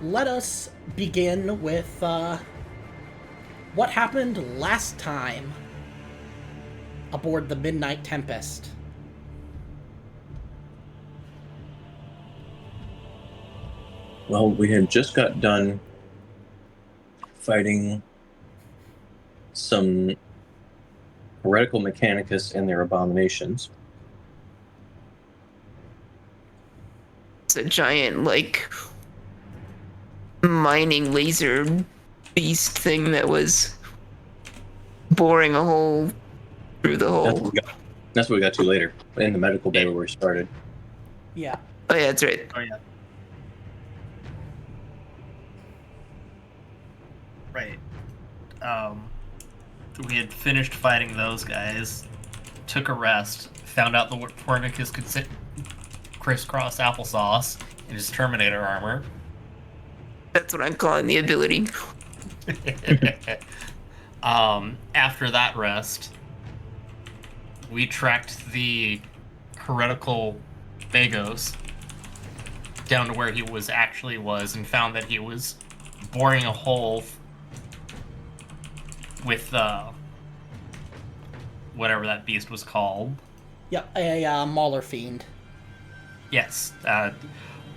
let us begin with what happened last time aboard the Midnight Tempest. Well, we had just got done fighting some heretical mechanicus and their abominations. It's a giant, mining laser beast thing that was boring a hole through the hole. That's what we got to later, in the medical bay where we started. Yeah. Oh, yeah, that's right. Oh, yeah. Right. We had finished fighting those guys, took a rest, found out the Pornicus could crisscross applesauce in his Terminator armor. That's what I'm calling the ability. After that rest, we tracked the heretical Bagos down to where he actually was and found that he was boring a hole with whatever that beast was called. Yep, a Mauler Fiend. Yes,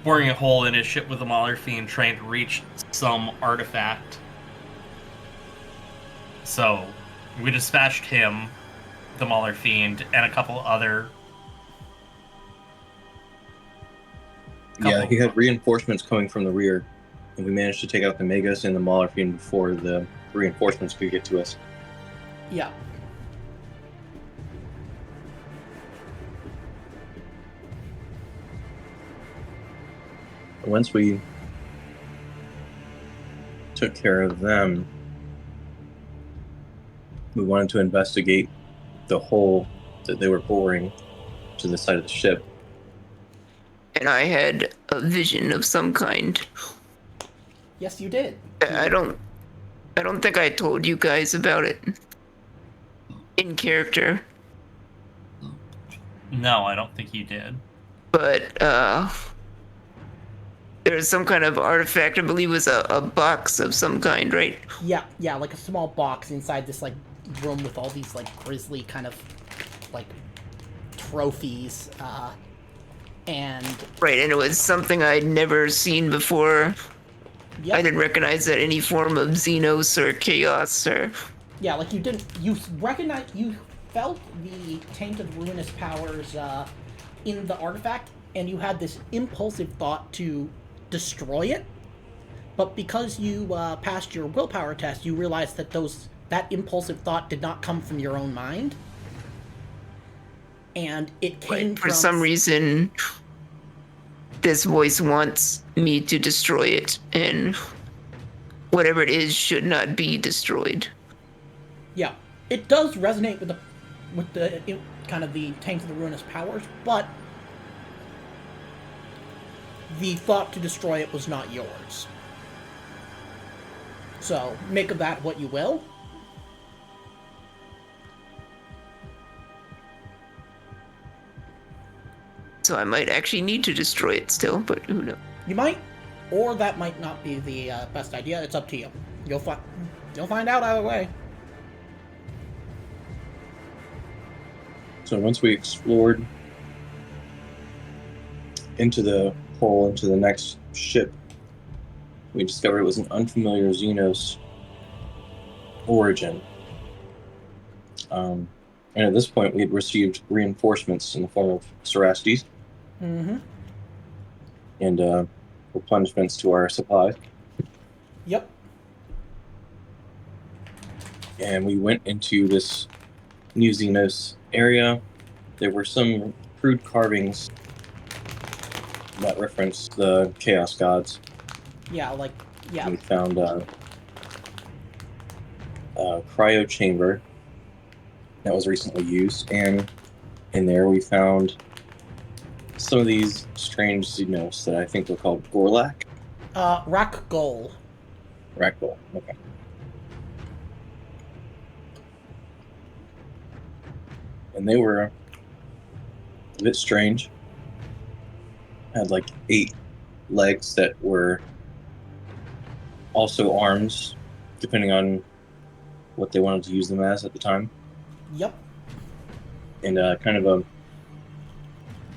boring a hole in his ship with a Mauler Fiend trying to reach some artifact. So, we dispatched him, the Mauler Fiend, and a couple other... Yeah, he had reinforcements coming from the rear, and we managed to take out the Magus and the Mauler Fiend before the reinforcements could get to us. Yeah. Once we took care of them, we wanted to investigate the hole that they were boring to the side of the ship. And I had a vision of some kind. Yes, you did. I don't think I told you guys about it in character. No, I don't think you did. But there's some kind of artifact. I believe it was a box of some kind, right? Yeah, like a small box inside this room with all these grisly kind of trophies. And right, and it was something I'd never seen before. Yep. I didn't recognize that any form of Xenos or Chaos or... Yeah, you felt the taint of ruinous powers in the artifact, and you had this impulsive thought to destroy it, but because you passed your willpower test, you realized that that impulsive thought did not come from your own mind, and it came for some reason this voice wants me to destroy it, and whatever it is should not be destroyed. Yeah, it does resonate with the kind of the taint of the ruinous powers, but the thought to destroy it was not yours. So make of that what you will. So I might actually need to destroy it still, but who knows? You might, or that might not be the best idea. It's up to you. You'll find out either way. So once we explored into the hole, into the next ship, we discovered it was an unfamiliar Xenos origin. And at this point, we had received reinforcements in the form of Cerastes. Mm-hmm. And replenishments to our supplies. Yep. And we went into this new Xenos area. There were some crude carvings that reference the Chaos Gods. Yeah, We found a cryo chamber that was recently used, and in there we found some of these strange Xenos that I think were called Gorlak. Wrath&Glory. Wrath&Glory, okay. And they were a bit strange. Had 8 legs that were also arms, depending on what they wanted to use them as at the time. Yep. And kind of a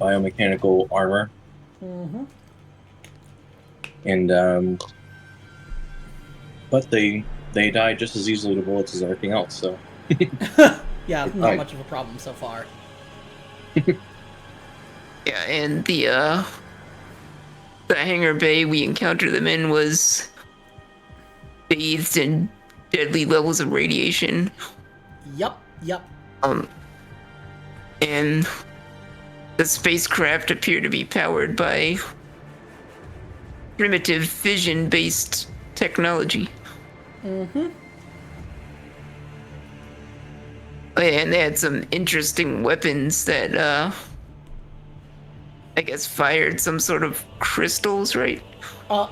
biomechanical armor. Mm-hmm. And but they die just as easily to bullets as everything else. So Yeah, not Right. much of a problem so far. Yeah, and the hangar bay we encountered them in was bathed in deadly levels of radiation. Yep. And the spacecraft appear to be powered by primitive fission-based technology. Mm-hmm. And they had some interesting weapons that, I guess, fired some sort of crystals, right?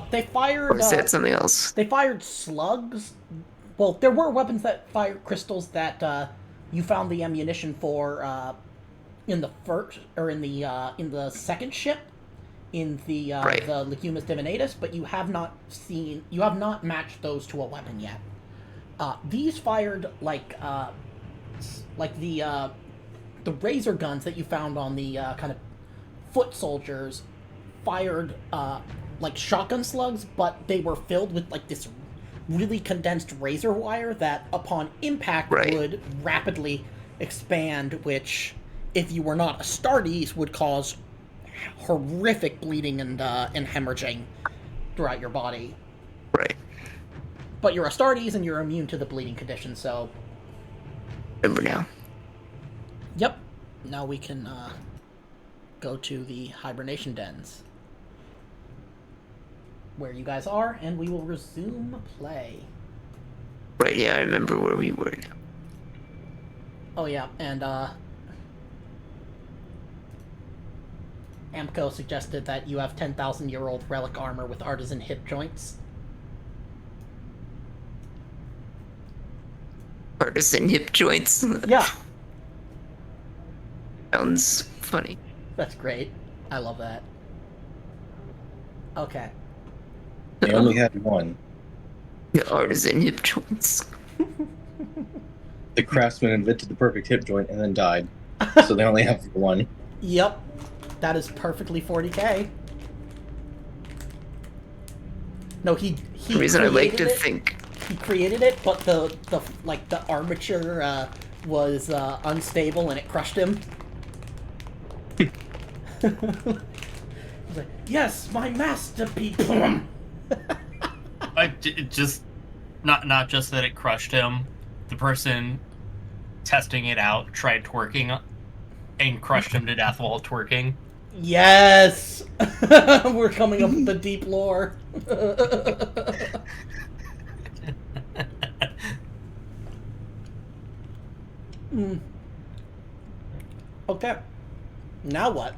They fired. Or is that something else? They fired slugs. Well, there were weapons that fired crystals that you found the ammunition for in the first or in the second ship, in the Right. the Legumus Divinatus, but you have not matched those to a weapon yet. These fired like the razor guns that you found on the kind of foot soldiers fired like shotgun slugs, but they were filled with like this really condensed razor wire that upon impact Right. would rapidly expand, which if you were not Astartes would cause horrific bleeding and hemorrhaging throughout your body. Right. But you're Astartes and you're immune to the bleeding condition, so Remember now. yep. Now we can go to the hibernation dens, where you guys are, and we will resume play. Right, yeah, I remember where we were now. Oh yeah, and Amco suggested that you have 10,000-year-old relic armor with artisan hip joints. Partisan hip joints. Yeah, Sounds funny. that's great. I love that. Okay. they only had one. The artisan hip joints. The craftsman invented the perfect hip joint and then died, so they only have one. Yep. That is perfectly 40K. No, he The reason I like to created it. think. He created it, but the armature was unstable and it crushed him. He's like, yes, my masterpiece. Just not just that it crushed him. The person testing it out tried twerking and crushed him to death while twerking. Yes, we're coming up with the deep lore. Okay. Now what?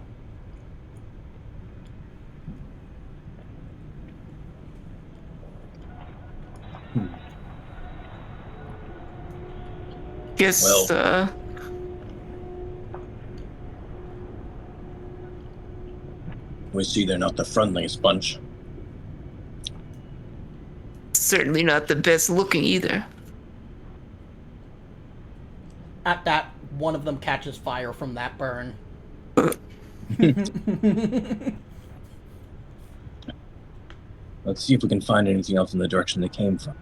Guess Well. We see they're not the friendliest bunch. certainly not the best looking either. At that, one of them catches fire from that burn. Let's see if we can find anything else in the direction they came from.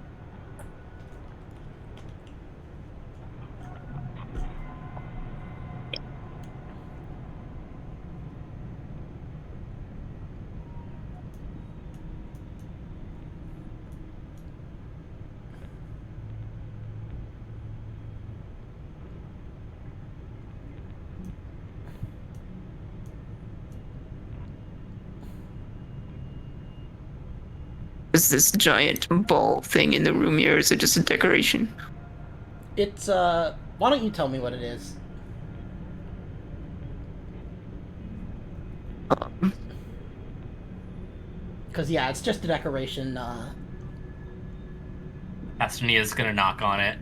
Is this giant ball thing in the room here? Is it just a decoration? It's, why don't you tell me what it is? Because, yeah, it's just a decoration, Astonia's gonna knock on it.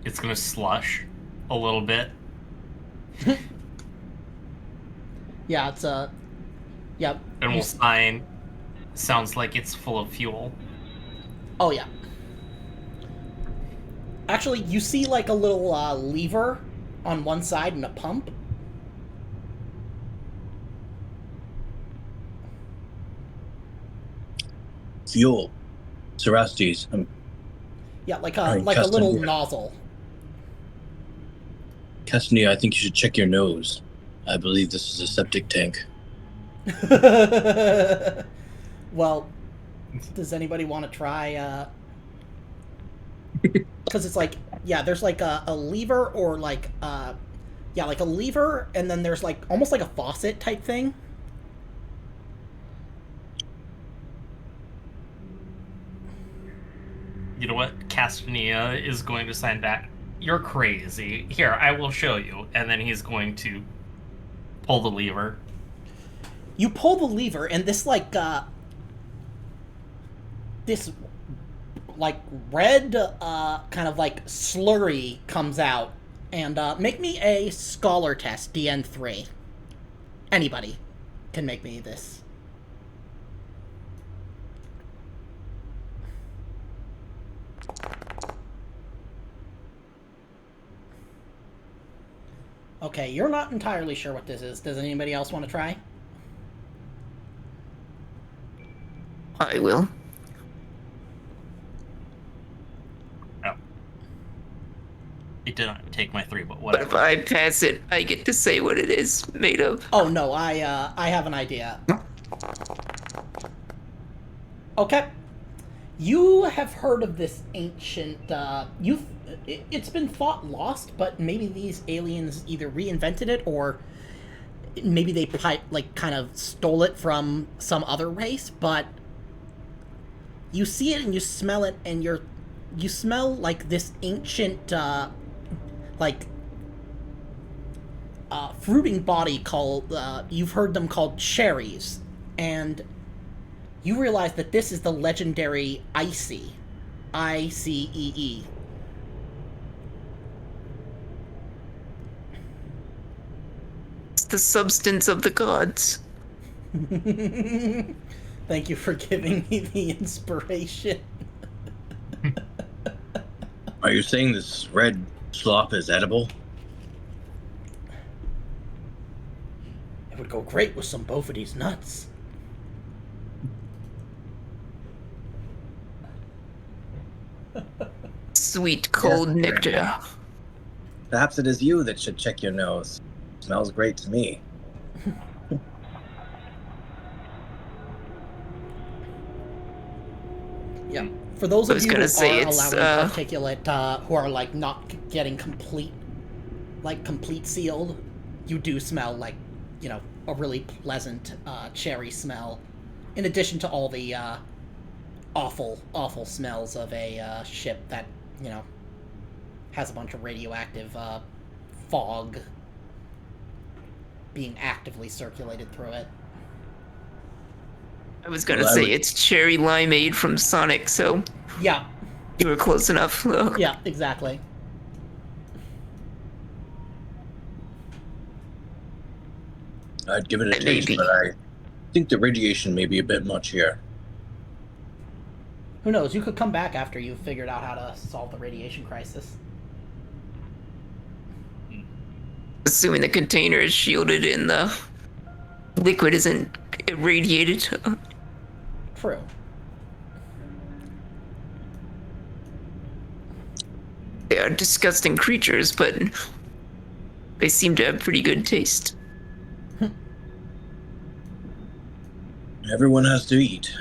It's gonna slush a little bit. yeah, it's, yeah. And we'll sign. Sounds like it's full of fuel. Oh, yeah. Actually, you see like a little lever on one side and a pump. Fuel. Cerastes. Yeah, like Alright, a little Castanea. nozzle. Castanea, I think you should check your nose. I believe this is a septic tank. Well, does anybody want to try? Because it's like, yeah, there's like a lever or like, yeah, like a lever, and then there's like almost like a faucet type thing. You know what? Castanea is going to sign back. You're crazy. Here, I will show you. And then he's going to pull the lever. You pull the lever, and this like this like red kind of like slurry comes out, and make me a scholar test, DN3. Anybody can make me this. Okay, you're not entirely sure what this is. Does anybody else want to try? I will. Oh. It did not take my 3, but But if whatever. I pass it, I get to say what it is made of. Oh no, I have an idea. Okay. You have heard of this ancient it's been thought lost, but maybe these aliens either reinvented it or maybe they like kind of stole it from some other race, but you see it and you smell it, and you smell like this ancient like fruiting body called you've heard them called cherries, and you realize that this is the legendary Icy. ICEE. It's the substance of the gods. Thank you for giving me the inspiration. Are you saying this red slop is edible? It would go great with some Bophades nuts. Sweet cold nectar. Perhaps it is you that should check your nose. Smells great to me. Yeah. For those I of was you who gonna are say it's, allowing particulate, who are like not getting complete sealed, you do smell like, you know, a really pleasant cherry smell. In addition to all the awful smells of a ship that, you know, has a bunch of radioactive fog being actively circulated through it. I was gonna Well, I say would- it's cherry limeade from Sonic, so Yeah, you were close enough. yeah, exactly. I'd give it a taste, Maybe. but I think the radiation may be a bit much here. Who knows? You could come back after you've figured out how to solve the radiation crisis. Assuming the container is shielded and the liquid isn't irradiated. True. They are disgusting creatures, but they seem to have pretty good taste. Everyone has to eat.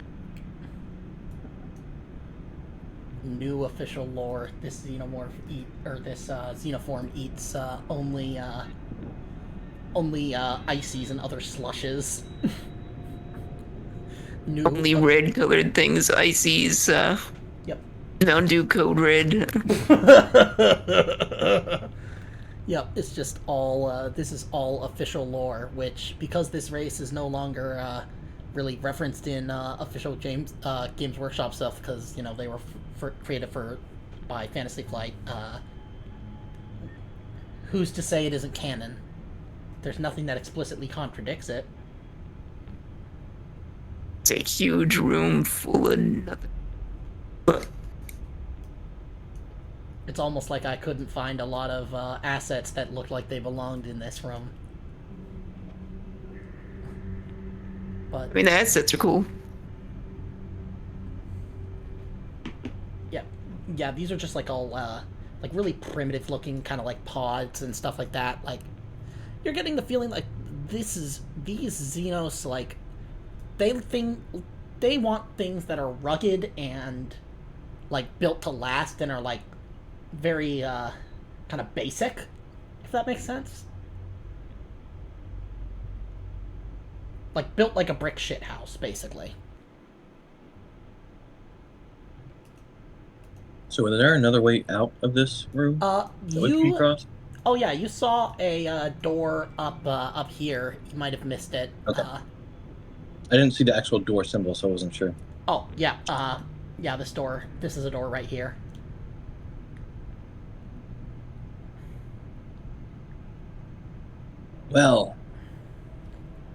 New official lore: this xenoform eats only ices and other slushes. New, Only red colored things, ices, Yep. Mountain Dew Code Red. Yep. It's just all. This is all official lore, which, because this race is no longer really referenced in official Games Workshop stuff, because, you know, they were created by Fantasy Flight. Who's to say it isn't canon? There's nothing that explicitly contradicts it. It's a huge room full of nothing. It's almost like I couldn't find a lot of assets that looked like they belonged in this room. But I mean, the assets are cool. yeah, these are just like all like really primitive looking kind of like pods and stuff like that. Like you're getting the feeling like these Xenos, like they want things that are rugged and like built to last and are like very kind of basic, if that makes sense. Like built like a brick shit house, basically. So is there another way out of this room? That we can cross? Oh yeah, you saw a door up here. You might have missed it. Okay. I didn't see the actual door symbol, so I wasn't sure. Oh yeah, yeah. This door. This is a door right here. Well,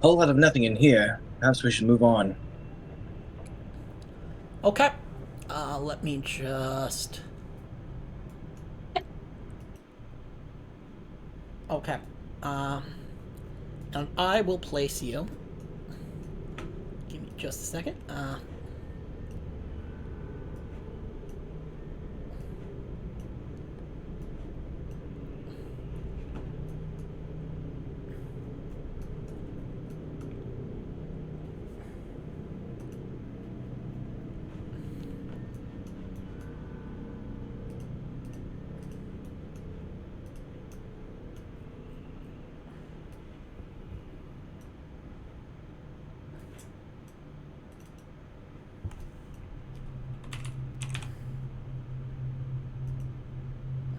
a whole lot of nothing in here. Perhaps we should move on. Okay. Let me just... Okay. And I will place you... Give me just a second.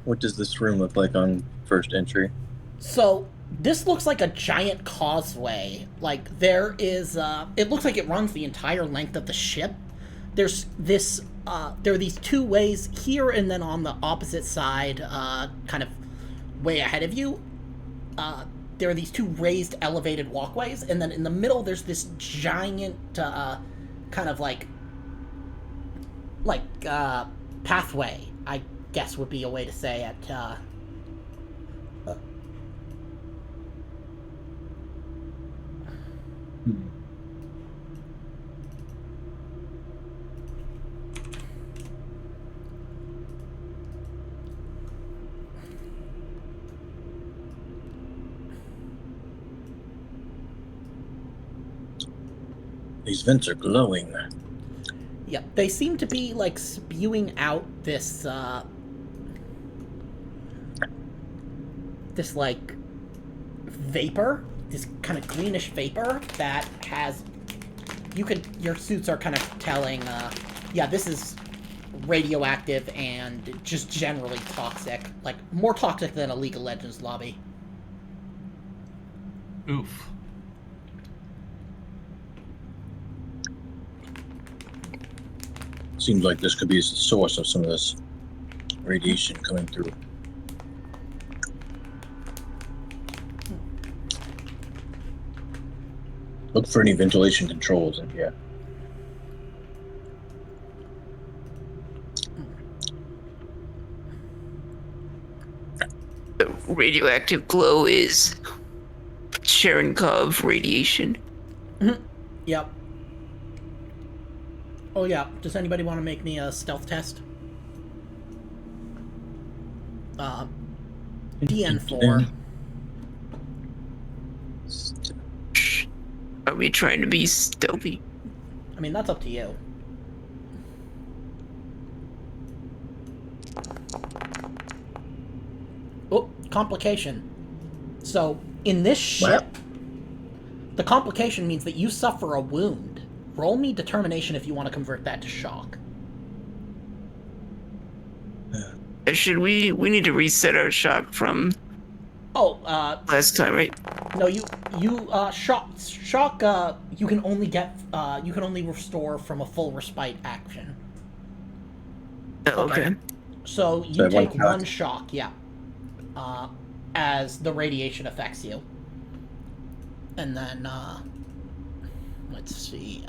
What does this room look like on first entry? So, this looks like a giant causeway. Like, there is, it looks like it runs the entire length of the ship. There's this, there are these two ways here, and then on the opposite side, kind of way ahead of you, there are these two raised elevated walkways, and then in the middle there's this giant, kind of like, pathway, I guess would be a way to say it. These vents are glowing. Yeah, they seem to be, like, spewing out this, this, like, vapor, this kind of greenish vapor that has, your suits are kind of telling, yeah, this is radioactive and just generally toxic. Like, more toxic than a League of Legends lobby. Oof. Seems like this could be the source of some of this radiation coming through. Look for any ventilation controls in here. The radioactive glow is Cherenkov radiation. Yep. Oh yeah, does anybody want to make me a stealth test? DN4. Are we trying to be stealthy? I mean, that's up to you. Oh, complication. So, in this ship, the complication means that you suffer a wound. Roll me determination if you want to convert that to shock. Should we need to reset our shock from last time, right? No, shock, you can only get, you can only restore from a full respite action. Oh, okay. So you take one shock, yeah. As the radiation affects you. And then, let's see,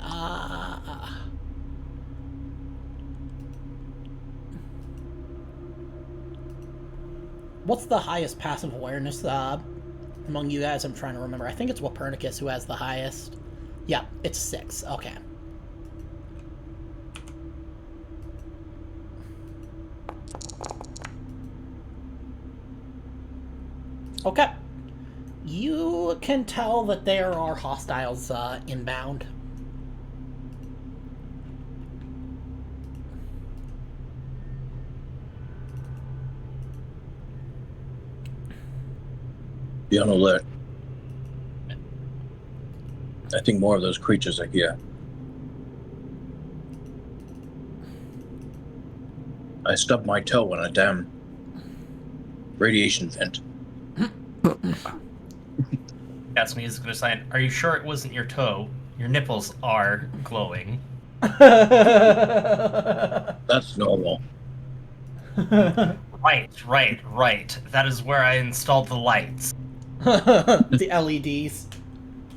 What's the highest passive awareness among you guys? I'm trying to remember. I think it's Wapernicus who has the highest. Yeah, it's 6. Okay. Okay. You can tell that there are hostiles inbound. Be on alert. I think more of those creatures are here. I stubbed my toe on a damn radiation vent. That's me is going to say, are you sure it wasn't your toe? Your nipples are glowing. That's normal. Right. That is where I installed the lights. The LEDs.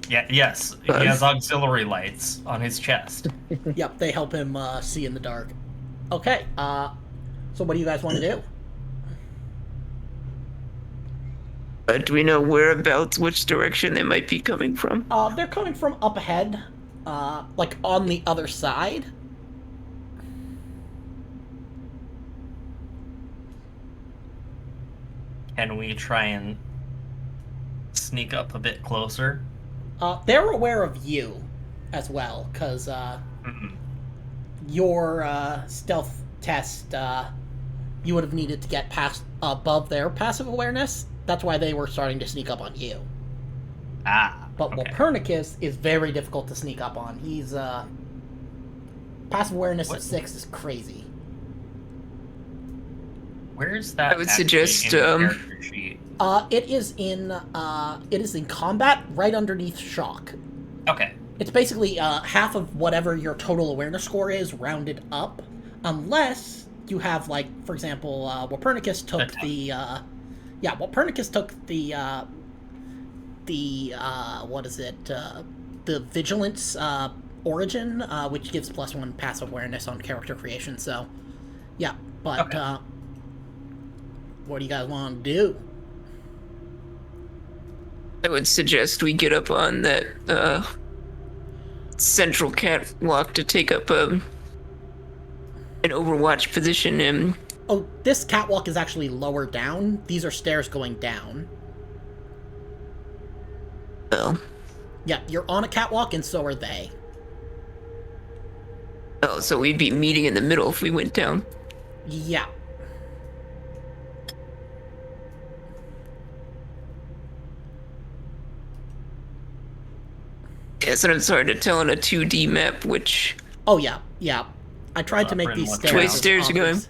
Yeah, yes. He has auxiliary lights on his chest. Yep, they help him see in the dark. Okay, so what do you guys want to do? Do we know whereabouts, which direction they might be coming from? They're coming from up ahead, like on the other side. Can we try and sneak up a bit closer? They're aware of you as well, because your stealth test, you would have needed to get past above their passive awareness. That's why they were starting to sneak up on you. But okay. Wapernicus is very difficult to sneak up on. He's passive awareness at 6 is crazy. Where's that? I would actually suggest, in the character sheet? It is in combat right underneath shock. Okay. It's basically half of whatever your total awareness score is rounded up, unless you have, like, for example, Wapernicus took Wapernicus took the vigilance origin, which gives +1 passive awareness on character creation. So, yeah, but Okay. What do you guys want to do? I would suggest we get up on that central catwalk to take up an overwatch position and... Oh, this catwalk is actually lower down. These are stairs going down. Oh. Yeah, you're on a catwalk, and so are they. Oh, so we'd be meeting in the middle if we went down. Yeah. Yeah, sometimes it's hard to tell on a 2D map which Oh, yeah. I tried to make these Which stairs. way as stairs are going? obvious.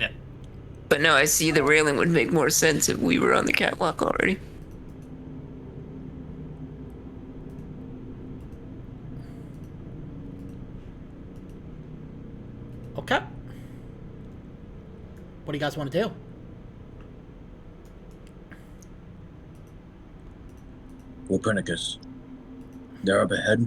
Yeah. But now I see the railing would make more sense if we were on the catwalk already. Okay. What do you guys want to do? Wapernicus. They're up ahead.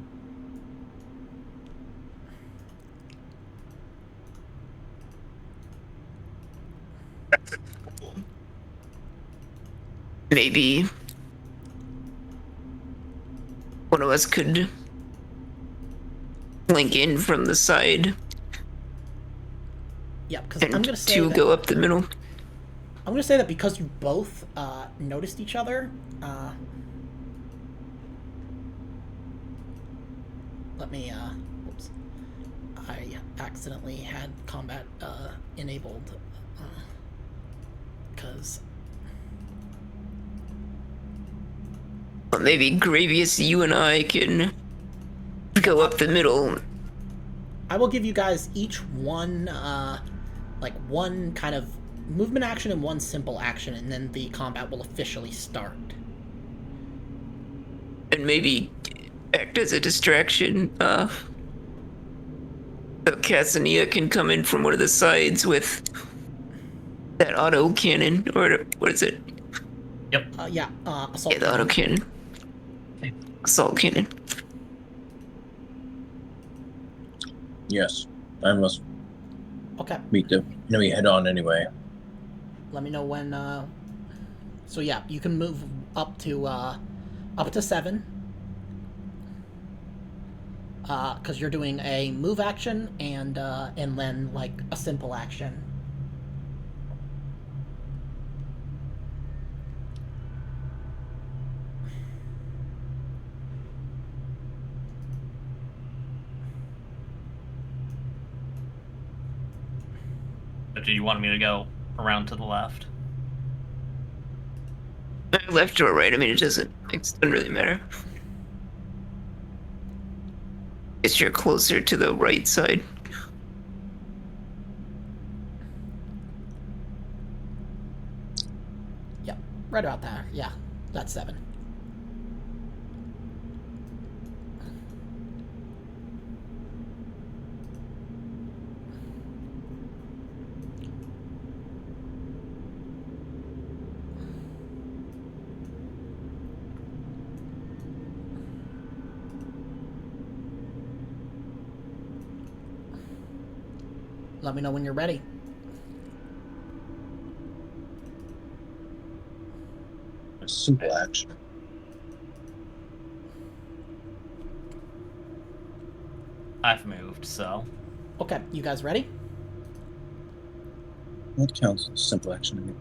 Maybe one of us could link in from the side Yeah, because I'm and going to say two that, go up the middle. I'm going to say that because you both noticed each other. Let me. Whoops. I accidentally had combat enabled. Because. But maybe Gravius, you and I can go up the middle. I will give you guys each one, one kind of movement action and one simple action, and then the combat will officially start. And maybe act as a distraction. So Cassania can come in from one of the sides with that auto cannon, or what is it? Yep. Assault. Yeah, the auto cannon. Assault cannon. Yes. I must Okay. meet the enemy head on anyway. Let me know when. So yeah, you can move up to 7. Because you're doing a move action and then like a simple action. But do you want me to go around to the left? Left or right? I mean, it doesn't really matter. Guess you're closer to the right side. Yep, right about there. Yeah, that's 7. Let me know when you're ready. A simple action. I've moved, so. Okay, you guys ready? What counts as simple action to me?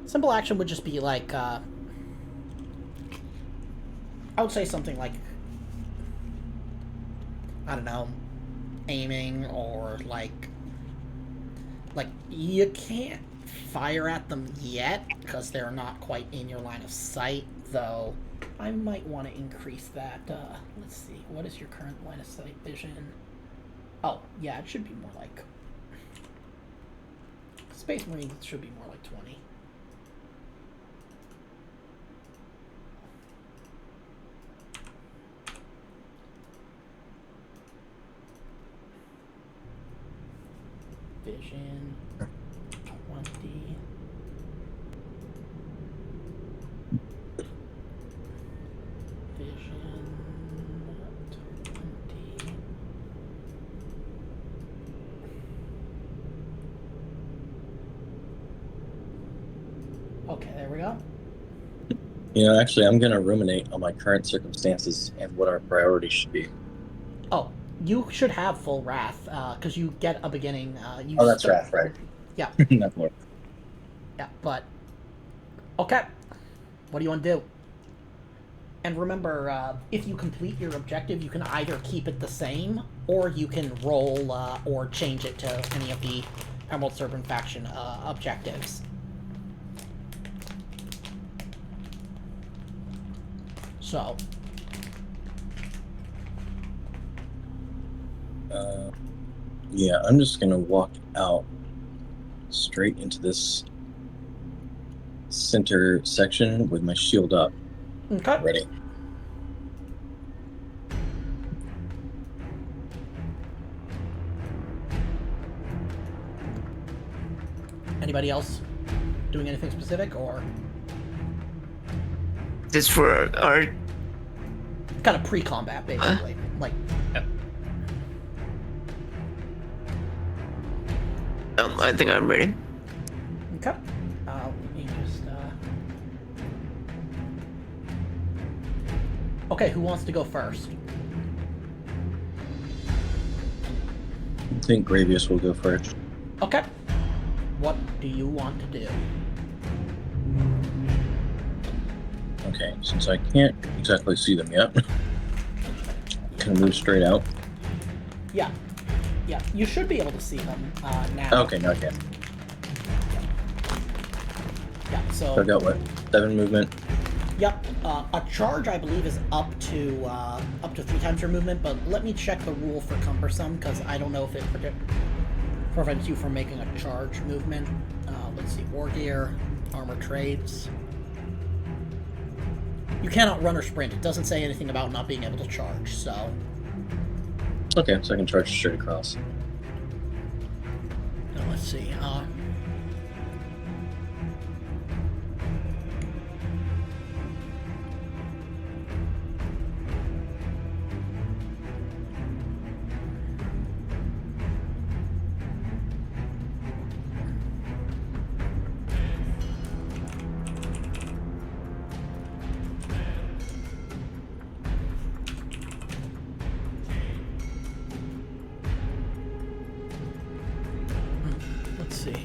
Simple action would just be like, I would say something like, I don't know, aiming, or like you can't fire at them yet because they're not quite in your line of sight, though I might want to increase that. Let's see, what is your current line of sight vision? Oh yeah, it should be more like Space Marines. Should be more like 20. Vision 20. Vision 20. Okay, there we go. You know, actually, I'm going to ruminate on my current circumstances and what our priorities should be. Oh, you should have full wrath, because you get a beginning. Oh, that's wrath, right? Yeah. Not more. Yeah, but okay. What do you want to do? And remember, if you complete your objective, you can either keep it the same, or you can roll or change it to any of the Emerald Serpent faction objectives. So, yeah, I'm just gonna walk out straight into this center section with my shield up. okay. Ready. Anybody else doing anything specific, or This for our kind of pre-combat, basically? Like, I think I'm ready. okay. Let me just. Okay, who wants to go first? I think Gravius will go first. Okay. What do you want to do? Okay, since I can't exactly see them yet, can I move straight out? Yeah. Yeah, you should be able to see them now. Okay, now I can. Yeah, So so... I've got what? 7 movement. Yep. A charge, I believe, is up to 3 times your movement, but let me check the rule for cumbersome, because I don't know if it prevents you from making a charge movement. Let's see. War gear, armor traits. You cannot run or sprint. It doesn't say anything about not being able to charge, so... Okay, so I can charge straight across. Now, let's see. see.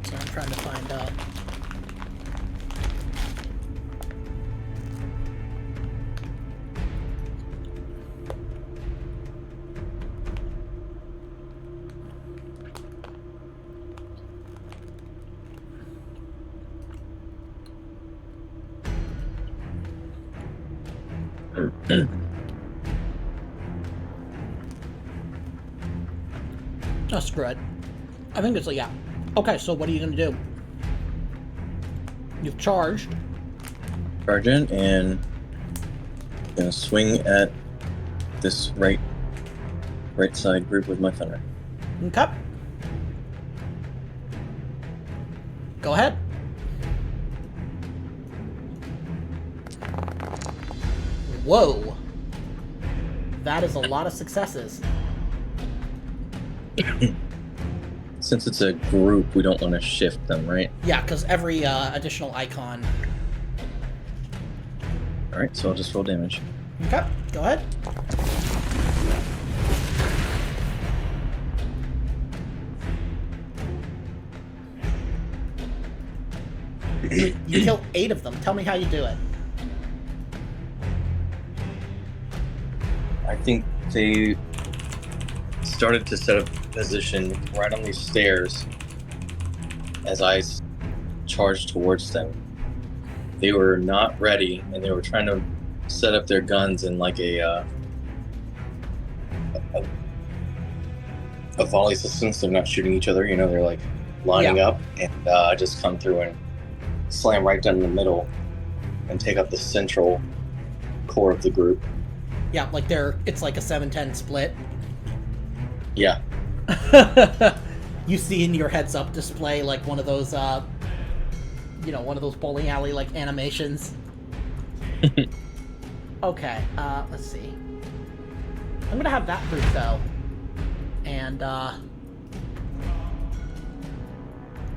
So I'm trying to find out. Oh, screw it. I think it's like, yeah. Okay, so what are you gonna do? You've charged. Charge in and gonna swing at this right side group with my thunder. Okay. Go ahead. Whoa. That is a lot of successes. Since it's a group, we don't want to shift them, right? Yeah, because every additional icon. Alright, so I'll just roll damage. Okay, go ahead. You kill 8 of them. Tell me how you do it. I think they started to set up position right on these stairs as I charged towards them. They were not ready, and they were trying to set up their guns in like a volley system, so they're not shooting each other. You know, they're like lining up, and I just come through and slam right down in the middle and take up the central core of the group. Yeah, like it's like a 7-10 split. Yeah. You see in your heads-up display like one of those, one of those bowling alley like animations. Okay, let's see. I'm gonna have that group though, and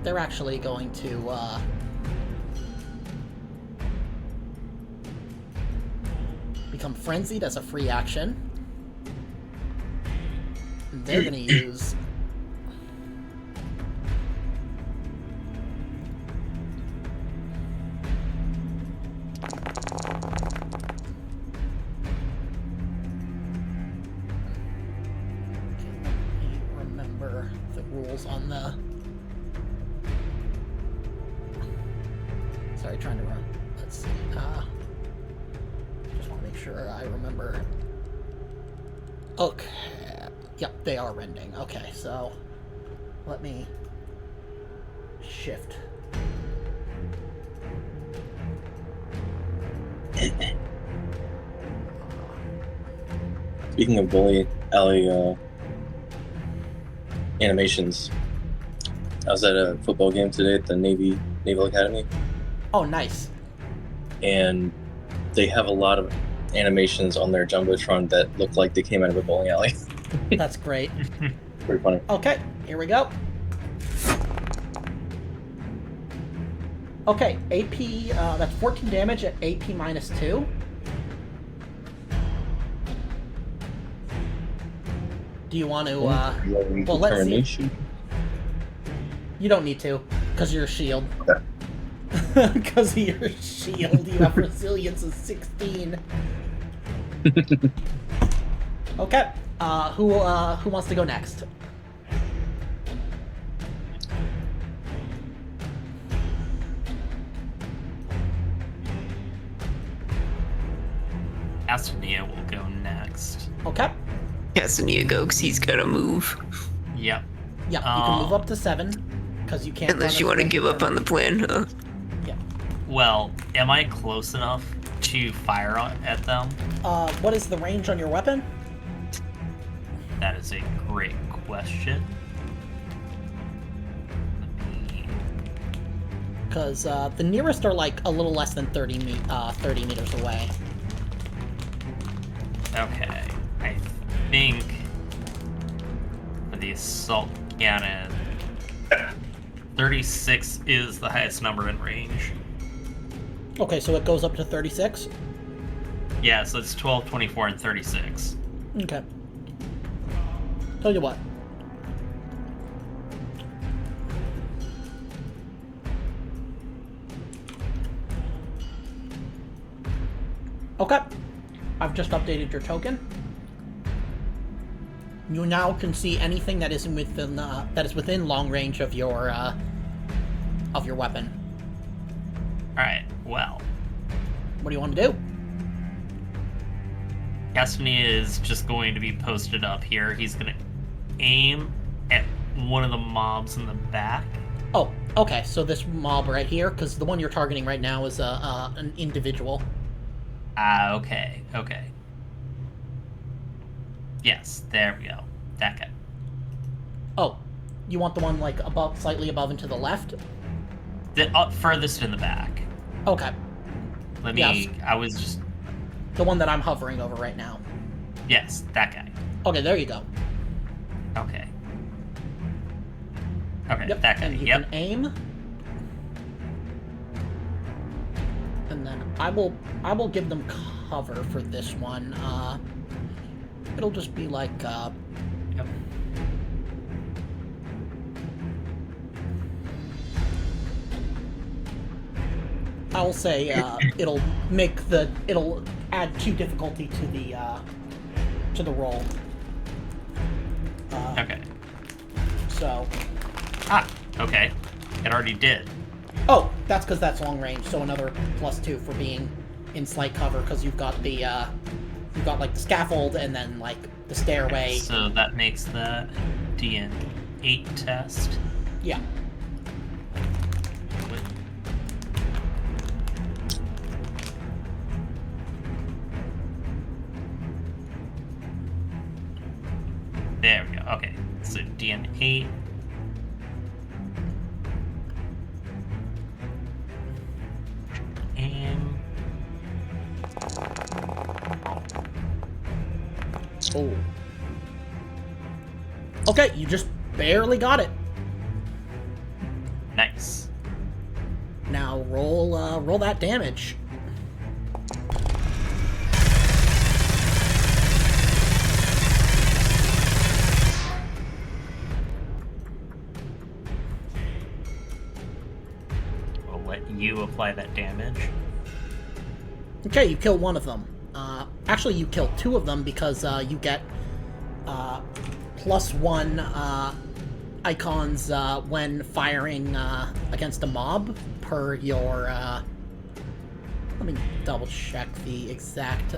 they're actually going to become frenzied as a free action. And they're gonna use remember the rules on the. Sorry, trying to run. Let's see. Just want to make sure I remember. Okay. Yep, they are rending. Okay, so let me shift. Speaking of bully alley animations, I was at a football game today at the Naval Academy, Oh, nice. and they have a lot of animations on their jumbotron that look like they came out of a bowling alley. That's great. Pretty funny. Okay, here we go. Okay, AP, that's 14 damage at AP -2. Do you want to, well, let's see. You don't need to, because you're a shield. Okay. Because of your shield, you have resilience of 16. Okay, who wants to go next? Astonia will go next. Okay. Castanea go, because he's got to move. Yep. Yeah, you can move up to 7, because you can't. Unless you want to give up on the plan, huh? Yeah. Well, am I close enough to fire at them? What is the range on your weapon? That is a great question. Because the nearest are like a little less than 30 meters away. Okay. I think for the assault cannon, 36 is the highest number in range. Okay, so it goes up to 36? Yeah, so it's 12, 24, and 36. Okay. Tell you what. Okay. I've just updated your token. You now can see anything that is within long range of your weapon. Alright, well. What do you want to do? Castanea is just going to be posted up here. He's going to aim at one of the mobs in the back. Oh, okay. So this mob right here, because the one you're targeting right now is an individual. Okay. Yes, there we go. That guy. Oh, you want the one like above, slightly above and to the left? The furthest in the back. Okay. Let me. Yes. I was just. The one that I'm hovering over right now. Yes, that guy. Okay, there you go. Okay, Yep. that guy. And you Yep. can aim. And then I will give them cover for this one. It'll just be like Yep. I'll say it'll add 2 difficulty to the roll. Okay. So. Okay. It already did. Oh, that's because that's long range. So another +2 for being in slight cover because you've got like the scaffold and then like the stairway. So that makes that DN8 test. Yeah. There we go. Okay. So DN8. And Oh. Okay, you just barely got it. nice. Now roll that damage. I'll let you apply that damage. Okay, you kill one of them. Actually, you kill 2 of them because you get +1 icons when firing against a mob per your. Let me double check the exact.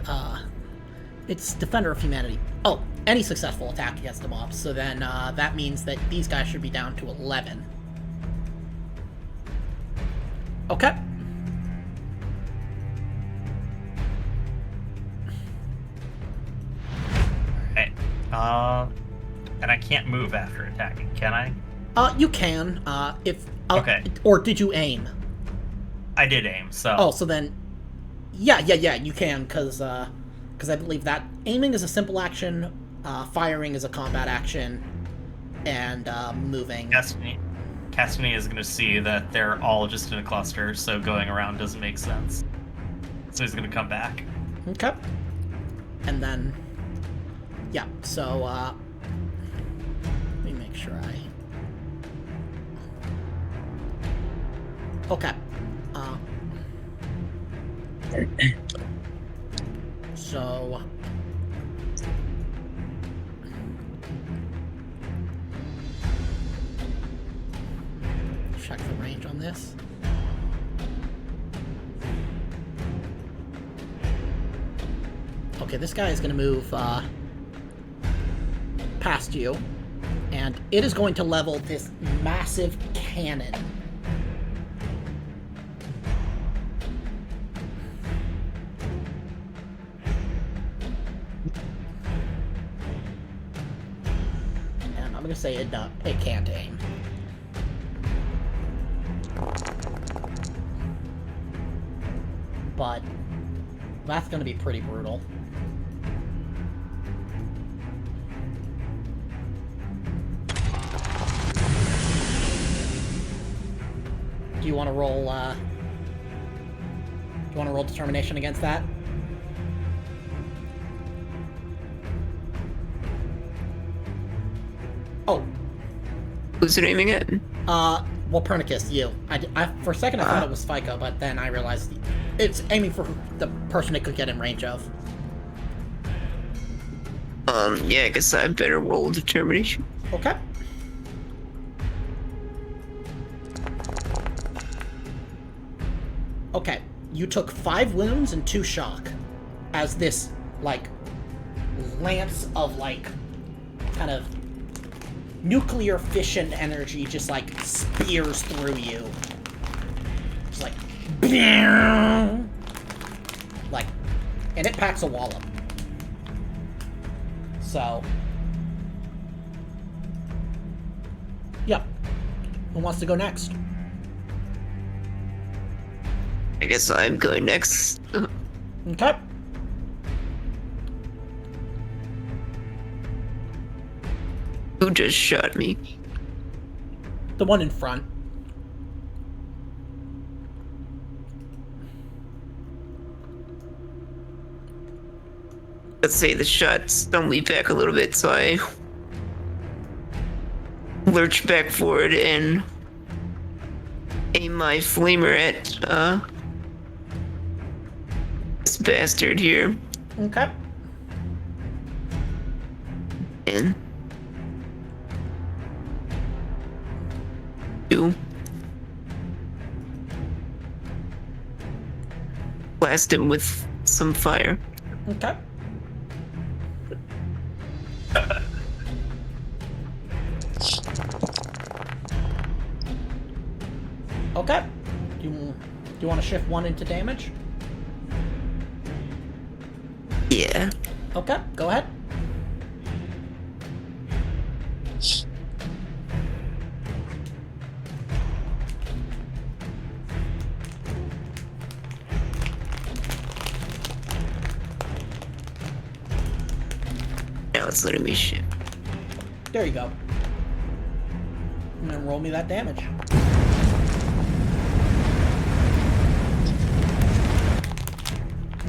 It's Defender of Humanity. Oh, any successful attack against a mob. So then that means that these guys should be down to 11. Okay. And I can't move after attacking, can I? You can, if... Okay. Or did you aim? I did aim, so... Oh, so then... Yeah, you can, because I believe that aiming is a simple action, firing is a combat action, and, moving... Castanea is going to see that they're all just in a cluster, so going around doesn't make sense. So he's going to come back. Okay. And then... Yeah, so, let me make sure I... Okay. So... Check the range on this. Okay, this guy is going to move, past you, and it is going to level this massive cannon. And I'm gonna say it can't aim. but that's going to be pretty brutal. Do you want to roll, determination against that? Oh. Who's it aiming at? Walpurnicus, you. For a second I thought it was FICO, but then I realized it's aiming for the person it could get in range of. Yeah, I guess I better roll determination. Okay. Okay, you took 5 wounds and 2 shock as this, like, lance of, like, kind of nuclear fission energy just, like, spears through you. Just like, like, and it packs a wallop. So, yeah. Who wants to go next? I guess I'm going next. Okay. Who just shot me? The one in front. Let's say the shot stumbled me back a little bit, so I lurch back forward and aim my flamer at this bastard here. Okay. And 2. Blast him with some fire. Okay. Okay. Do you want to shift 1 into damage? Yeah. Okay, go ahead. Now it's letting me shift. There you go. And then roll me that damage.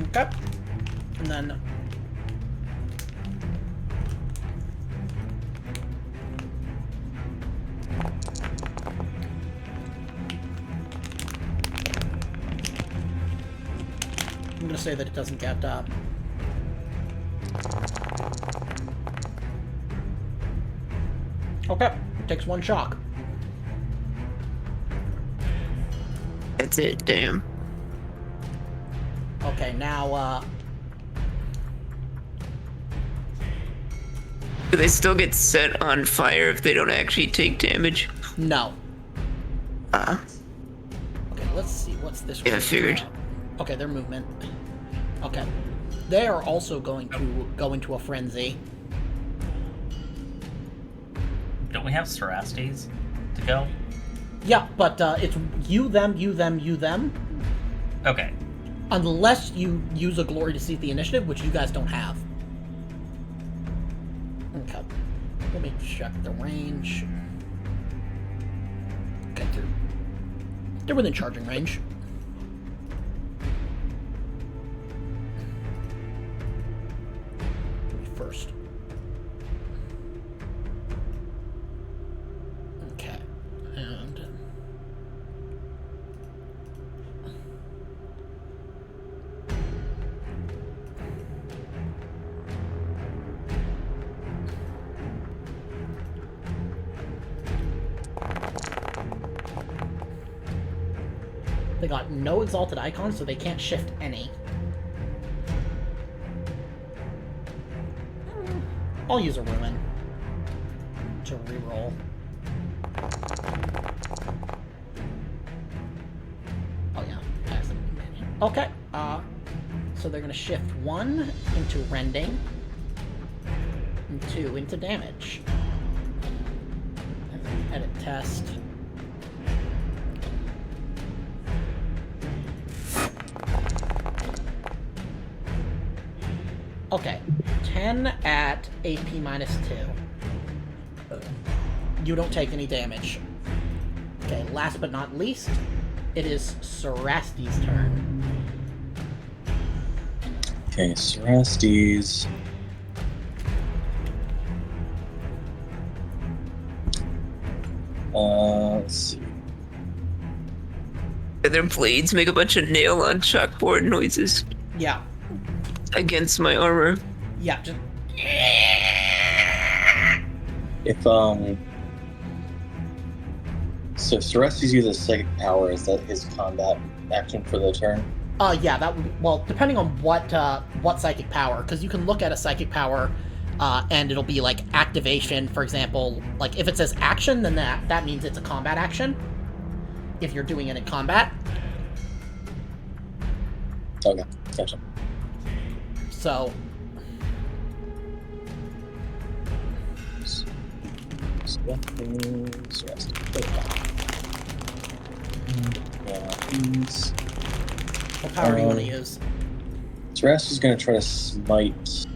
Okay. And then I'm gonna say that it doesn't get okay, it takes 1 shock. That's it, damn. Okay, now Do they still get set on fire if they don't actually take damage? no. Uh, Okay, let's see. What's this? Yeah, I range figured. at? Okay, their movement. Okay. They are also going to go into a frenzy. Don't we have Cerastes to go? Yeah, but it's you, them, you, them, you, them. Okay. Unless you use a glory to see the initiative, which you guys don't have. Okay. Let me check the range. Okay, they're within charging range. First. Okay. And they got no exalted icons, so they can't shift any. I'll use a ruin to reroll. Oh yeah, passive companion. Okay, so they're gonna shift 1 into rending, and 2 into damage. And then edit test. Okay, 10 at AP minus 2. You don't take any damage. Okay, last but not least, it is Serasti's turn. Okay, Serastes. Let's see. Their blades make a bunch of nail on chalkboard noises Yeah, against my armor. yeah, just... If so Serastes uses psychic power. Is that his combat action for the turn? Yeah, that would... Well, depending on what psychic power, because you can look at a psychic power, and it'll be, like, activation, for example. Like, if it says action, then that means it's a combat action. If you're doing it in combat. Okay, gotcha. So... Serastes. What power do you want to use? Serastes is going to try to smite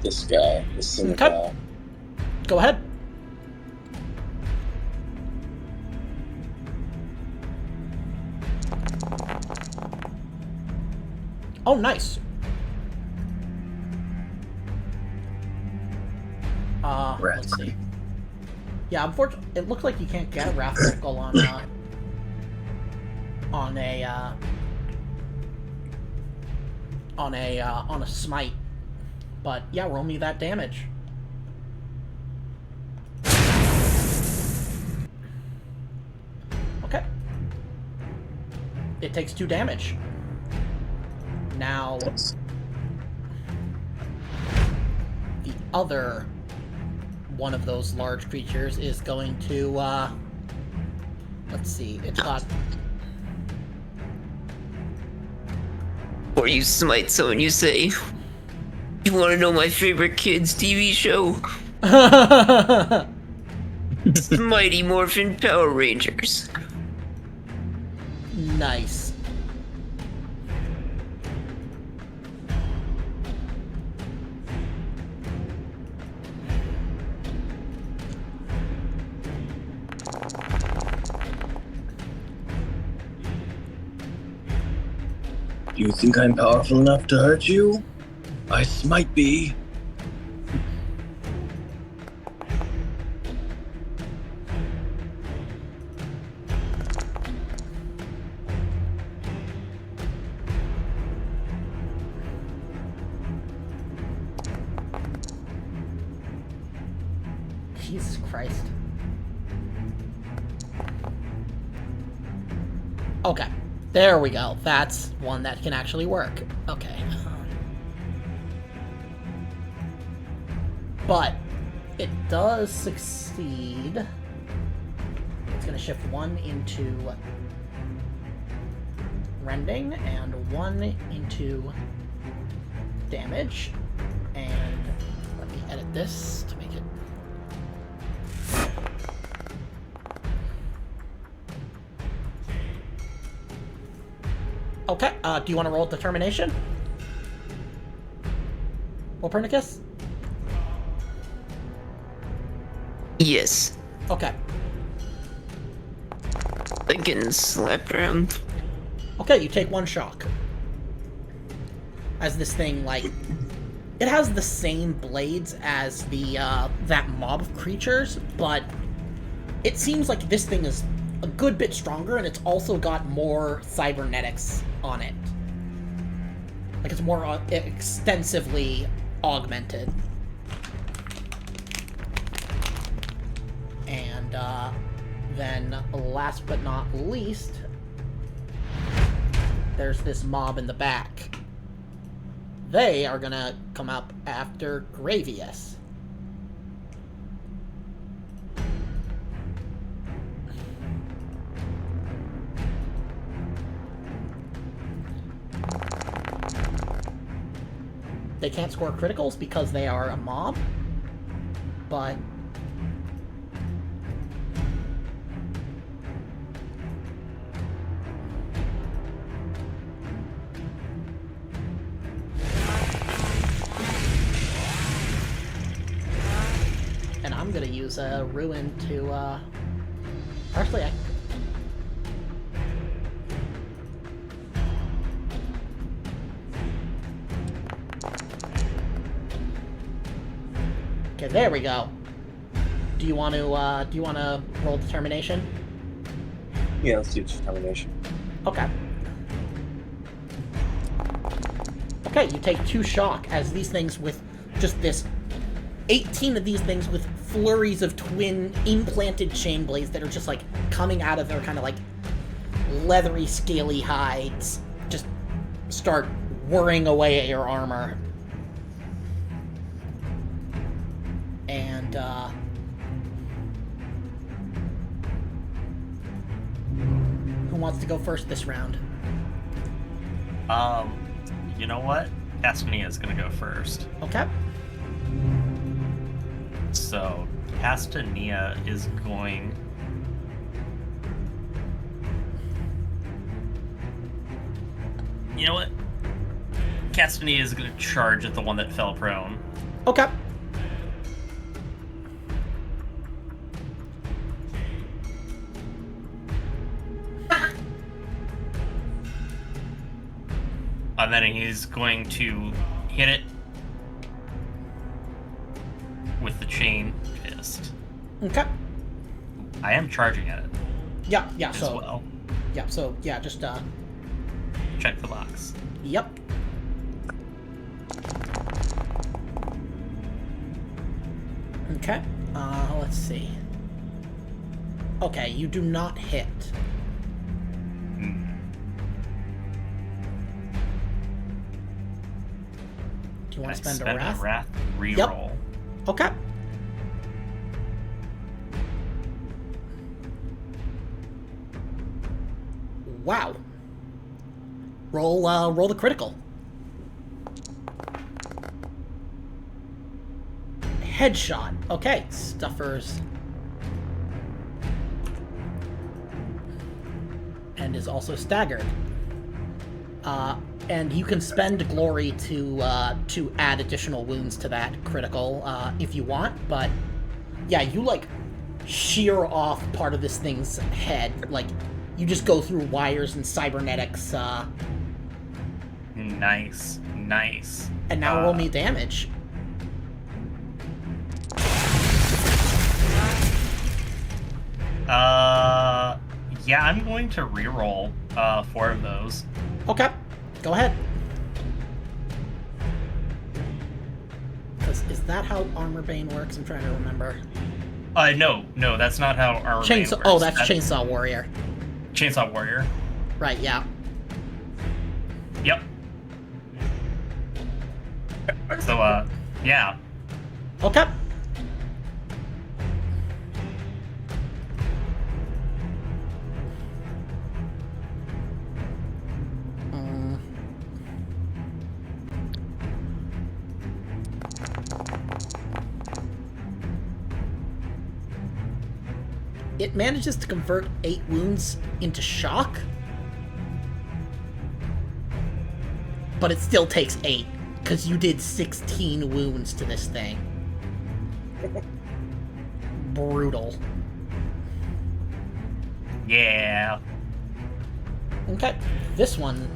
this guy, this single guy. Go ahead. Oh, nice. Let's see. Yeah, unfortunately, it looks like you can't get a Wrath&Glory on a smite. But yeah, roll me that damage. Okay. It takes 2 damage. Now, the other one of those large creatures is going to, let's see, it's got... Or you smite someone, you say, "You want to know my favorite kids' TV show? Mighty Morphin Power Rangers." Nice. You think I'm powerful enough to hurt you? I might be. Jesus Christ. Okay. There we go. That's one that can actually work. Okay. But it does succeed. It's going to shift 1 into rending and 1 into damage. And let me edit this to make it... Okay, do you want to roll determination? Copernicus? Yes. Okay. Again, slap around. Okay, you take 1 shock. As this thing, like... It has the same blades as the, that mob of creatures, but... It seems like this thing is a good bit stronger, and it's also got more cybernetics on it. Like, it's more extensively augmented. And, then, last but not least, there's this mob in the back. They are gonna come up after Gravius. They can't score criticals because they are a mob, but... and I'm gonna use a ruin to, actually, Okay, there we go. Do you want to roll determination? Yeah, let's do determination. Okay. Okay, you take 2 shock as these things with just this 18 of these things with flurries of twin implanted chain blades that are just like coming out of their kind of like leathery, scaly hides just start whirring away at your armor. And who wants to go first this round? You know what? Castanea is gonna go first. Okay. So Castanea is going. You know what? Castanea is gonna charge at the one that fell prone. Okay. And then he's going to hit it with the chain fist. Okay. I am charging at it Yeah, as so well. Just Check the box. yep. Okay. Let's see. Okay, you do not hit. Hmm. Do you want to I spend a wrath? wrath reroll. Okay. Wow. Roll the critical. Headshot. Okay, Stuffers. And is also staggered. And you can spend glory to add additional wounds to that critical if you want, but yeah, you like shear off part of this thing's head, like you just go through wires and cybernetics. Nice. And now roll me damage. Yeah, I'm going to reroll 4 of those. Okay, go ahead. Is that how Armor Bane works? I'm trying to remember. No, that's not how our Chainsaw. works. Oh, that's Chainsaw Warrior. Chainsaw Warrior. Right. Yeah. Yep. So, yeah. Okay. It manages to convert 8 wounds into shock, but it still takes 8, because you did 16 wounds to this thing. Brutal. Yeah. Okay, this one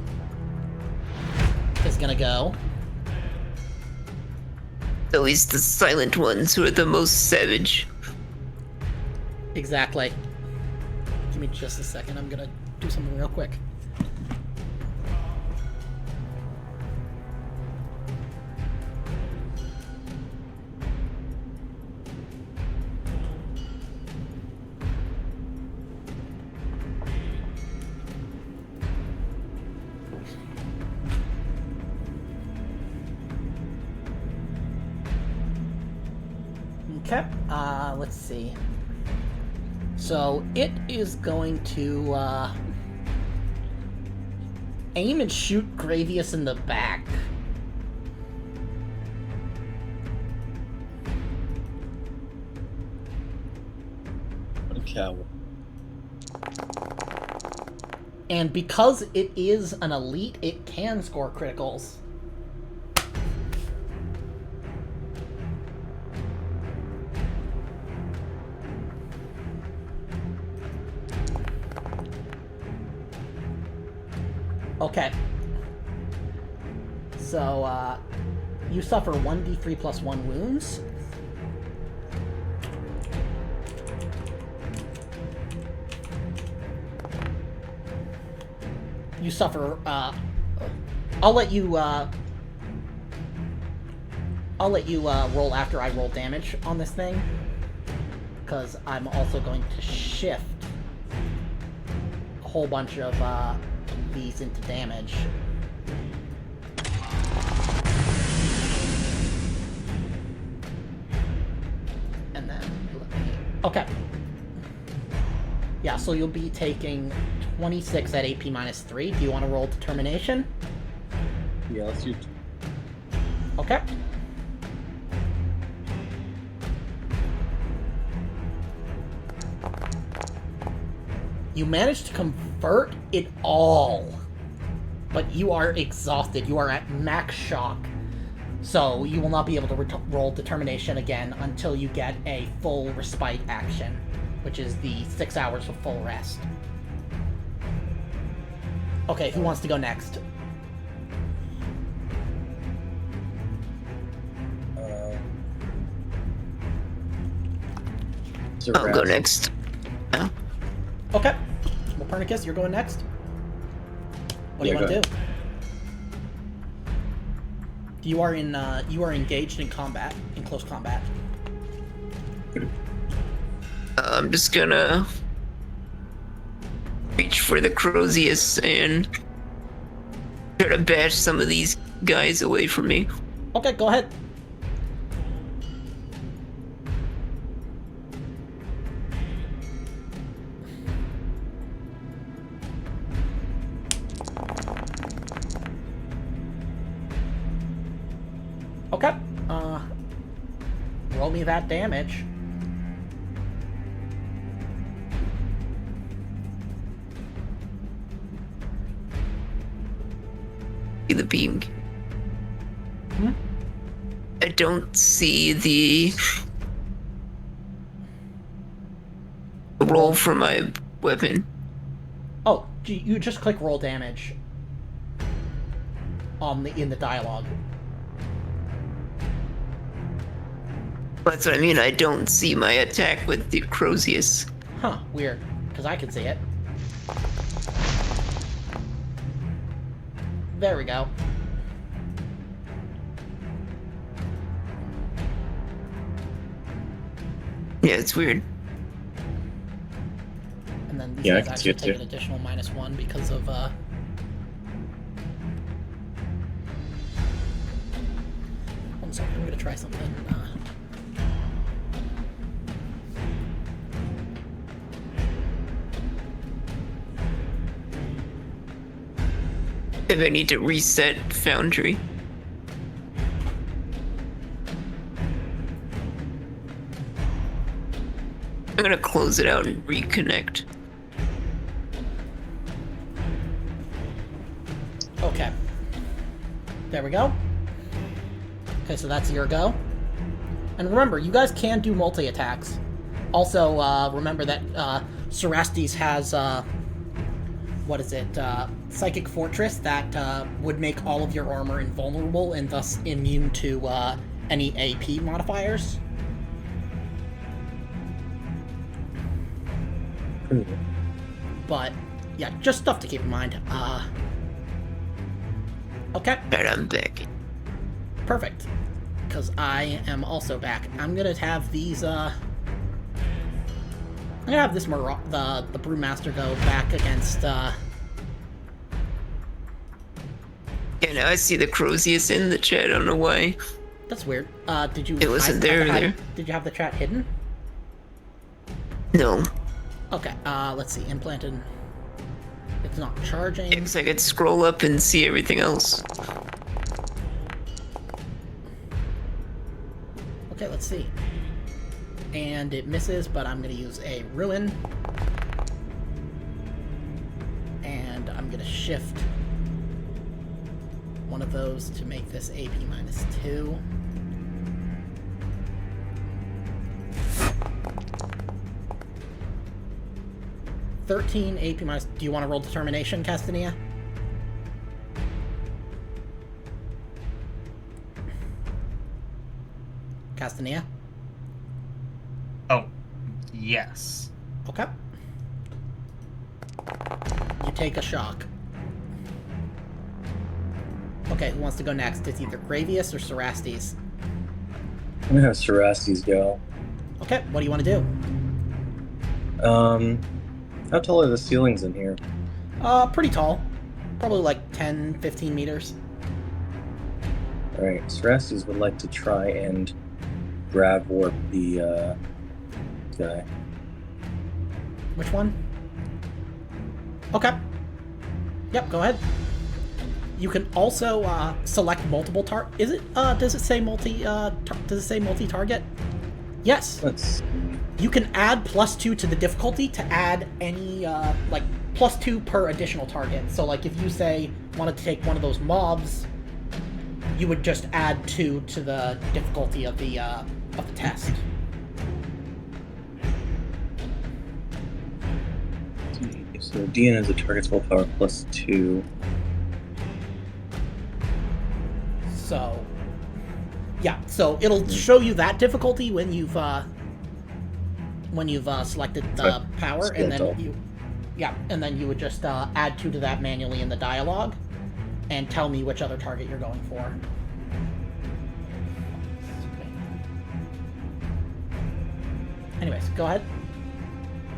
is gonna go. Always the silent ones who are the most savage. Exactly. Give me just a second, I'm gonna do something real quick. Okay, let's see. So it is going to aim and shoot Gravius in the back. What a coward. And because it is an elite, it can score criticals. Okay. So, you suffer 1d3 plus 1 wounds. You suffer, I'll let you roll after I roll damage on this thing. Because I'm also going to shift a whole bunch of, these into damage. And then, okay. Yeah, so you'll be taking 26 at AP minus 3. Do you want to roll determination? Yeah, let's do. Okay. You managed to convert it all, but you are exhausted. You are at max shock. So you will not be able to roll determination again until you get a full respite action, which is the 6 hours of full rest. Okay, who wants to go next? I'll go next. Yeah. Okay. Copernicus, you're going next? What do you want to do? You are engaged in combat, in close combat. I'm just gonna reach for the Crozius and try to bash some of these guys away from me. Okay, go ahead. Okay. Roll me that damage. The beam. Hmm? I don't see the roll for my weapon. Oh, you just click roll damage in the dialogue. That's what I mean. I don't see my attack with the Crozius. Huh, weird, because I can see it. There we go. Yeah, it's weird. And then these Yeah, I guys can see actually it take too. an additional -1 because of One second, I'm gonna try something. If I need to reset Foundry. I'm gonna close it out and reconnect. Okay. There we go. Okay, so that's your go. And remember, you guys can do multi-attacks. Also, remember that Cerastes has, what is it, Psychic Fortress that would make all of your armor invulnerable and thus immune to any AP modifiers. But, yeah, just stuff to keep in mind. Okay. Alright, I'm back. Perfect. Because I am also back. I'm gonna have these, I'm gonna have this the Brewmaster go back against, Yeah, now I see the Crozius in the chat. I don't know why. That's weird. Did you... It wasn't there earlier. Did you have the chat hidden? No. Okay, let's see. Implanted... It's not charging. Yeah, 'cause I could scroll up and see everything else. Okay, let's see. And it misses, but I'm gonna use a Ruin. And I'm gonna shift one of those to make this AP -2. $13 AP minus... Do you want to roll Determination, Castanea? Castanea? Oh, yes. Okay. You take a shock. Okay, who wants to go next? It's either Gravius or Cerastes. I'm gonna have Cerastes go. Okay, what do you want to do? How tall are the ceilings in here? Pretty tall. Probably like 10, 15 meters. Alright, Cerastes would like to try and grab warp the guy. Which one? Okay. Yep, go ahead. You can also select multiple does it say multi-target? Yes. Let's You can add +2 to the difficulty to add any like +2 per additional target. So like if you say wanted to take one of those mobs, you would just add 2 to the difficulty of the test. so DN is a target's willpower +2. So yeah, so it'll show you that difficulty when you've selected the power, and then you would just add 2 to that manually in the dialogue, and tell me which other target you're going for. Anyways, go ahead.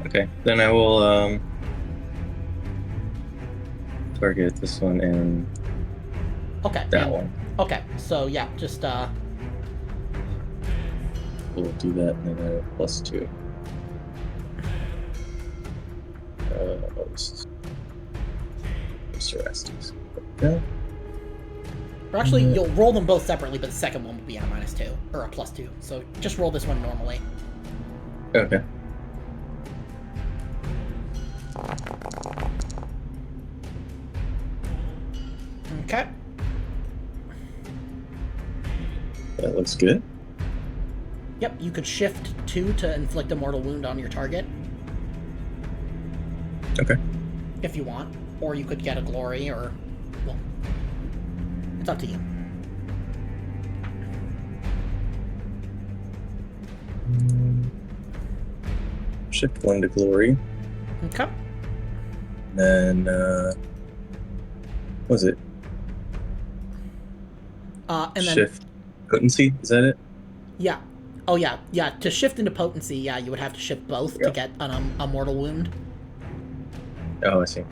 Okay, then I will target this one and Okay. that one. Okay, so yeah, just We'll do that and then +2. Cerastes. Okay. or actually you'll roll them both separately, but the second one will be at a -2 or a +2. So just roll this one normally. Okay. Okay. That looks good. Yep, you could shift 2 to inflict a mortal wound on your target. Okay. If you want. Or you could get a glory, or... well, it's up to you. Shift 1 to glory. Okay. Then, what was it? And then... Shift potency, is that it? Yeah. Oh, yeah. Yeah, to shift into potency, yeah, you would have to shift both to get a mortal wound. Oh, I see.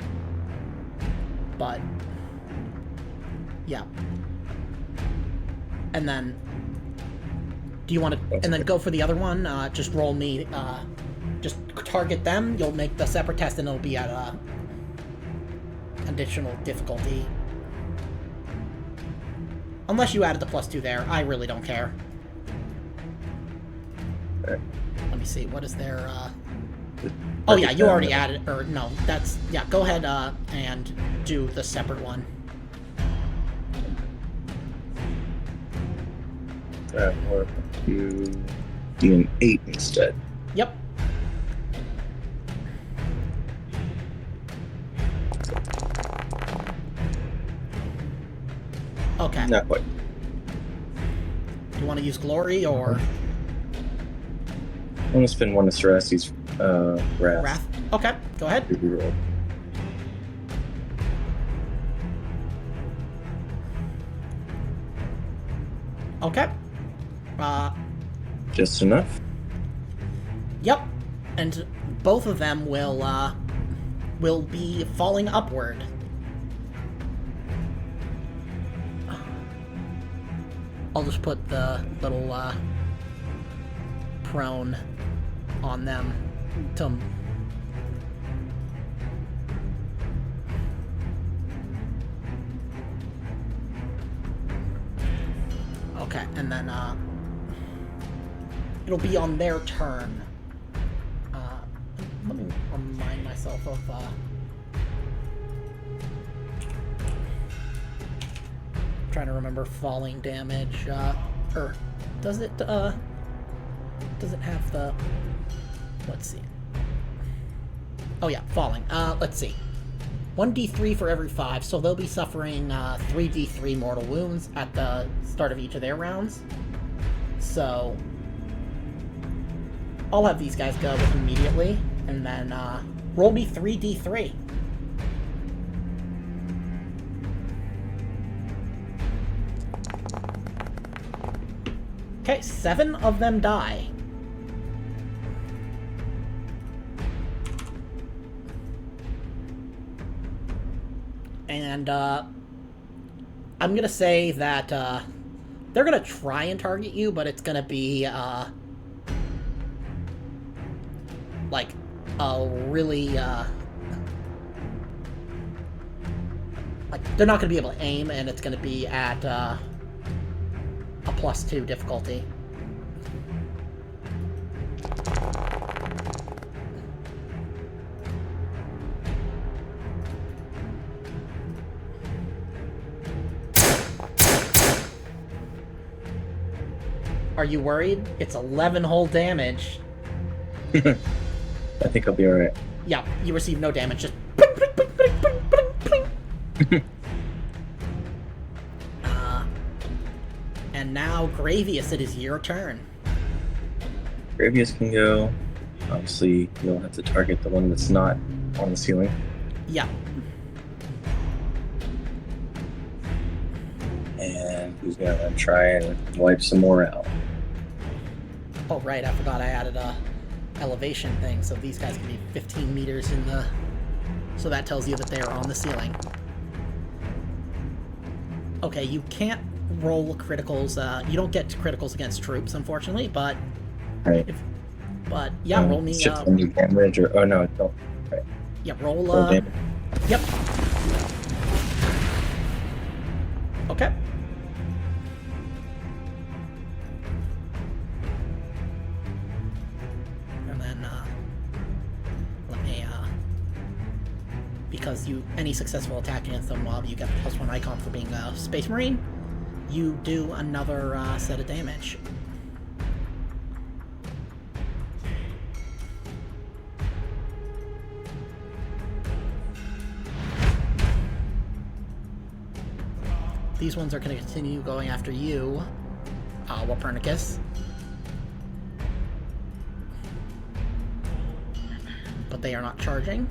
But... yeah. And then... do you want to... and then go for the other one? Just roll me... just target them, you'll make the separate test, and it'll be at additional difficulty. Unless you added the +2 there, I really don't care. Okay. Let me see, what is their, oh yeah, you already added, or no, that's, yeah, go ahead, and do the separate one. Or do an 8 instead. Yep. Okay. Not quite. Do you want to use glory, or... I want to spend one of Cerastes' wrath. wrath? Okay, go ahead. To reroll. Okay. Just enough? Yep. And both of them will be falling upward. I'll just put the little prone on them to... okay, and then it'll be on their turn. Let me remind myself of trying to remember falling damage, or does it have the, let's see. Oh yeah, falling. Let's see. 1d3 for every 5, so they'll be suffering 3d3 mortal wounds at the start of each of their rounds. So I'll have these guys go immediately, and then roll me 3d3. Okay, 7 of them die. And I'm gonna say that they're gonna try and target you, but it's gonna be like a really like they're not gonna be able to aim, and it's gonna be at a +2 difficulty. Are you worried? It's 11 whole damage. I think I'll be alright. Yeah, you receive no damage, just and now, Gravius, it is your turn. Gravius can go. Obviously, you'll have to target the one that's not on the ceiling. Yeah. And who's gonna try and wipe some more out? Oh, right, I forgot I added a elevation thing, so these guys can be 15 meters in the... So that tells you that they are on the ceiling. Okay, you can't roll criticals. You don't get criticals against troops, unfortunately, but... Right. But, yeah, roll me... Shift any damage, or... Oh, no, don't. Right. Yeah, roll... damage. Yep. Okay. And then, let me, because any successful attack against them, while you get the +1 icon for being a Space Marine, you do another set of damage. These ones are going to continue going after you, Wapernicus. But they are not charging.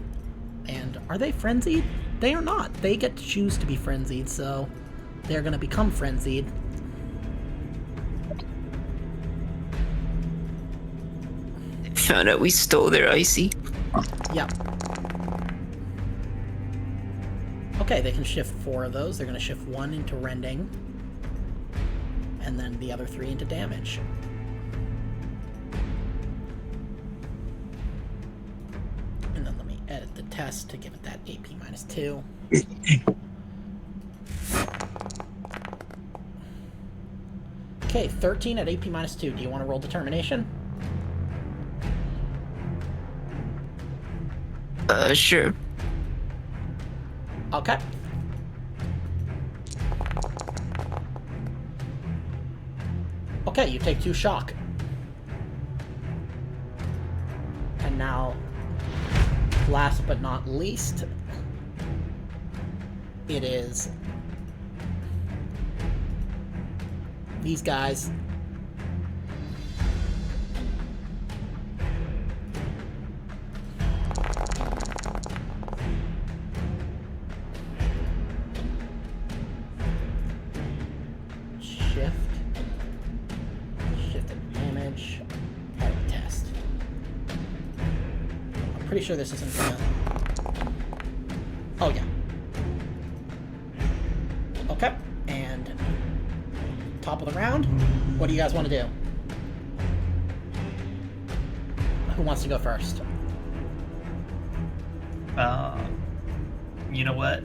And are they frenzied? They are not. They get to choose to be frenzied, so they're going to become frenzied. Found out we stole their icy. Yep. Okay, they can shift 4 of those. They're going to shift 1 into rending, and then the other 3 into damage. And then let me edit the test to give it that AP -2. Okay, 13 at AP -2. Do you want to roll determination? Sure. Okay. Okay, you take 2 shock. And now, last but not least, it is these guys. Shift and damage. Part test. I'm pretty sure this isn't gonna... Oh, yeah. Okay, and top of the round, what do you guys want to do? Who wants to go first? You know what?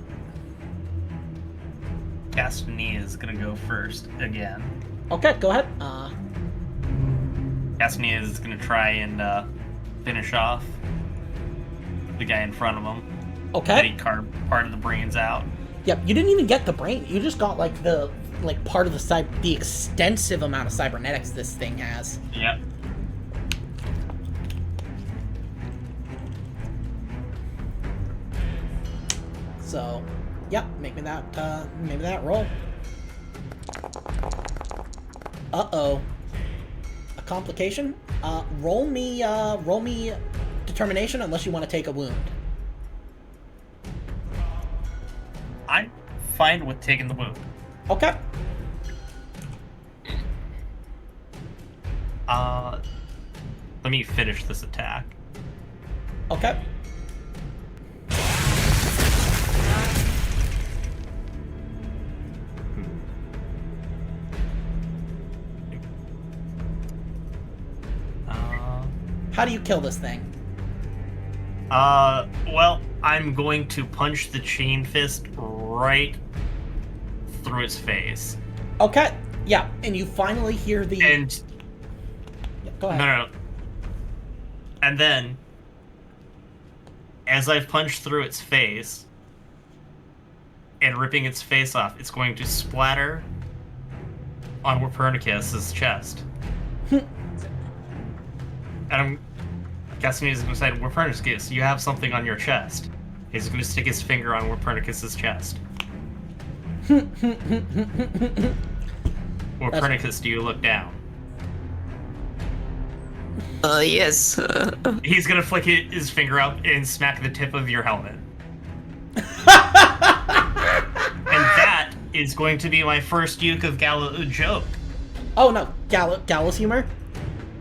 Castanea is gonna go first again. Okay, go ahead. Castanea is gonna try and finish off the guy in front of him. Okay. That he carved part of the brains out. Yep, you didn't even get the brain. You just got like the part of the extensive amount of cybernetics this thing has. Yep. So, yep, make me that roll. Uh-oh. complication. Roll me determination unless you want to take a wound. I'm fine with taking the wound. Okay. Let me finish this attack. Okay. How do you kill this thing? Well, I'm going to punch the chain fist right through its face. Okay. Yeah, and you finally hear the... And... Yeah, go ahead. No. And then, as I've punched through its face, and ripping its face off, it's going to splatter on Copernicus's chest. And I'm guessing he's going to say, Copernicus, you have something on your chest. He's going to stick his finger on Copernicus's chest. Copernicus, do you look down? Yes. He's going to flick his finger out and smack the tip of your helmet. And that is going to be my first Duke of Gallows joke. Oh, no. Gallows humor?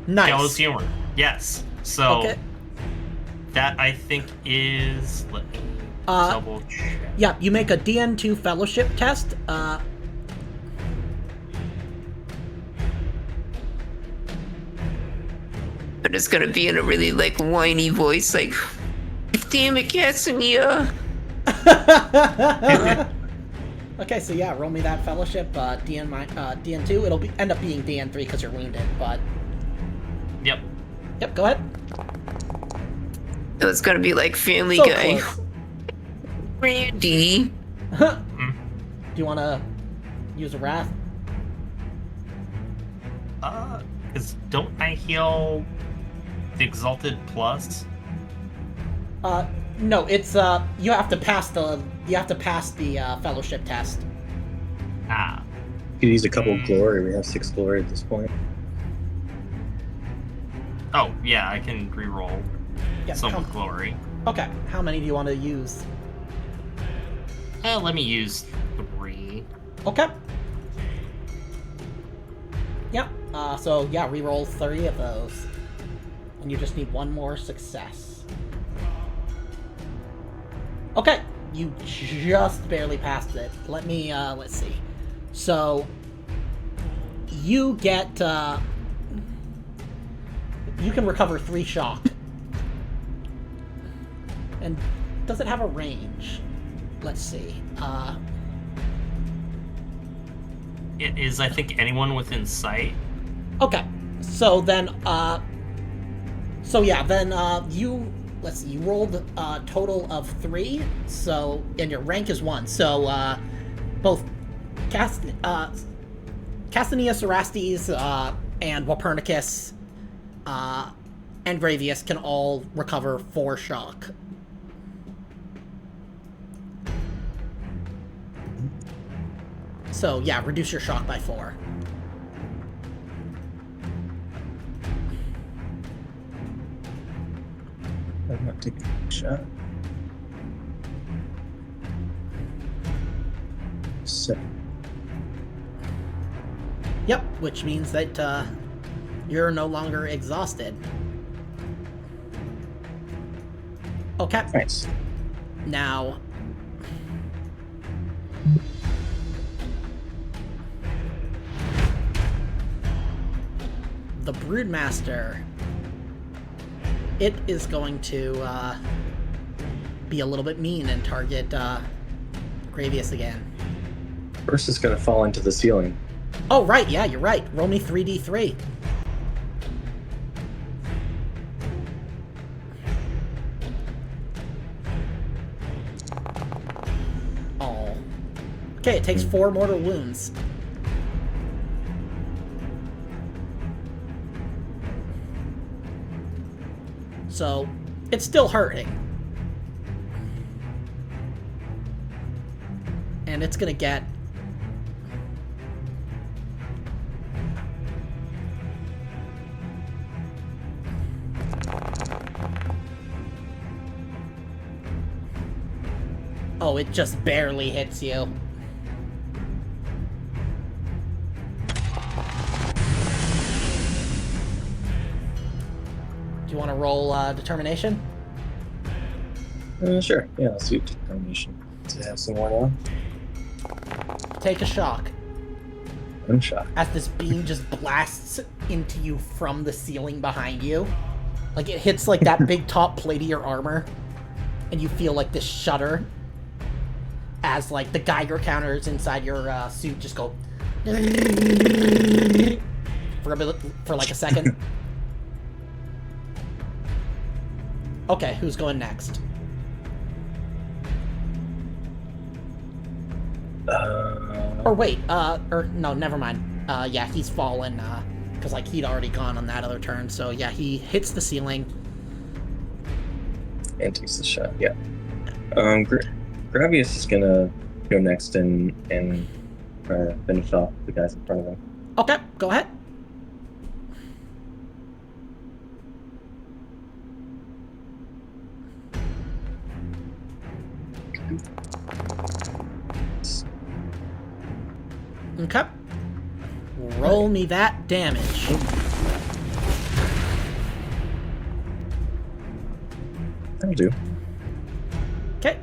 Nice. Gallows humor. Yes. So, Okay. that I think is... Let me double check. Yeah, you make a DN2 fellowship test. But it's gonna be in a really, like, whiny voice, like, damn it, Casimir. Okay, so yeah, roll me that fellowship. DN2. It'll end up being DN3 because you're wounded, but... Yep. Yep, go ahead. So it's gonna be like Family So Guy. close. Randy. Do you want to use a wrath? Because don't I heal the Exalted Plus? No, it's you have to pass the fellowship test. Ah. You could use a couple of glory. We have 6 glory at this point. Oh, yeah, I can reroll Yeah, some with glory. Okay, how many do you want to use? Let me use 3. Okay. Yep. So yeah, reroll 3 of those, and you just need one more success. Okay, you just barely passed it. Let me let's see. So you get you can recover 3 shock. And does it have a range? Let's see. It is, I think, anyone within sight. Okay. So then, you, let's see, you rolled a total of 3, so, and your rank is 1. So, both Castanius Erastes, and Copernicus, and Gravius can all recover 4 shock. So, yeah, reduce your shock by 4. I'm not taking a shot. 7. Yep, which means that, you're no longer exhausted. Okay. Nice. Now... the Broodmaster, it is going to be a little bit mean and target Gravius again. First is going to fall into the ceiling. Oh, right, yeah, you're right. Roll me 3d3. Oh. Okay, it takes 4 mortal wounds. So, it's still hurting. And it's gonna get... Oh, it just barely hits you. Do you want to roll determination? Sure. Yeah, let's do determination to have some more now. Take a shock I'm shocked. as this beam just blasts into you from the ceiling behind you. Like, it hits, like, that big top plate of your armor, and you feel, like, this shudder as, like, the Geiger counters inside your suit just go for like a second. Okay, who's going next? Or wait, or no, never mind. Yeah, he's fallen, because, like, he'd already gone on that other turn, so yeah, he hits the ceiling. And takes the shot, yeah. Gravius is gonna go next and finish off the guys in front of him. Okay, go ahead. Okay. Roll me that damage. That'll do. Okay.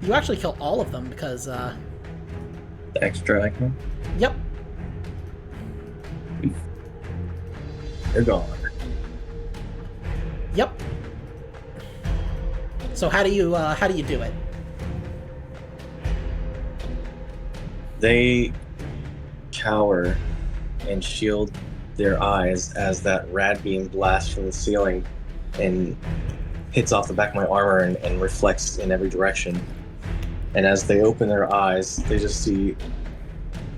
You actually kill all of them because, The extra icon. yep. They're gone. Yep. So how do you do it? They cower and shield their eyes as that rad beam blasts from the ceiling and hits off the back of my armor and reflects in every direction. And as they open their eyes, they just see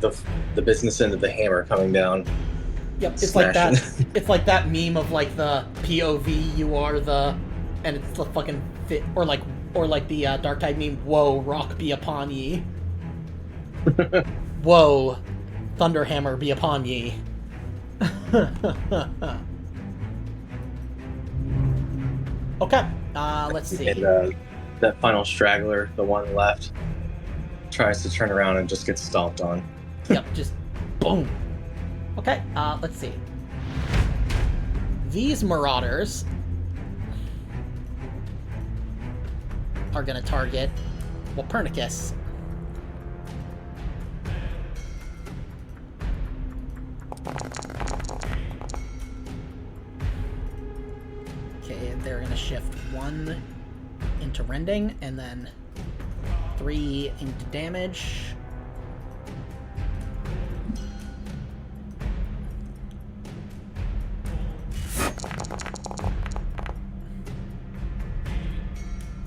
the business end of the hammer coming down. Yep, it's smashing. like that. It's like that meme of like the POV. You are the, and it's the fucking fit, or like the Dark Tide meme. Whoa, rock be upon ye. Whoa, thunderhammer be upon ye. Okay, let's see. And that final straggler, the one left, tries to turn around and just gets stomped on. Yep, just boom. Okay, let's see. These marauders are gonna target Walpernicus. Okay, they're gonna shift 1 into rending and then 3 into damage.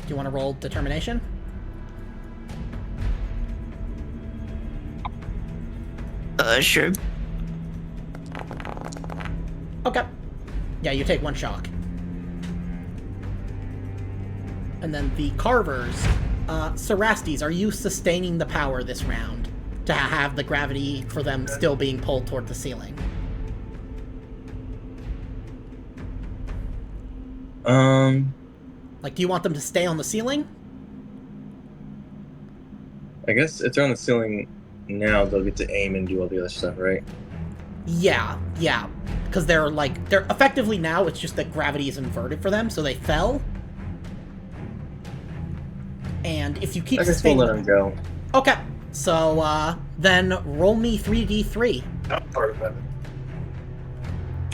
Do you want to roll determination? Sure. Okay. Yeah, you take 1 shock. And then the carvers. Cerastes, are you sustaining the power this round to have the gravity for them still being pulled toward the ceiling? Like, do you want them to stay on the ceiling? I guess if they're on the ceiling now, they'll get to aim and do all the other stuff, right? Yeah. Because they're effectively now, it's just that gravity is inverted for them, so they fell. And if you keep I guess we'll let them go. Okay, so then roll me 3d3 Not part of that.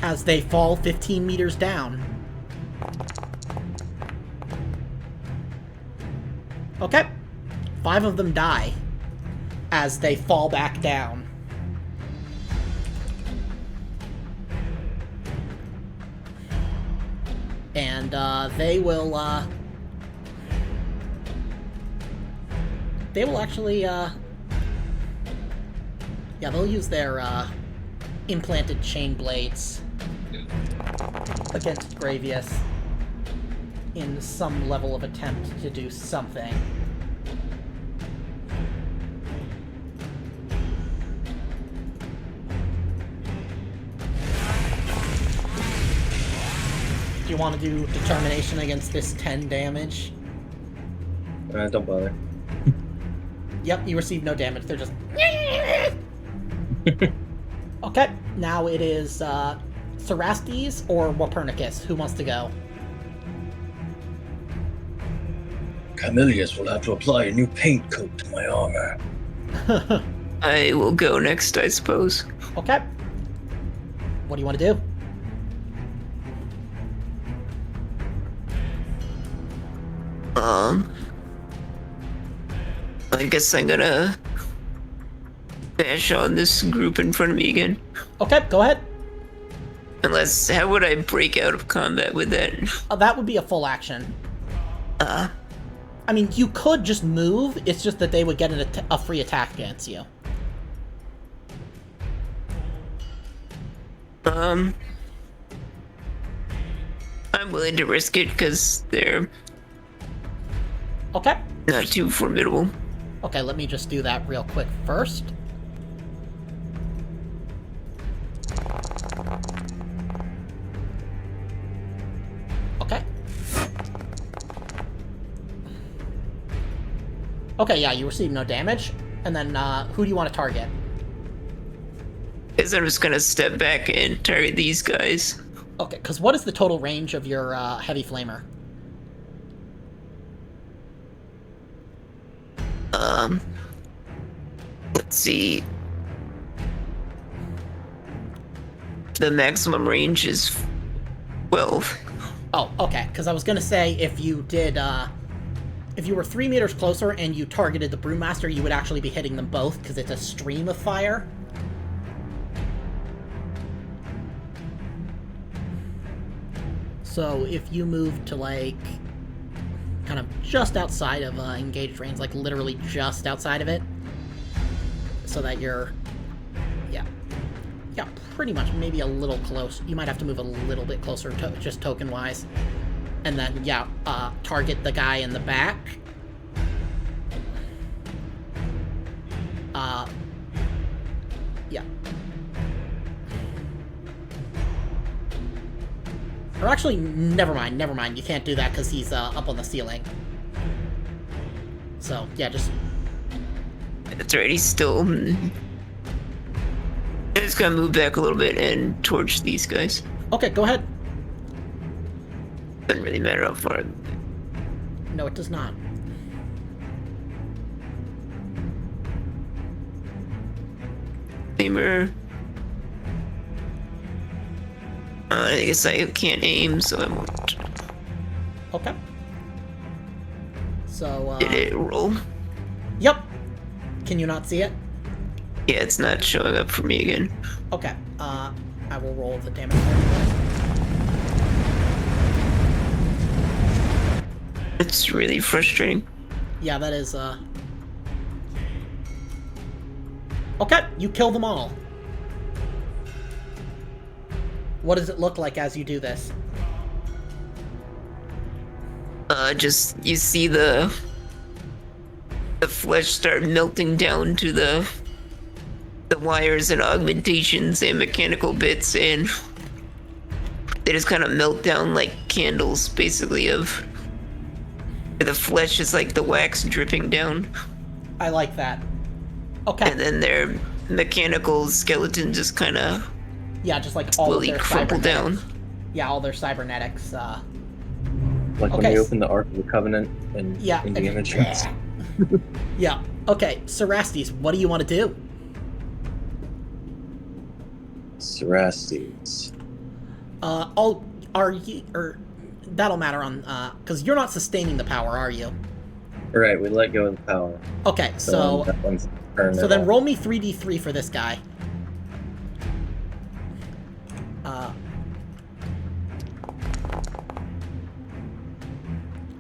as they fall 15 meters down. Okay, 5 of them die as they fall back down. And they will actually, yeah, they'll use their implanted chain blades against Gravius in some level of attempt to do something. you want to do determination against this 10 damage. Don't bother. Yep, you receive no damage. They're just... Okay, now it is Cerastes or Wapernicus. Who wants to go? Camillus will have to apply a new paint coat to my armor. I will go next, I suppose. Okay. What do you want to do? I guess I'm gonna bash on this group in front of me again. Okay, go ahead. Unless, how would I break out of combat with that? That would be a full action. I mean, you could just move. It's just that they would get a free attack against you. I'm willing to risk it because they're Okay. not too formidable. Okay, let me just do that real quick first. Okay. Okay, yeah, you receive no damage. And then, who do you want to target? Guess I'm just gonna step back and target these guys. Okay, because what is the total range of your heavy flamer? Let's see. The maximum range is 12. Oh, okay, because I was going to say if you did, if you were 3 meters closer and you targeted the Brewmaster, you would actually be hitting them both because it's a stream of fire. So if you move to, like, kind of just outside of engaged range, like literally just outside of it, so that you're, yeah, pretty much, maybe a little close. You might have to move a little bit closer, just token-wise. And then, yeah, target the guy in the back. Yeah. Or actually, never mind. You can't do that because he's up on the ceiling. So, yeah, just... That's right, he's still... I'm just gonna move back a little bit and torch these guys. Okay, go ahead. Doesn't really matter how far. No, it does not. Aimer. I guess I can't aim, so I won't. Okay. So, Did it roll? Yep. Can you not see it? Yeah, it's not showing up for me again. Okay. I will roll the damage for you. It's really frustrating. Yeah, that is, Okay, you kill them all. What does it look like as you do this? Just, you see the flesh start melting down to the wires and augmentations and mechanical bits, and they just kind of melt down like candles, basically, of the flesh is like the wax dripping down. I like that. Okay. And then their mechanical skeleton just kind of Yeah, just like all of slowly their crumple cybernetics. down. Yeah, all their cybernetics, Like Okay. when we open the Ark of the Covenant in Yeah. Indiana Jones. Yeah. Okay, Cerastes, what do you want to do? Cerastes. Are you, or that'll matter on, because you're not sustaining the power, are you? Right, we let go of the power. Okay, so that one's turned so it then off. roll me 3d3 for this guy.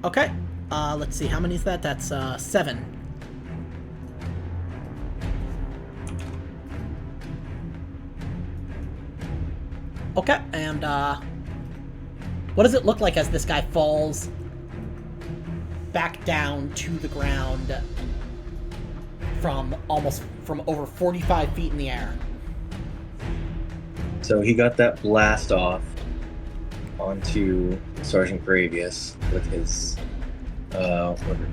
Okay, let's see, how many is that? That's, 7. Okay, and, what does it look like as this guy falls back down to the ground from over 45 feet in the air? So he got that blast off, onto Sergeant Gravius with his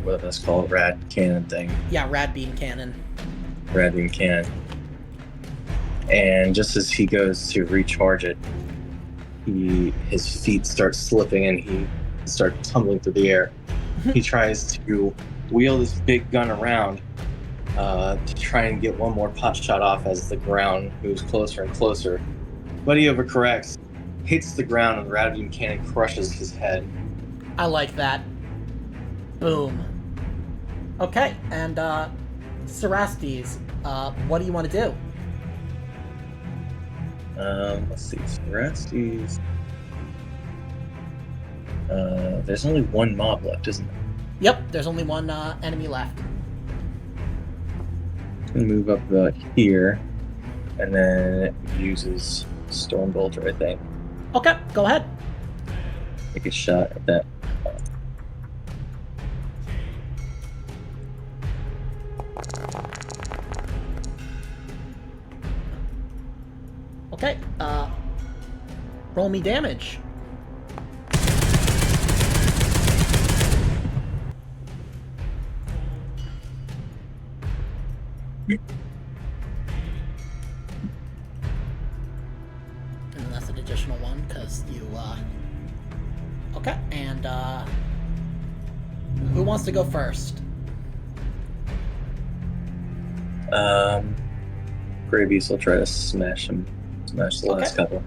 what that's called, rad cannon thing. Yeah, rad beam cannon. Rad beam cannon. And just as he goes to recharge it, his feet start slipping and he starts tumbling through the air. He tries to wheel this big gun around to try and get one more pot shot off as the ground moves closer and closer. But he overcorrects, hits the ground, and the rad beam cannon crushes his head. I like that. Boom. Okay, and Cerastes, what do you want to do? Let's see, Cerastes. There's only one mob left, isn't there? Yep, there's only one enemy left. I'm gonna move up here, and then it uses Storm Bolter, I think. Okay, go ahead. Take a shot at that. Okay, roll me damage. And that's an additional one, because you, Okay, and, who wants to go first? Gravius will try to smash him. Smash the last couple.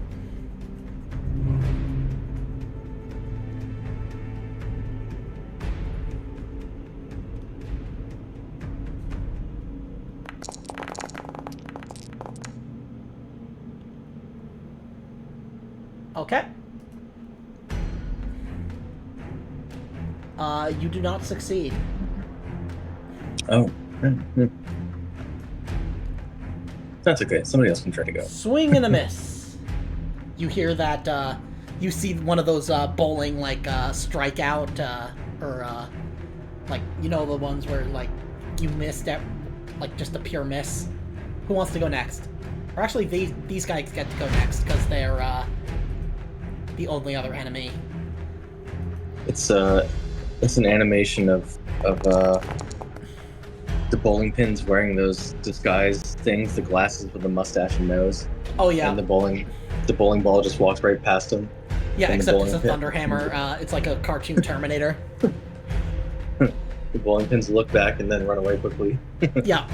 Okay. You do not succeed. Oh. That's okay. Somebody else can try to go. Swing and a miss. You hear that, you see one of those, bowling, like, strikeout, or, like, you know, the ones where, like, you missed at, like, just a pure miss. Who wants to go next? Or actually, these guys get to go next, because they're, the only other enemy. It's an animation of the bowling pins wearing those disguise things, the glasses with the mustache and nose. Oh yeah. And the bowling ball just walks right past him. Yeah, except it's a pit. Thunderhammer. It's like a cartoon Terminator. The bowling pins look back and then run away quickly. Yeah.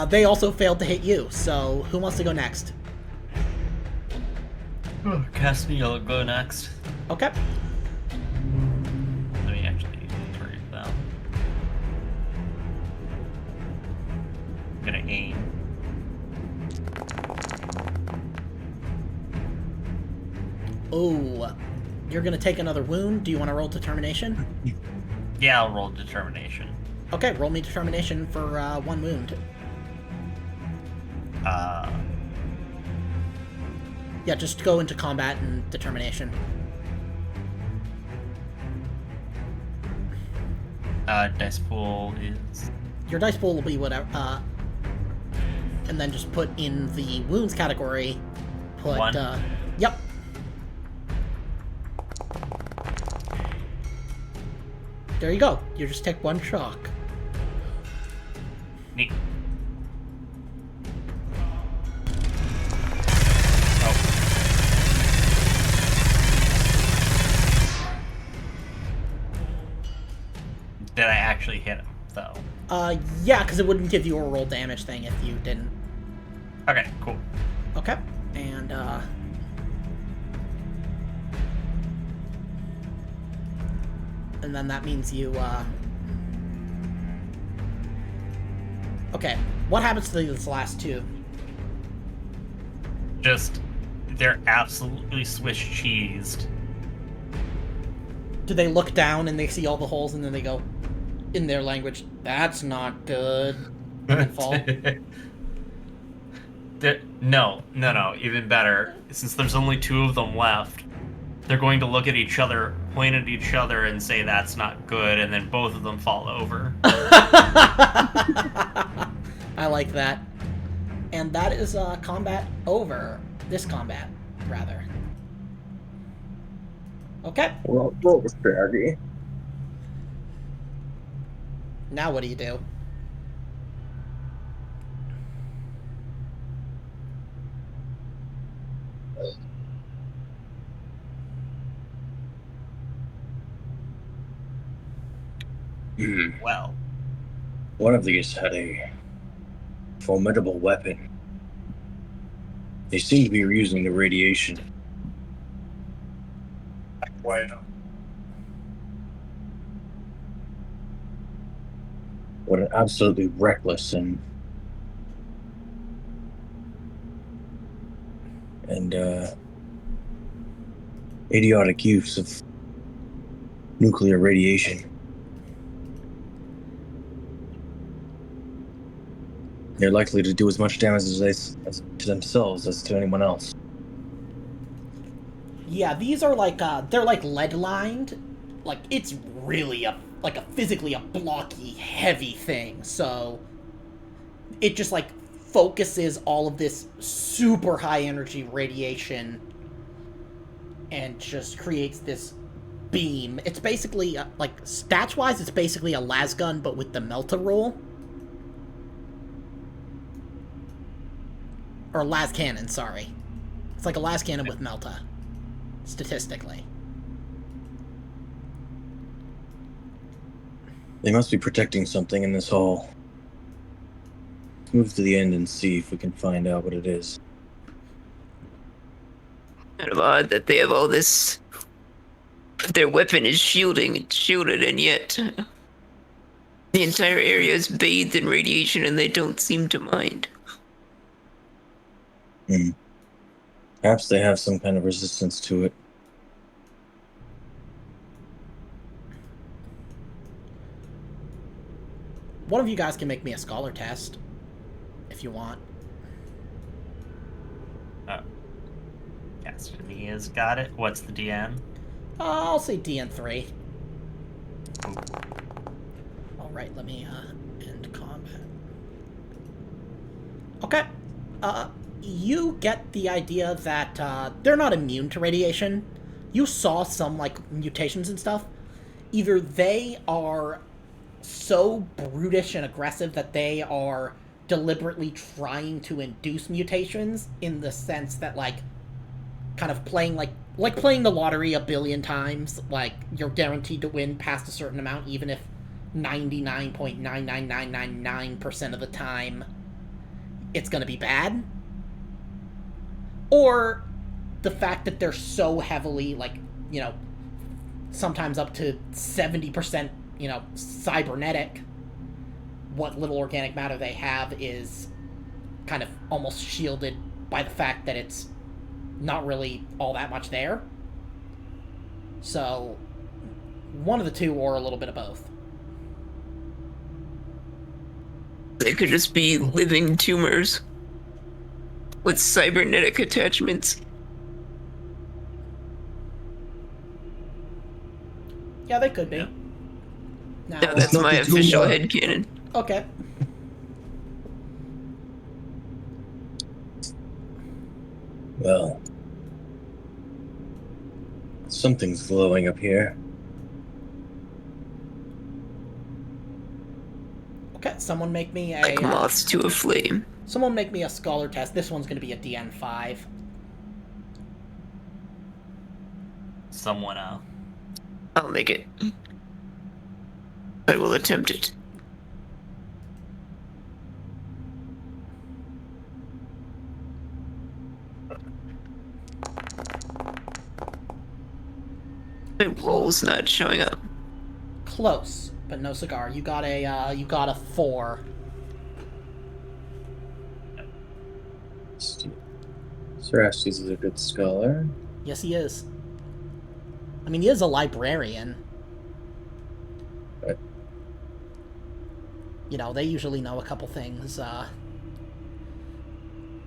They also failed to hit you, so who wants to go next? Cassidy will go next. Okay. Let me actually turn that. I'm gonna aim. Oh, you're gonna take another wound. Do you want to roll determination? Yeah, I'll roll determination. Okay, roll me determination for one wound. Yeah, just go into combat and determination. Dice pool is... Your dice pool will be whatever, and then just put in the wounds category, put, 1. Yep. There you go. You just take one shock. Neat. Did I actually hit him, though? Yeah, because it wouldn't give you a roll damage thing if you didn't. Okay, cool. Okay, and, and then that means you, Okay, what happens to these last two? Just, they're absolutely Swiss cheesed. Do they look down and they see all the holes and then they go, in their language, that's not good, and fall? No, even better. Since there's only 2 of them left, they're going to look at each other, point at each other, and say that's not good, and then both of them fall over. I like that. And that is combat over. This combat, rather. Okay. Roll the strategy. Now what do you do? Well, One of these had a formidable weapon. They seem to be using the radiation. What an absolutely reckless and idiotic use of nuclear radiation. They're likely to do as much damage as to themselves as to anyone else. Yeah, these are like they're like lead lined. Like it's really physically a blocky, heavy thing. So it just like focuses all of this super high energy radiation and just creates this beam. It's basically like stats wise, it's basically a las gun but with the melta rule. Or las cannon, sorry. It's like a las cannon with melta. Statistically. They must be protecting something in this hall. Let's move to the end and see if we can find out what it is. Kind of odd that they have all this. Their weapon is shielded, and yet the entire area is bathed in radiation, and they don't seem to mind. Perhaps they have some kind of resistance to it. One of you guys can make me a scholar test, if you want. Destiny has got it. What's the DN? I'll say DN3. Alright, let me end combat. Okay. You get the idea that they're not immune to radiation. You saw some, like, mutations and stuff. Either they are so brutish and aggressive that they are deliberately trying to induce mutations in the sense that, like, kind of playing like playing the lottery a billion times, like you're guaranteed to win past a certain amount even if 99.99999% of the time it's going to be bad. Or the fact that they're so heavily, like, you know, sometimes up to 70%, you know, cybernetic, what little organic matter they have is kind of almost shielded by the fact that it's not really all that much there. So, one of the two or a little bit of both. They could just be living tumors with cybernetic attachments. Yeah, they could be. Yeah. Now, No, that's my official headcanon. okay. Well, something's glowing up here. Okay, someone make me a... Like moths to a flame. someone make me a scholar test. This one's going to be a DN5. Someone, I'll make it. I will attempt it. My roll's not showing up. Close, but no cigar. You got a 4. Cerastes is a good scholar. Yes, he is. I mean, he is a librarian. Right. You know, they usually know a couple things.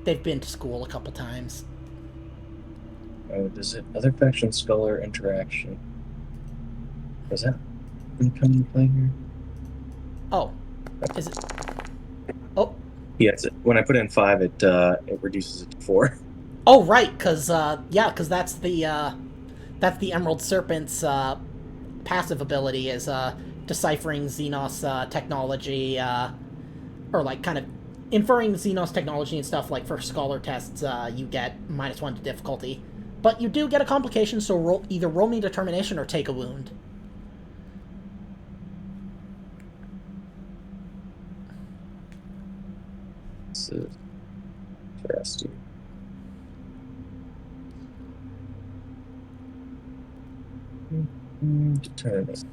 They've been to school a couple times. Oh, does it? Other faction scholar interaction. Was that come into play here? Oh, is it? Oh, Yes. When I put in 5, it reduces it to 4. oh, right, because that's That's the Emerald Serpent's passive ability, is deciphering Xenos technology, or like kind of inferring Xenos technology and stuff. Like for scholar tests, you get -1 to difficulty. But you do get a complication, so either roll me determination or take a wound. So, interesting. Determination.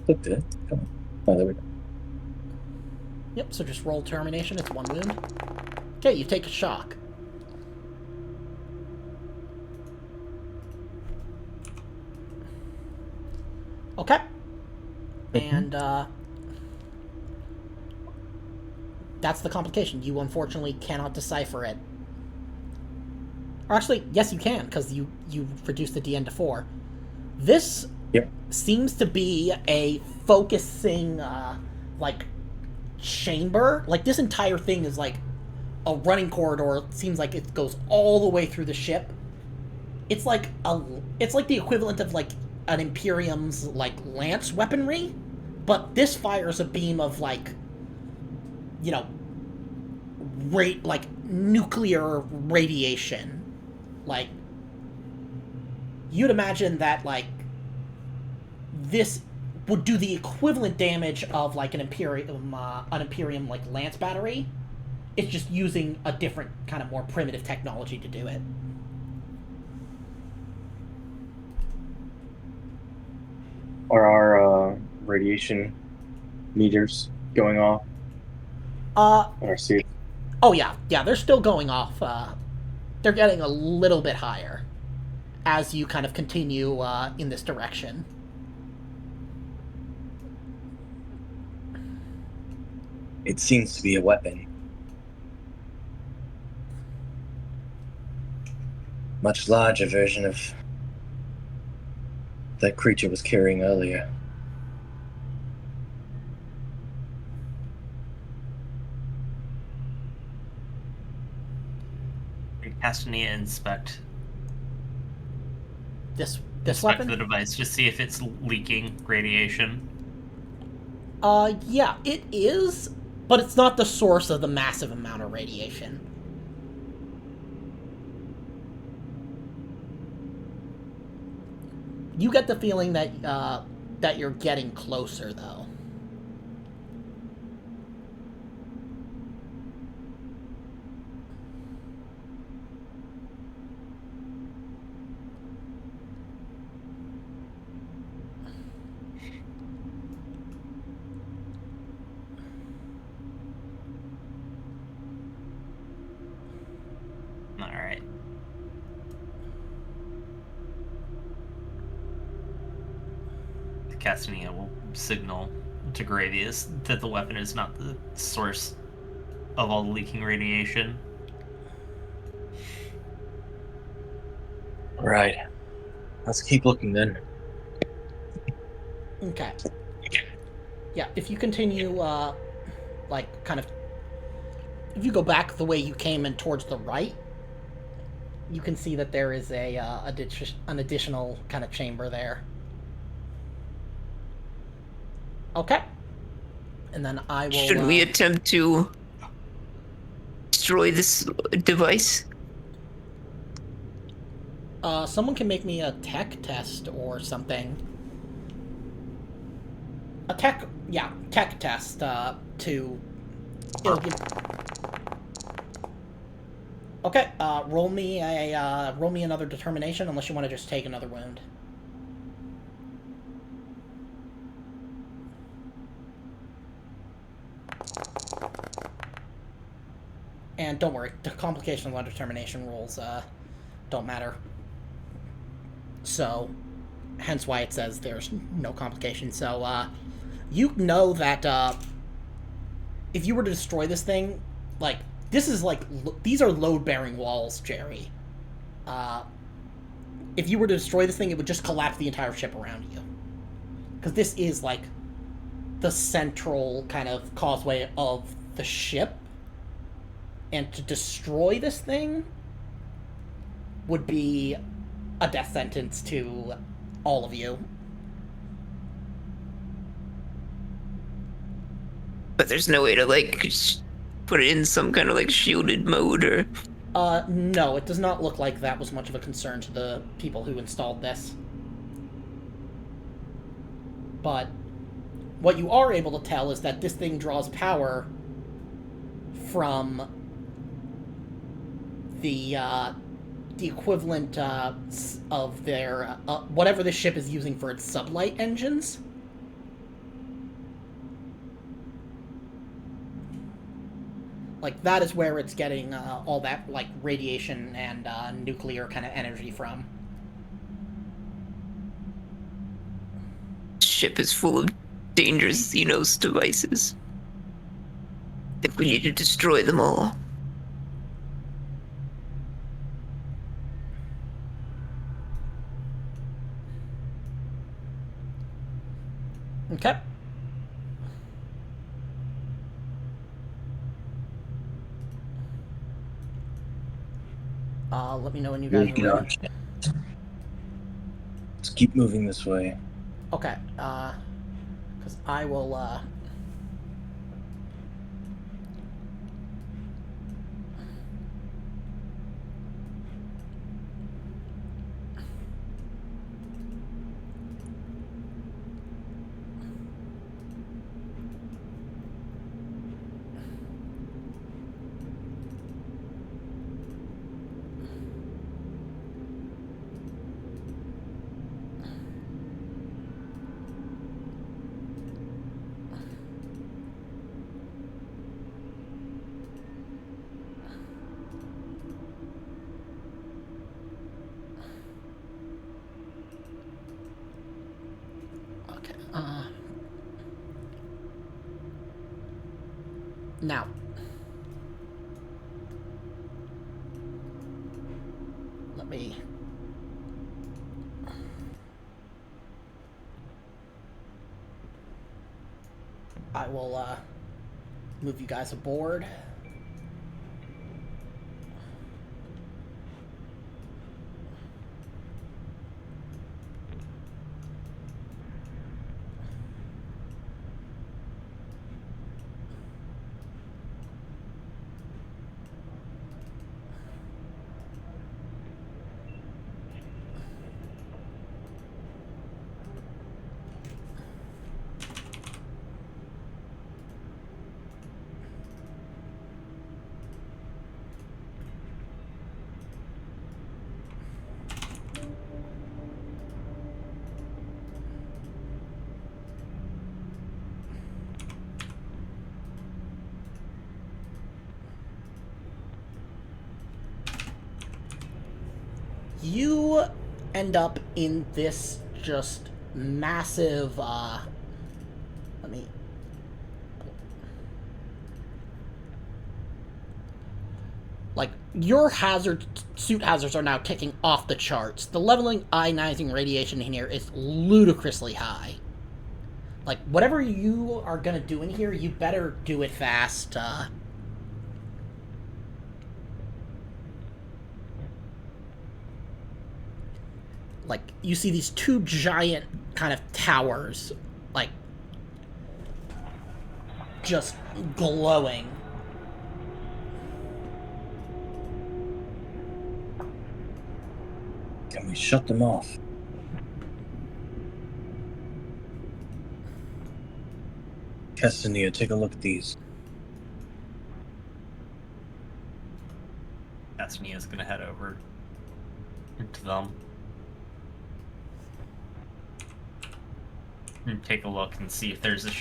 Look good. Come on. Oh, there we go. Yep, so just roll determination. It's 1 wound. Okay, you take a shock. Okay. And, that's the complication. You unfortunately cannot decipher it. Or actually, yes you can, because you reduced the DN to 4. This seems to be a focusing, like, chamber. Like, this entire thing is like a running corridor. It seems like it goes all the way through the ship. It's like the equivalent of like an Imperium's like lance weaponry, but this fires a beam of like, you know, like nuclear radiation. Like, you'd imagine that like this would do the equivalent damage of like an Imperium like lance battery. It's just using a different kind of more primitive technology to do it. Are our radiation meters going off? Or see? Oh yeah, they're still going off. They're getting a little bit higher as you kind of continue in this direction. It seems to be a weapon. Much larger version of that creature was carrying earlier. Castanea inspect This inspect weapon? the device to see if it's leaking radiation. Yeah, it is, but it's not the source of the massive amount of radiation. You get the feeling that that you're getting closer, though. All right. Castanea will signal to Gravius that the weapon is not the source of all the leaking radiation. Right. Let's keep looking then. Okay. Yeah, if you continue, like, kind of... If you go back the way you came and towards the right, you can see that there is an additional kind of chamber there. Okay. And then I will... Should we attempt to destroy this device? Someone can make me a tech test or something. A tech test, to... It'll give... Okay, roll me another determination, unless you want to just take another wound. And don't worry, the complications on determination rolls don't matter. So, hence why it says there's no complication. So, you know that if you were to destroy this thing, like, this is like, these are load-bearing walls, Jerry. If you were to destroy this thing, it would just collapse the entire ship around you. Because this is, like, the central kind of causeway of the ship. And to destroy this thing would be a death sentence to all of you. But there's no way to, like, put it in some kind of, like, shielded mode, or... No, it does not look like that was much of a concern to the people who installed this. But what you are able to tell is that this thing draws power from the equivalent of their whatever this ship is using for its sublight engines. Like, that is where it's getting all that, like, radiation and nuclear kind of energy from. Ship is full of dangerous Xenos devices. I think we need to destroy them all. Okay. Let me know when you guys are ready. Let's keep moving this way. Okay, because I will, now. Let me... I will, move you guys aboard. You end up in this just massive, let me... Like, your suit hazards are now ticking off the charts. The leveling ionizing radiation in here is ludicrously high. Like, whatever you are gonna do in here, you better do it fast, Like, you see these two giant kind of towers, like, just glowing. Can we shut them off? Castanea, take a look at these. Castanea's gonna head over to them and take a look and see if there's a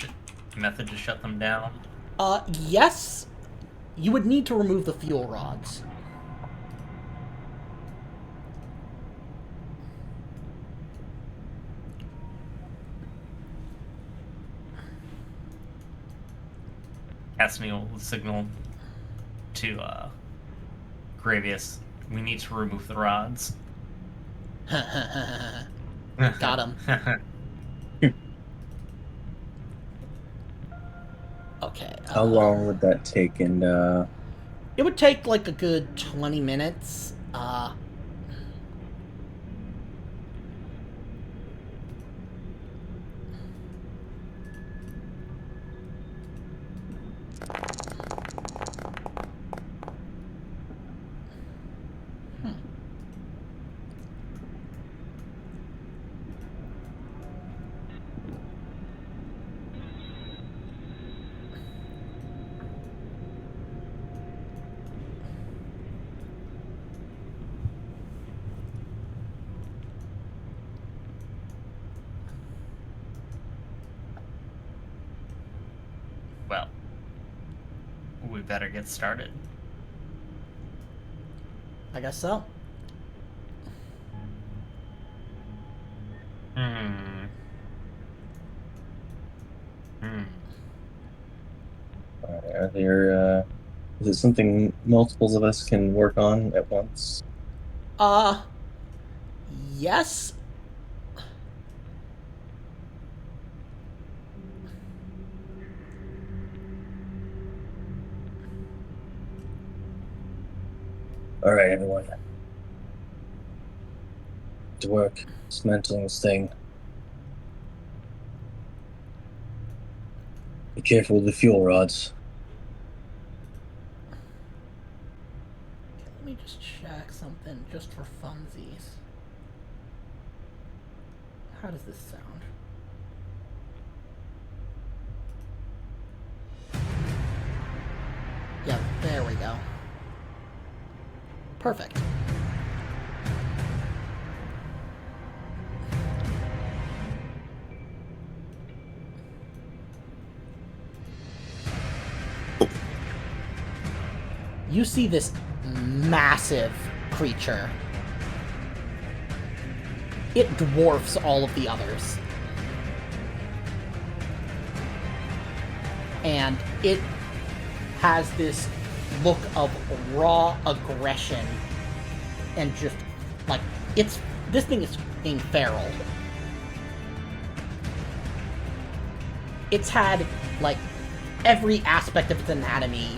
method to shut them down. Yes. You would need to remove the fuel rods. Castanea will signal to Gravius, we need to remove the rods. Got him. Okay. How long would that take? And It would take like a good 20 minutes. Well, we better get started. I guess so. Are there, is it something multiples of us can work on at once? Yes. Alright, everyone. To work, dismantling this thing. Be careful with the fuel rods. Let me just check something just for funsies. How does this sound? Yeah, there we go. Perfect. You see this massive creature. It dwarfs all of the others. And it has this look of raw aggression and just like this thing is being feral. It's had like every aspect of its anatomy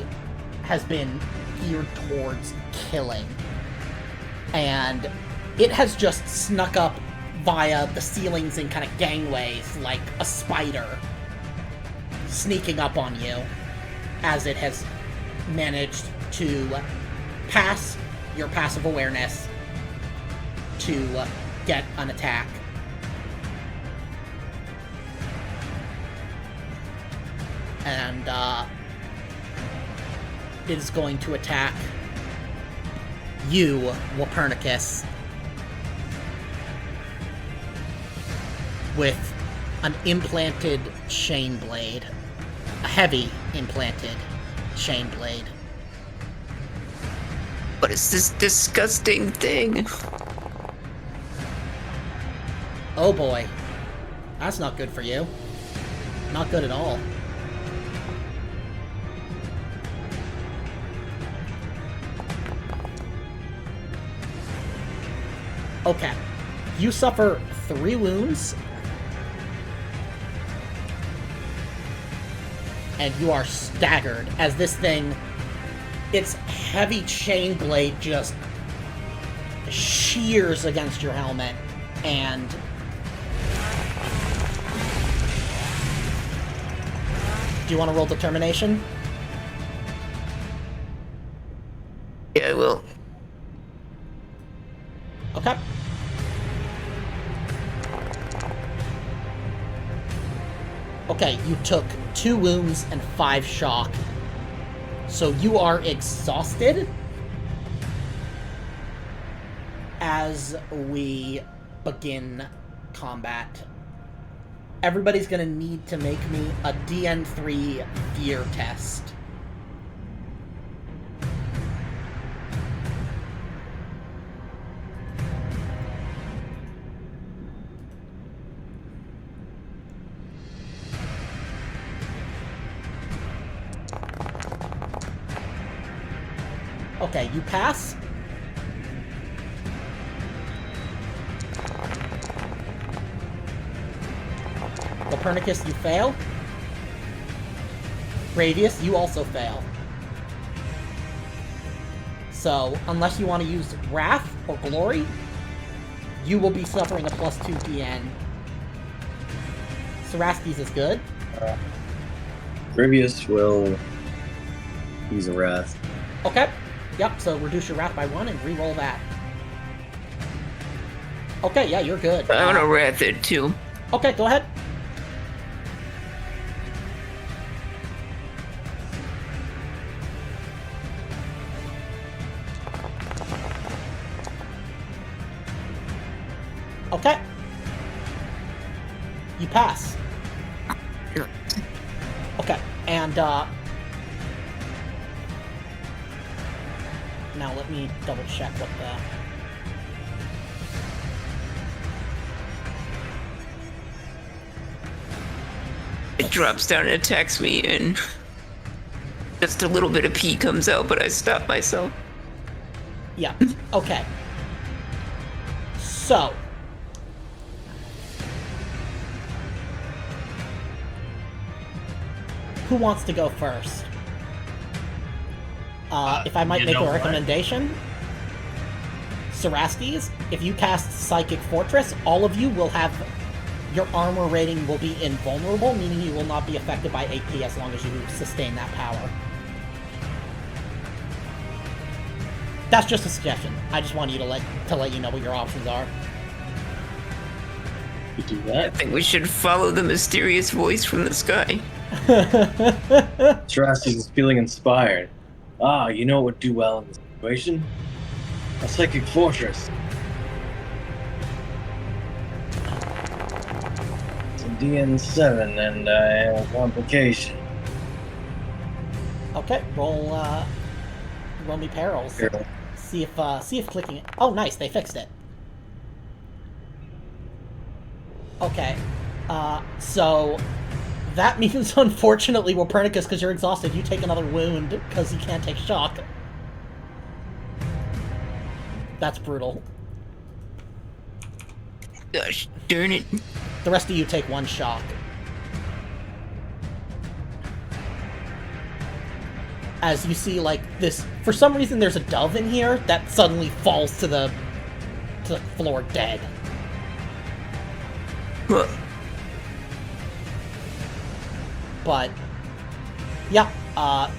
has been geared towards killing, and it has just snuck up via the ceilings and kind of gangways like a spider, sneaking up on you as it has managed to pass your passive awareness to get an attack. And it is going to attack you, Wapernicus, with an implanted chain blade. A heavy implanted chain blade. What is this disgusting thing? Oh boy. That's not good for you. Not good at all. Okay. You suffer 3 wounds. And you are staggered as this thing, its heavy chain blade just shears against your helmet, and do you want to roll determination? Yeah, I will. Okay. Okay, you took 2 wounds and 5 shock. So you are exhausted as we begin combat. Everybody's gonna need to make me a DN3 fear test. Okay, you pass. Copernicus, you fail. Gravius, you also fail. So, unless you want to use Wrath or Glory, you will be suffering a +2 DN. Sarastes is good. Gravius will use a Wrath. Okay. Yep, so reduce your Wrath by 1 and re-roll that. Okay, yeah, you're good. I want to wrath it too. Okay, go ahead. Okay. You pass. Okay, and now let me double check what the... It drops down and attacks me, and just a little bit of pee comes out, but I stop myself. Yeah, okay. So... who wants to go first? If I might you make know a what? recommendation, Sarastes, if you cast Psychic Fortress, all of you will have... your armor rating will be invulnerable, meaning you will not be affected by AP as long as you sustain that power. That's just a suggestion. I just want you to let you know what your options are. You do I that. think we should follow the mysterious voice from the sky. Sarastes is feeling inspired. Ah, you know what would do well in this situation? A Psychic Fortress. It's a DN7 and I have a complication. Okay, roll me perils. Here. See if clicking it. Oh, nice, they fixed it. Okay, so that means, unfortunately, Walpurnicus, because you're exhausted, you take another wound because you can't take shock. That's brutal. Gosh darn it. The rest of you take 1 shock. As you see, like, this... for some reason, there's a dove in here that suddenly falls to the floor dead. Huh. But, yeah,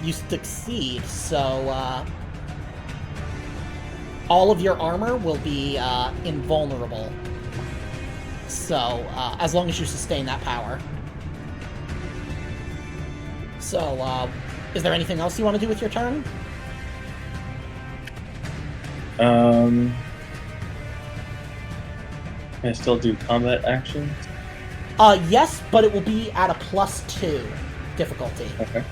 you succeed, so, all of your armor will be, invulnerable. So, as long as you sustain that power. So, is there anything else you want to do with your turn? Can I still do combat actions? Yes, but it will be at a +2 difficulty. Okay.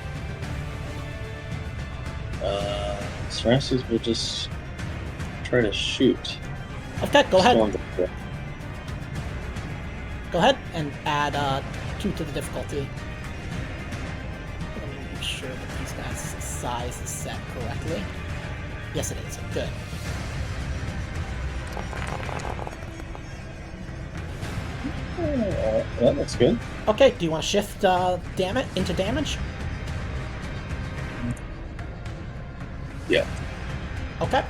Sarastes will just try to shoot. Okay, go ahead. Storm the- Go ahead and add 2 to the difficulty. Let me make sure that these guys' size is set correctly. Yes, it is. Good. Well, that's good. Okay, do you want to shift damage into damage? Yeah. Okay.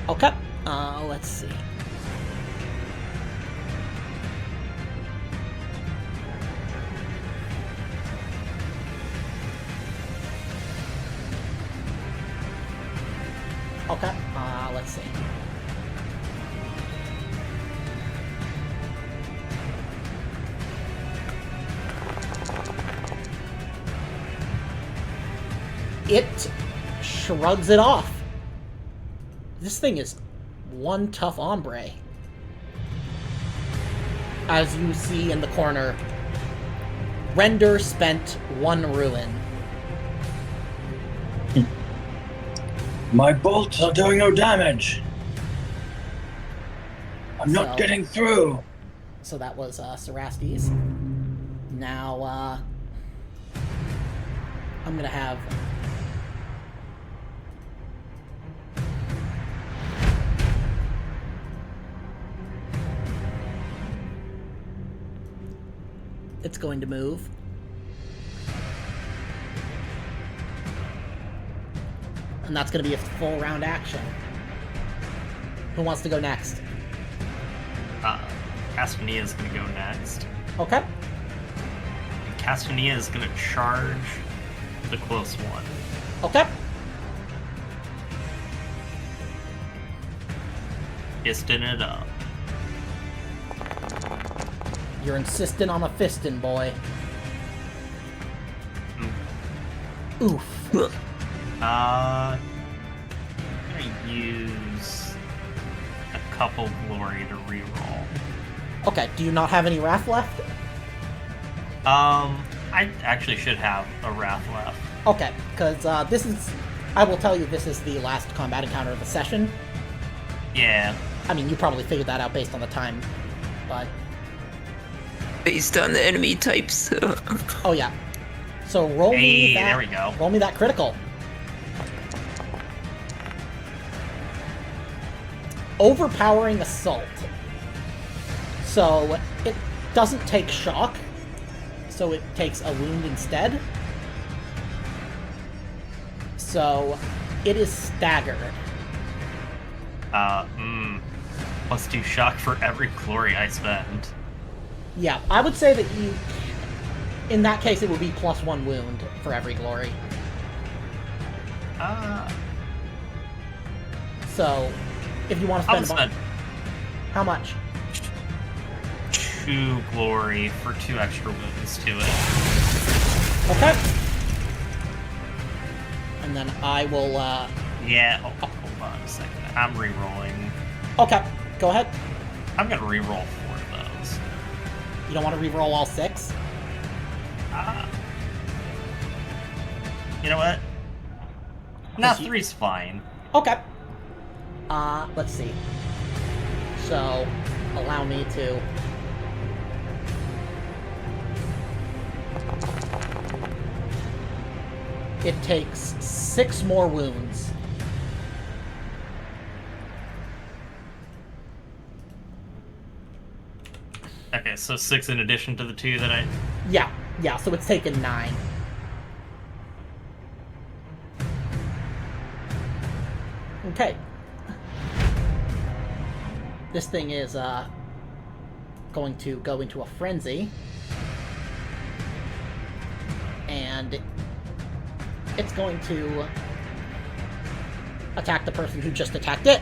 Okay, let's see. Okay, let's see. It shrugs it off. This thing is one tough hombre. As you see in the corner, Render spent 1 ruin. My bolts are doing no damage. I'm not So- getting through. So that was Sarastes. Now, I'm gonna have... it's going to move. And that's going to be a full round action. Who wants to go next? Castanea is going to go next. Okay. And Castanea is going to charge the close one. Okay. Fisting it up. You're insistent on a fistin', boy. Oof. I'm gonna use a couple glory to reroll. Okay, do you not have any wrath left? I actually should have a wrath left. Okay, because this is... I will tell you this is the last combat encounter of the session. Yeah. I mean, you probably figured that out based on the time, but... Based on the enemy types. Oh, yeah. So roll me that... There we go. Roll me that critical. Overpowering assault. So it doesn't take shock, so it takes a wound instead. So it is staggered. Plus 2 shock for every glory I spend. Yeah, I would say that you... In that case, it would be plus 1 wound for every glory. So, if you want to I'll spend... spend How much? 2 glory for 2 extra wounds to it. Okay. And then I will, Yeah, hold on a second. I'm re-rolling. Okay, go ahead. I'm gonna re-roll 4 of those. You don't want to re-roll all 6? You know what? No, 3's fine. Okay. Let's see. So, allow me to... It takes 6 more wounds. Okay, so 6 in addition to the 2 that I... Yeah, so it's taken 9. Okay. This thing is, going to go into a frenzy. And it's going to attack the person who just attacked it.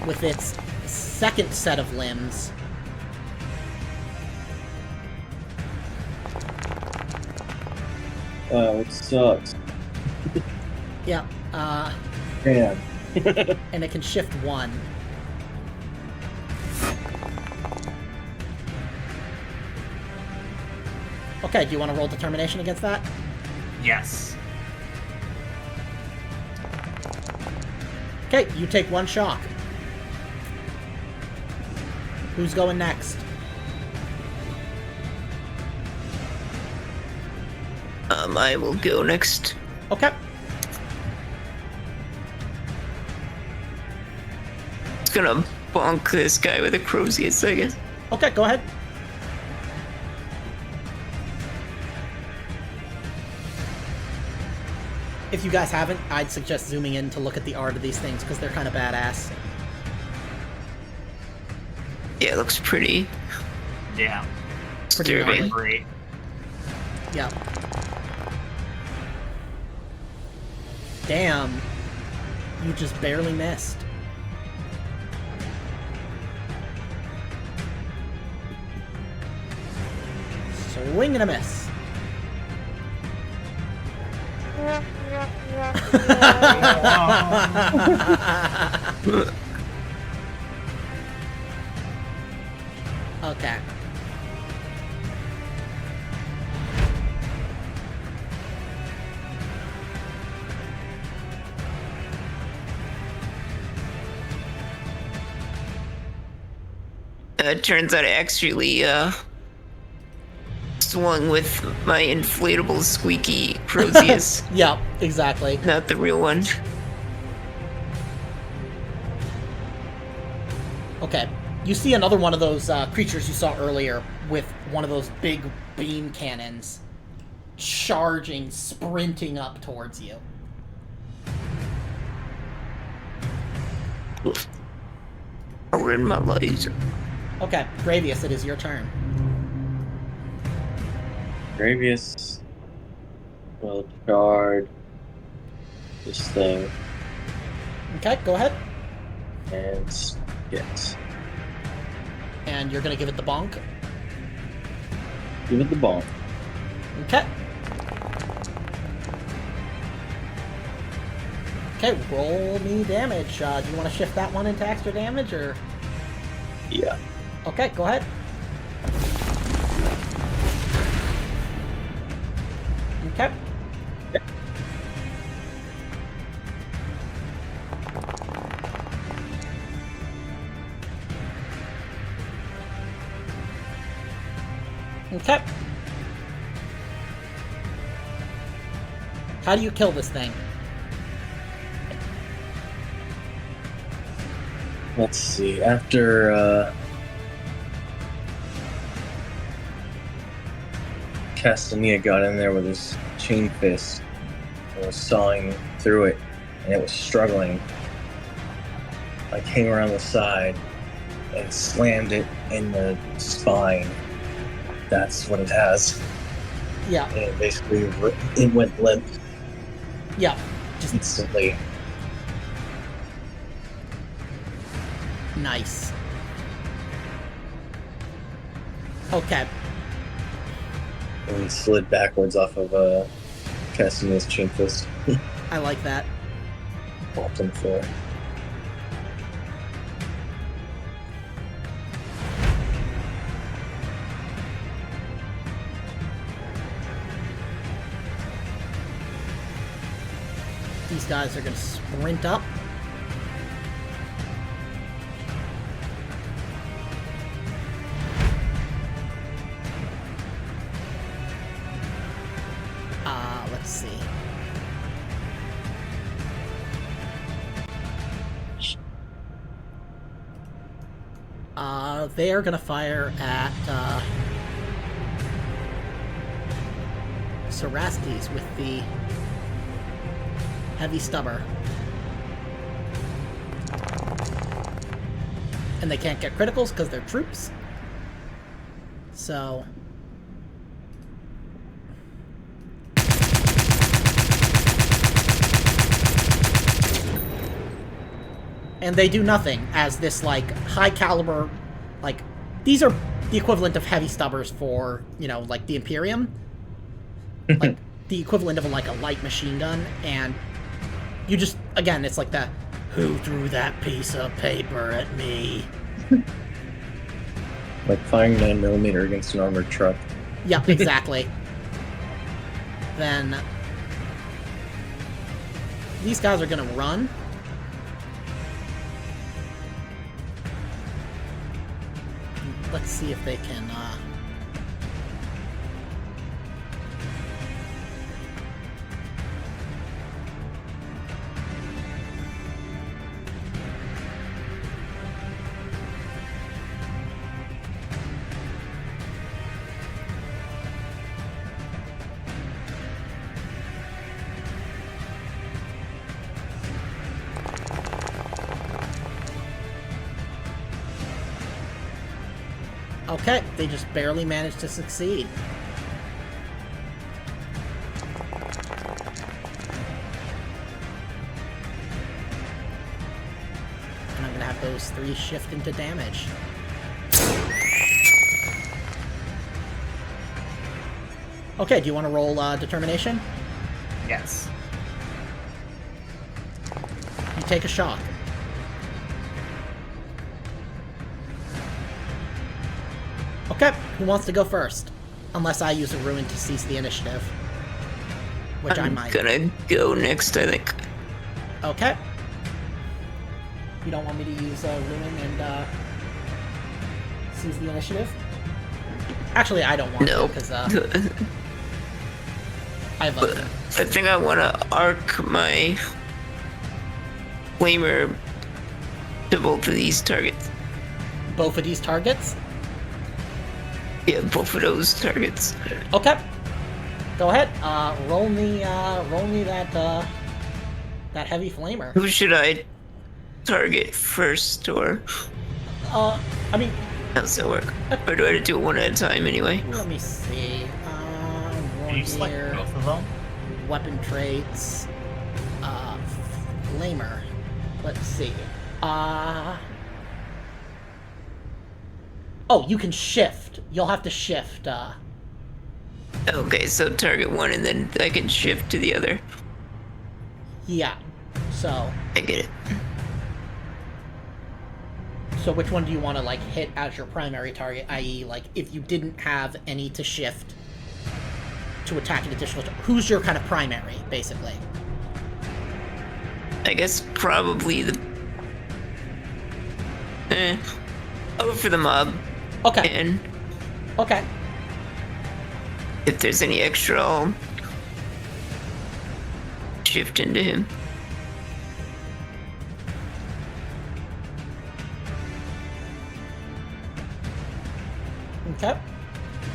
With its second set of limbs. Oh, it sucks. Yeah, Damn. and it can shift 1. Okay, do you want to roll determination against that? Yes. Okay, you take 1 shock. Who's going next? I will go next. Okay. Just gonna bonk this guy with a Gravius, I guess. Okay, go ahead. If you guys haven't, I'd suggest zooming in to look at the art of these things, because they're kind of badass. Yeah, it looks pretty Yeah. Pretty disturbing. gnarly. Great. Yeah. Damn. You just barely missed. Swing and a miss. Okay. It turns out I actually swung with my inflatable squeaky Gravius, Yeah, exactly. not the real one. You see another one of those creatures you saw earlier with one of those big beam cannons charging, sprinting up towards you. We're in my laser. Okay, Gravius, it is your turn. Gravius will guard this thing Okay, go ahead. and get. And you're gonna give it the bonk. Give it the ball. Okay. Okay, roll me damage. Do you want to shift that one into extra damage, or? Yeah. Okay, go ahead. Okay. Okay. How do you kill this thing? Let's see. After Castanea got in there with his chain fist and was sawing through it, and it was struggling, I came around the side and slammed it in the spine. That's what it has. Yeah, And basically, it went limp yeah. Just instantly. nice. Okay. And he slid backwards off of Castanea's chain fist. I like that. Popped on the floor. These guys are gonna sprint up. Let's see. They are gonna fire at Cerastes with the heavy stubber. And they can't get criticals because they're troops. So... and they do nothing as this, like, high caliber, like, these are the equivalent of heavy stubbers for, you know, like, the Imperium. Like, the equivalent of, like, a light machine gun, and you just, again, it's like the, who threw that piece of paper at me? Like firing 9mm against an armored truck. Yep, exactly. Then these guys are gonna run. Let's see if they can okay, they just barely managed to succeed. And I'm gonna have those 3 shift into damage. Okay, do you want to roll determination? Yes. You take a shock. Okay, who wants to go first? Unless I use a ruin to cease the initiative. Which I I'm might. gonna go next, I think. Okay. You don't want me to use a ruin and seize the initiative? Actually, I don't want No. to, because I have But I think I want to arc my flamer to both of these targets. both of these targets? Yeah, both of those targets. Okay. Go ahead. Roll me that heavy flamer. Who should I target first, or I mean, how does that work? Or do I do it one at a time anyway? let me see. Can you select Here, both of them? weapon traits, flamer. Let's see. Oh, you can shift. You'll have to shift. Okay, so target one and then I can shift to the other. Yeah. So I get it. which one do you want to like hit as your primary target? I.e., like if you didn't have any to shift to attack an additional. Who's your kind of primary, basically? I guess probably the. I'll go for the mob. Okay. And Okay. if there's any extra, I'll shift into him. Okay.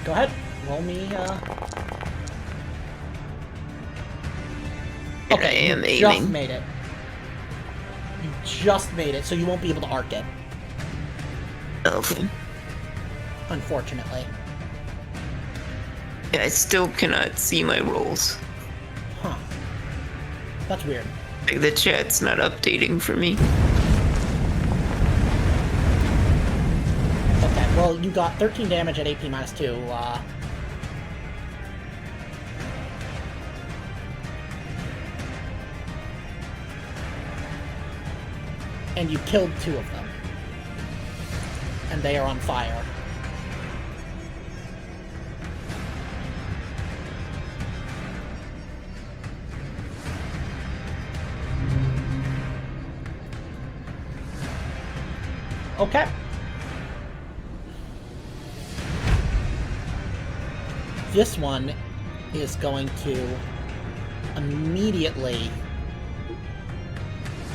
Go ahead. Roll me. And I am you just aiming. made it. You just made it, so you won't be able to arc it, Okay. unfortunately. Yeah, I still cannot see my rolls. Huh. That's weird. Like the chat's not updating for me. Okay, well, you got 13 damage at AP -2. And you killed 2 of them. And they are on fire. Okay. This one is going to immediately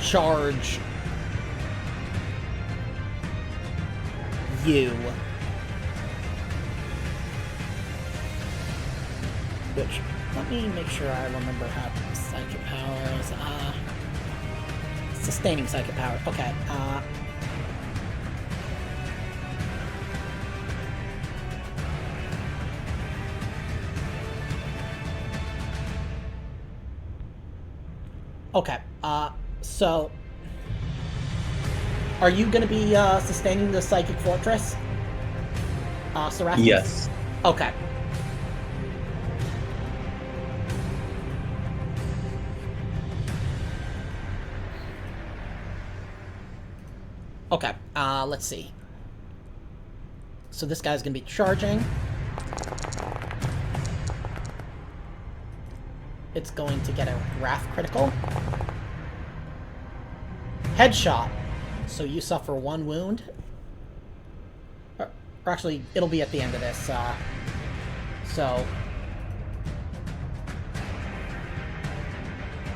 charge you. Which, let me make sure I remember how psychic powers, sustaining psychic power. Okay, okay, so are you going to be sustaining the Psychic Fortress? Serapis? Yes. Okay. Okay, let's see. So this guy's going to be charging. It's going to get a Wrath critical. Headshot. So you suffer 1 wound. Or actually, it'll be at the end of this. So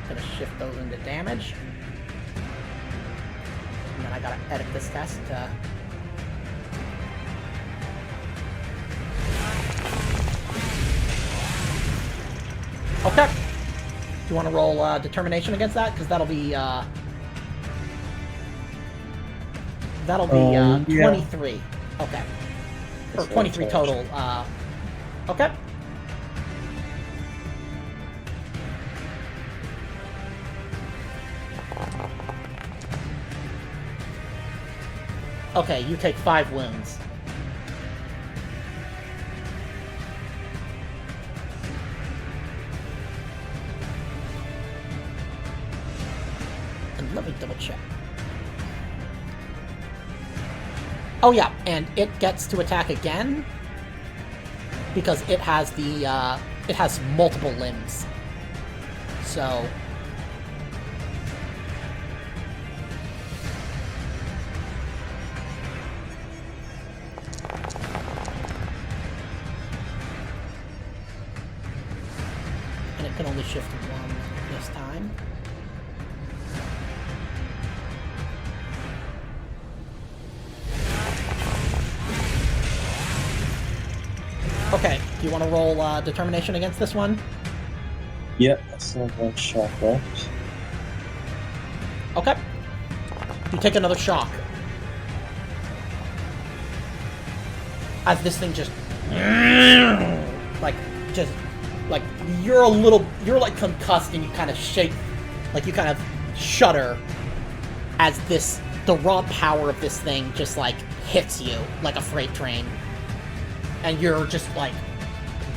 gonna shift those into damage. And then I gotta edit this test. Okay. Do you want to roll determination against that? Because that'll be Yeah. 23. Okay. Or That's 23 what I total. Okay. Okay, you take 5 wounds. And let me double check. Oh yeah, and it gets to attack again because it has the it has multiple limbs. So and it can only shift 1 this time. you want to roll determination against this one? Yep, I still have one shot left. Okay. You take another shock. As this thing just... Like, you're like concussed and you kind of shake, like you kind of shudder as the raw power of this thing just like hits you like a freight train. And you're just like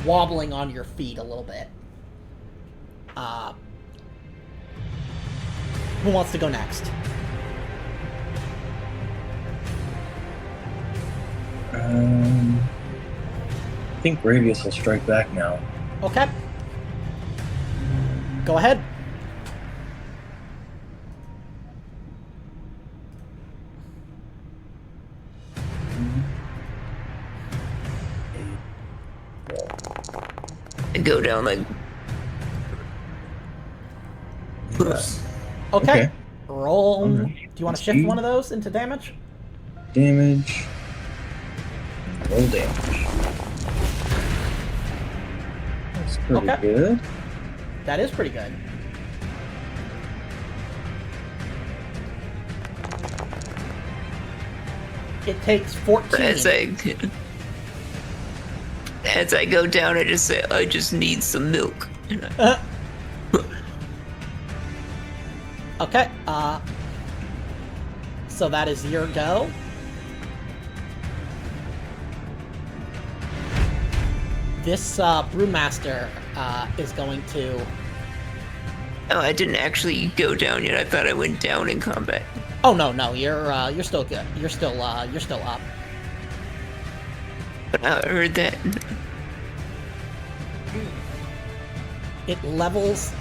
wobbling on your feet a little bit. Who wants to go next? I think Gravius will strike back now. Okay. Go ahead. And go down like. Okay. Roll. Okay. Do you want to shift one of those into damage? Damage. Roll damage. That's pretty good. That is pretty good. It takes 14. As I go down, I just say, I just need some milk. Okay, so that is your go. This brewmaster is going to... Oh, I didn't actually go down yet. I thought I went down in combat. Oh no, you're still good. You're still up. But I heard that. It levels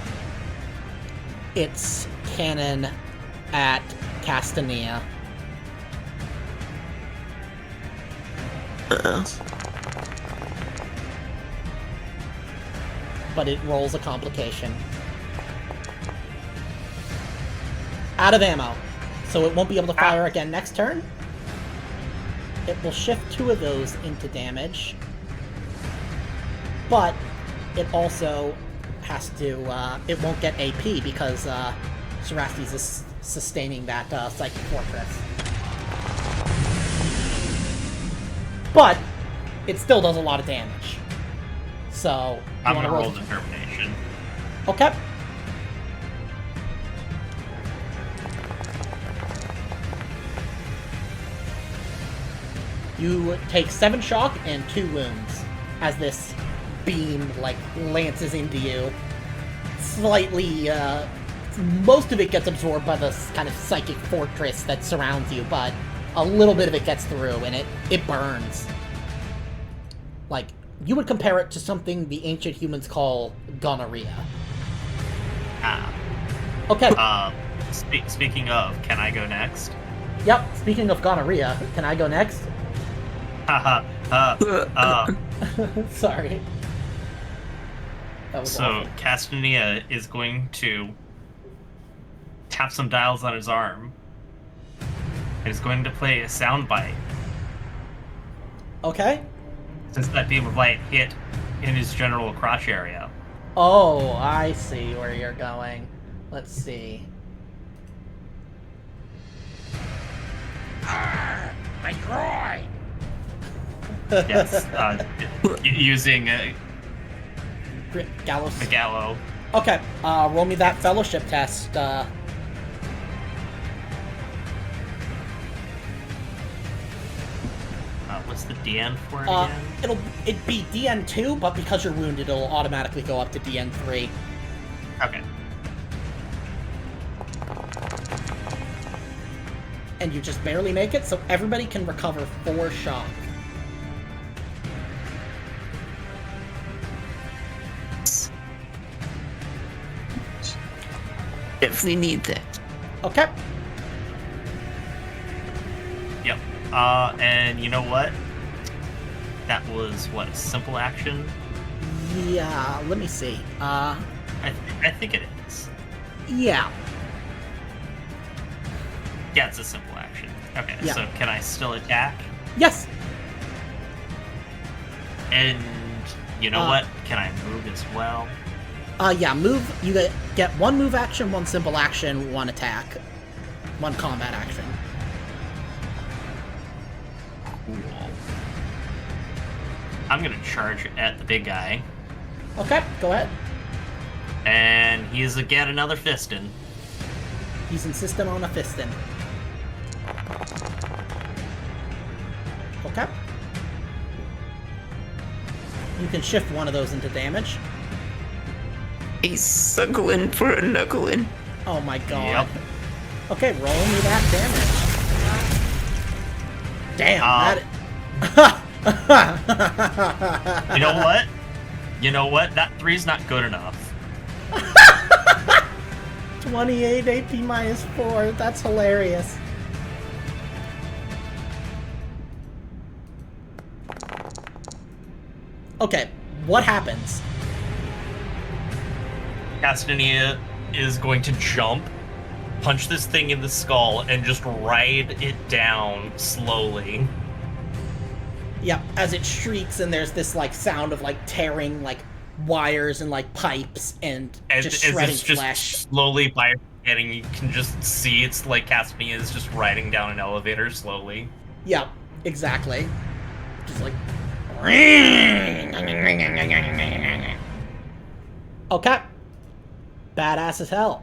its cannon at Castanea. But it rolls a complication. Out of ammo. So it won't be able to fire again next turn. It will shift 2 of those into damage. But it also has to, it won't get AP because Cerastes is sustaining that Psychic Fortress. But it still does a lot of damage. So, I'm gonna roll determination. Okay. You take 7 shock and 2 wounds as this beam, like, lances into you. Slightly, most of it gets absorbed by this kind of psychic fortress that surrounds you, but a little bit of it gets through, and it burns. Like, you would compare it to something the ancient humans call gonorrhea. Okay. Speaking of, can I go next? Yep, speaking of gonorrhea, can I go next? Sorry. That was So awful. Castanea is going to tap some dials on his arm and is going to play a soundbite. Okay. Since that beam of light hit in his general crotch area. Oh, I see where you're going. Let's see. My groin! Yes, using Gallows. the gallow. Okay, roll me that fellowship test. What's the DN for it again? It'd be DN2, but because you're wounded, it'll automatically go up to DN3. Okay. And you just barely make it, so everybody can recover 4 shock. Definitely need that. Okay. Yep. And you know what? That was, what, a simple action? Yeah, let me see. I think it is. Yeah. Yeah, it's a simple action. Okay, Yeah. so can I still attack? Yes! And You know what? Can I move as well? Yeah, move. You get one move action, one simple action, one attack, one combat action. Cool. I'm gonna charge at the big guy. Okay, go ahead. And he's again another fistin. He's insisting on a fistin. Okay. You can shift one of those into damage. He's suckling for a knuckling. Oh my god. Yep. Okay, roll me that damage. Damn, You know what? You know what? That 3's not good enough. 28 AP minus 4. That's hilarious. Okay, what happens? Castanea is going to jump, punch this thing in the skull, and just ride it down slowly. Yep, as it shrieks and there's this like sound of like tearing like wires and like pipes and just shredding it's just flesh. slowly bifurcating, you can just see it's like Castanea is just riding down an elevator slowly. Yep, exactly. Just like. Okay. Badass as hell.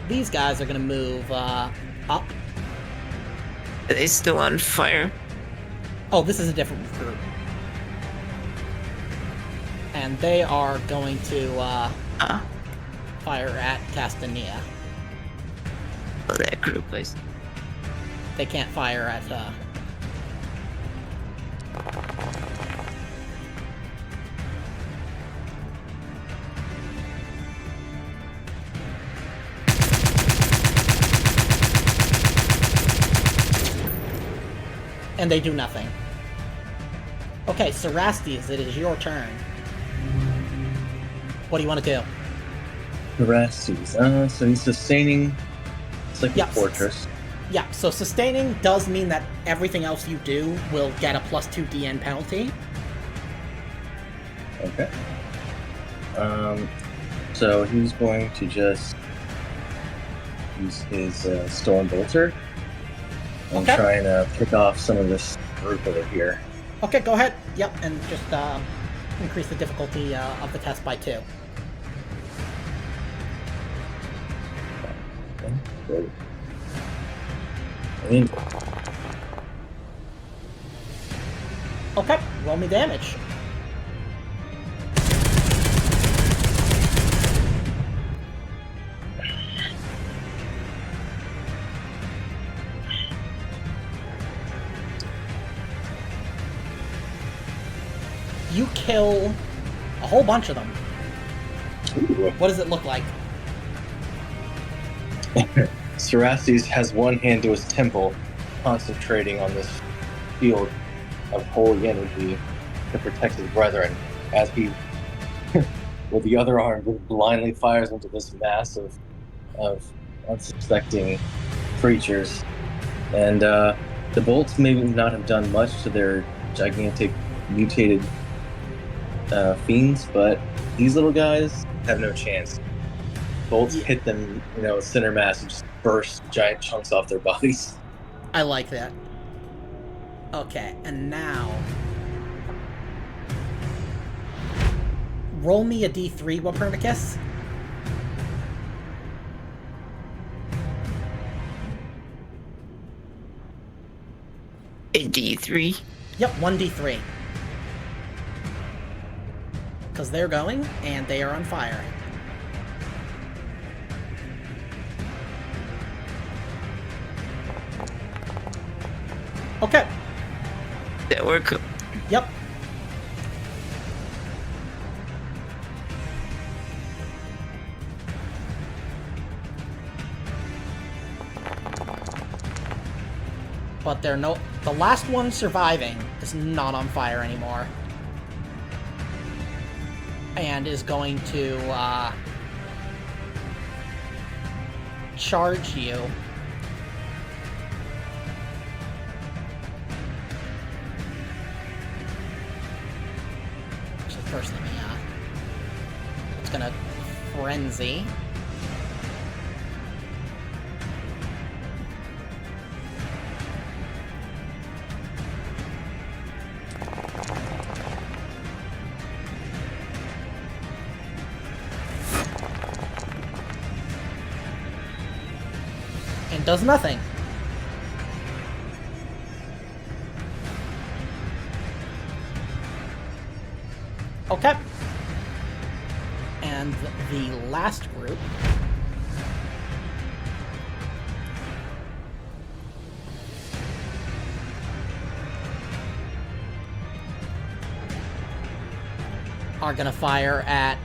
These guys are gonna move up. Are they still on fire? Oh, this is a different group. And they are going to fire at Castanea. Oh, that group is. They can't fire at and they do nothing. Okay, Cerastes, it is your turn. What do you want to do? Cerastes. So he's sustaining. It's like Yep. a fortress. Yeah, so sustaining does mean that everything else you do will get a +2 DN penalty. Okay. So he's going to just use his Storm Bolter and Okay. try and pick off some of this group over here. Okay, go ahead. Yep, and just increase the difficulty of the test by 2. Okay. Good. And Okay, roll me damage. You kill a whole bunch of them. ooh. What does it look like? Cerastes has one hand to his temple, concentrating on this field of holy energy to protect his brethren, as he, with the other arm, blindly fires into this mass of unsuspecting creatures. And the bolts may not have done much to their gigantic mutated fiends, but these little guys have no chance. Bolts hit them, center mass and just burst giant chunks off their bodies. I like that. Okay, and now... roll me a D3, Wapernicus. A D3? Yep, 1d3. Because they're going, and they are on fire. Okay. That work? Yep. But they're no... the last one surviving is not on fire anymore. And is going to, charge you. first let me, it's gonna frenzy. And does nothing. Okay. And the last group are gonna fire at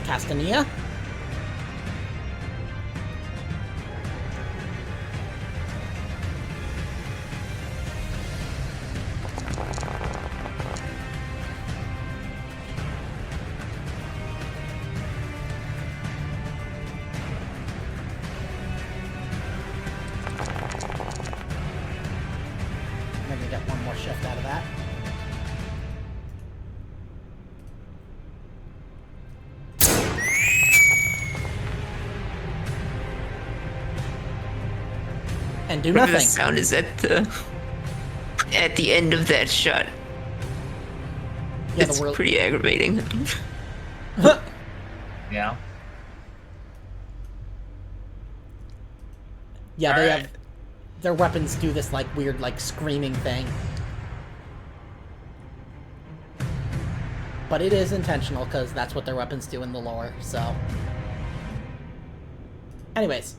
Castania. Maybe get one more shift out of that. And do Whatever nothing. the sound is at the end of that shot. Yeah, It's the world. pretty aggravating. Yeah. Yeah, they Alright. have their weapons do this like weird like screaming thing. But it is intentional because that's what their weapons do in the lore, so. Anyways.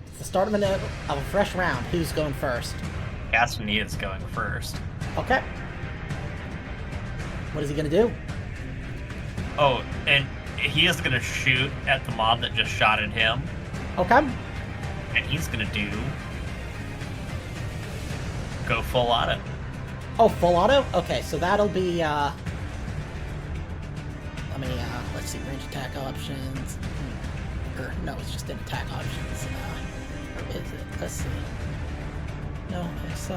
It's the start of a fresh round. Who's going first? Castania's going first. Okay. What is he gonna do? Oh, and he is gonna shoot at the mob that just shot at him, Okay. and he's gonna go full auto. Oh, full auto? Okay, so that'll be, let me, let's see, range attack options. Or, no, it's just in attack options. Or is it? Let's see. No, it's,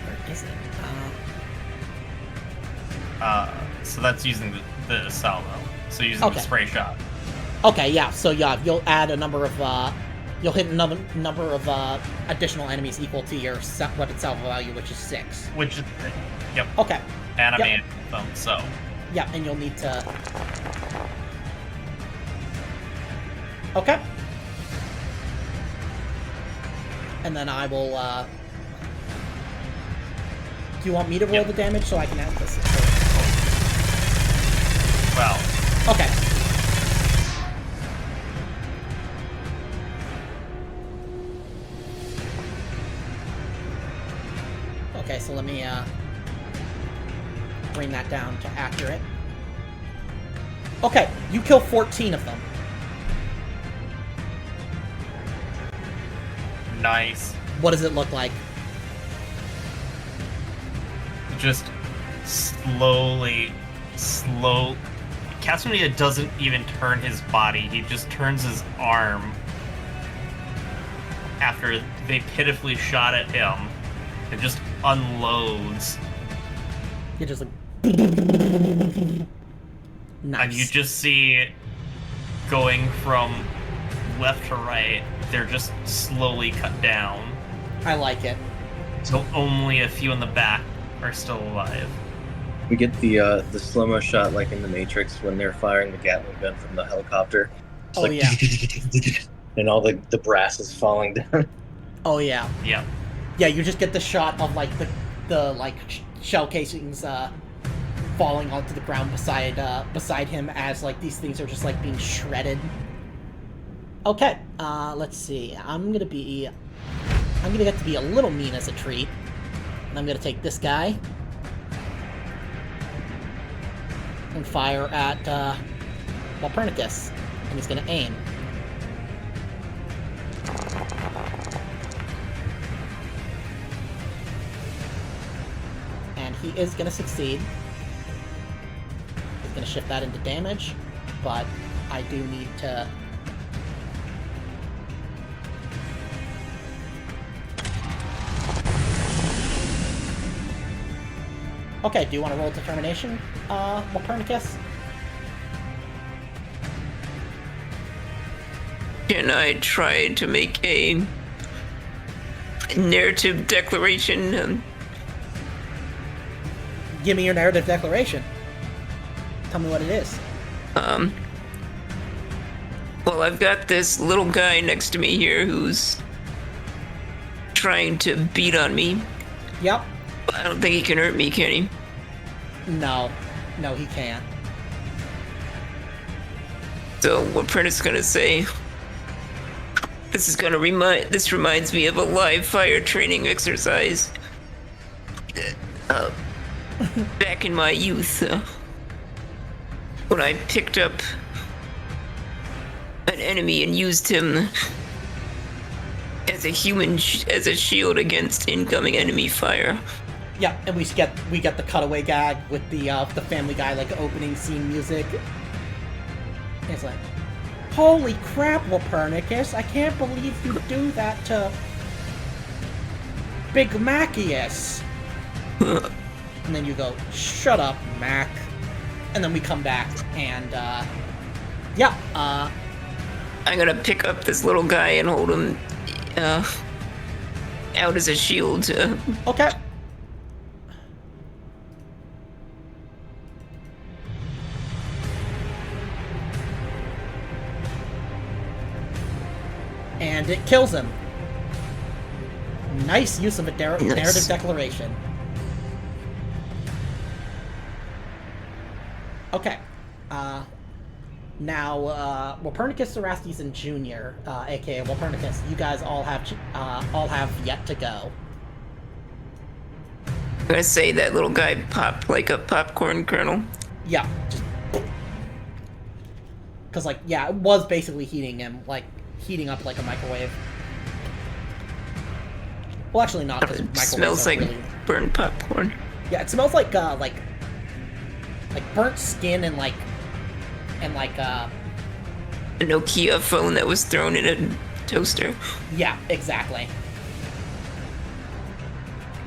where is it? So that's using the salvo. So using Okay. the spray shot. Okay, yeah, so yeah, you'll add a number of, you'll hit another number of, additional enemies equal to your weapon salvo value, which is 6. Which is, yep, Okay, animate them, so. yeah, and you'll need to... Okay. And then I will, do you want me to roll Yep. the damage so I can add this? Well, Okay. Okay, so let me, bring that down to accurate. Okay, you kill 14 of them. nice. What does it look like? Just slow. Castania doesn't even turn his body, he just turns his arm after they pitifully shot at him and just unloads. You're just like... Nice. And you just see going from left to right, they're just slowly cut down. I like it. So only a few in the back are still alive. We get the slow-mo shot like in the Matrix when they're firing the Gatling gun from the helicopter. It's Oh, like, yeah. and all the brass is falling down. Oh, yeah. Yep. Yeah, you just get the shot of, like, the like, shell casings, falling onto the ground beside him as, like, these things are just, like, being shredded. Okay, let's see. I'm gonna get to be a little mean as a treat. And I'm gonna take this guy. And fire at, Walpernicus. And he's gonna aim. And he is gonna succeed. He's going to shift that into damage, but I do need to... Okay, do you want to roll determination, Copernicus? Can I try to make a narrative declaration? Give me your narrative declaration. Tell me what it is. Well, I've got this little guy next to me here who's trying to beat on me. Yep. I don't think he can hurt me, can he? No. No, he can't. So what Prentice gonna say? This reminds me of a live fire training exercise. Back in my youth, when I picked up an enemy and used him as as a shield against incoming enemy fire. Yeah, and we get the cutaway gag with the Family Guy like opening scene music. And it's like, holy crap, Copernicus! I can't believe you do that to Big Macius. And then you go, shut up, Mac. And then we come back and I'm gonna pick up this little guy and hold him out as a shield. Okay. And it kills him. Nice use of a narrative declaration. Okay. Now, Copernicus, Erastes, and Junior, aka Copernicus, you guys all have yet to go. I'm gonna say that little guy popped like a popcorn kernel. Yeah. Because, like, yeah, it was basically heating up like a microwave. Well, actually not, because It microwaves smells like really... burnt popcorn. Yeah, it smells like burnt skin and a Nokia phone that was thrown in a toaster. Yeah, exactly.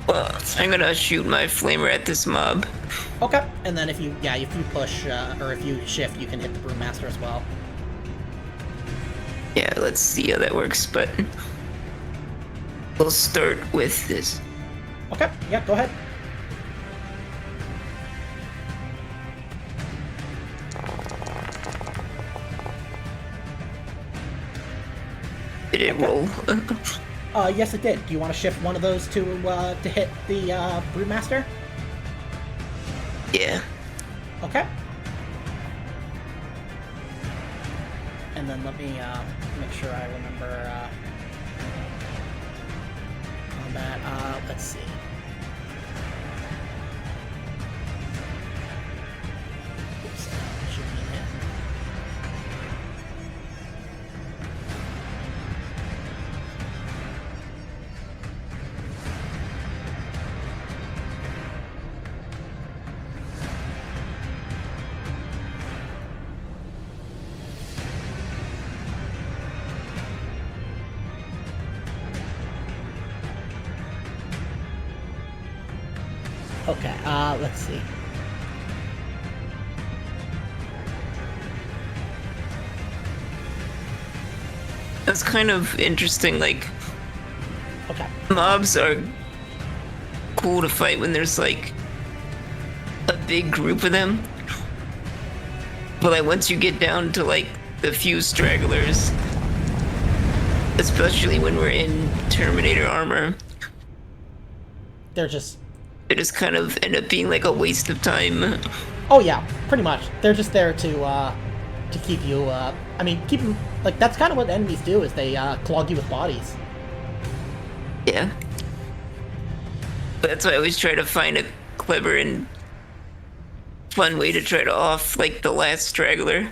Well, I'm gonna shoot my flamer at this mob. Okay, and then if you push or if you shift, you can hit the Brewmaster as well. Yeah, let's see how that works, but we'll start with this. Okay, yeah, go ahead. Did it roll? Yes, it did. Do you want to shift one of those to hit the Brewmaster? Yeah. Okay. And then let me make sure I remember combat. Let's see. Oops, shooting him. Okay, let's see. That's kind of interesting, like, Okay. mobs are cool to fight when there's, like, a big group of them. But, like, once you get down to, like, the few stragglers, especially when we're in Terminator armor, They're just... it just kind of end up being, like, a waste of time. Oh yeah, pretty much. They're just there to keep you, I mean, keep them... Like, that's kind of what enemies do, is they, clog you with bodies. Yeah. But that's why I always try to find a clever and fun way to try to off, like, the last straggler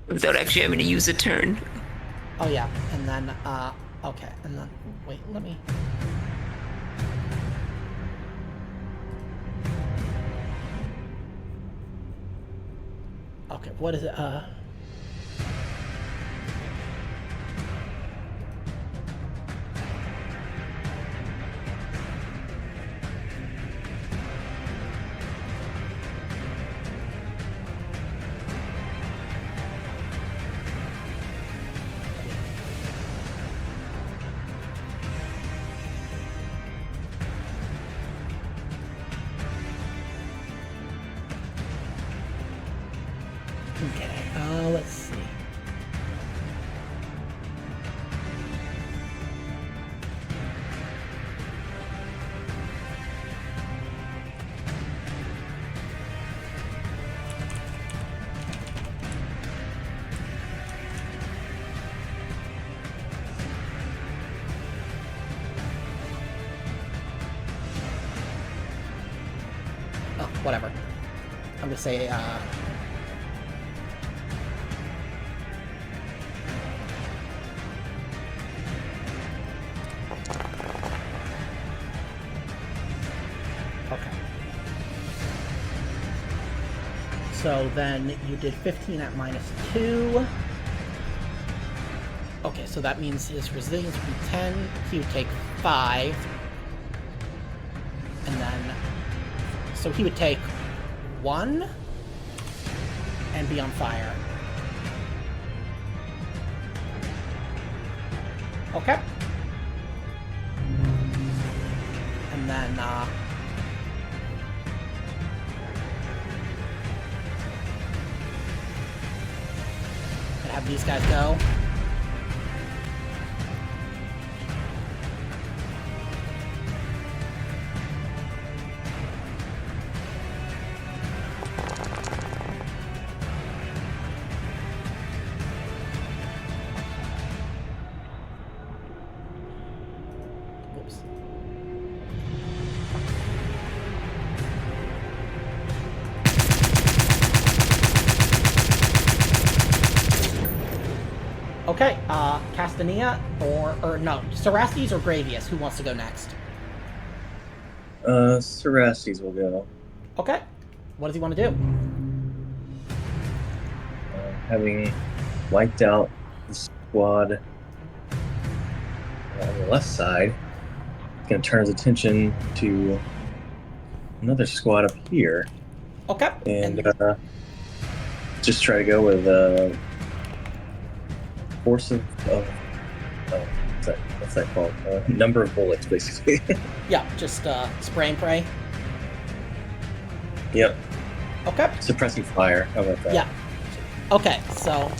without actually having to use a turn. Oh yeah, and then, okay, and then, wait, let me... Okay, what is it? Okay, let's see. Oh, whatever. I'm gonna say, okay. So then you did 15 at -2. Okay, so that means his resilience would be 10. He would take 5. And then... So he would take 1 and be on fire. Okay. And then, gonna have these guys go. Whoops. Okay, Castania or no, Cerastes or Gravius? Who wants to go next? Cerastes will go. Okay. What does he want to do? Having wiped out the squad on the left side, he's going to turn his attention to another squad up here. Okay. And just try to go with force of what's that called? Number of bullets, basically. Yeah, just spray and pray. Yep. Okay. Suppressing fire. How about that? Yeah. Okay, so...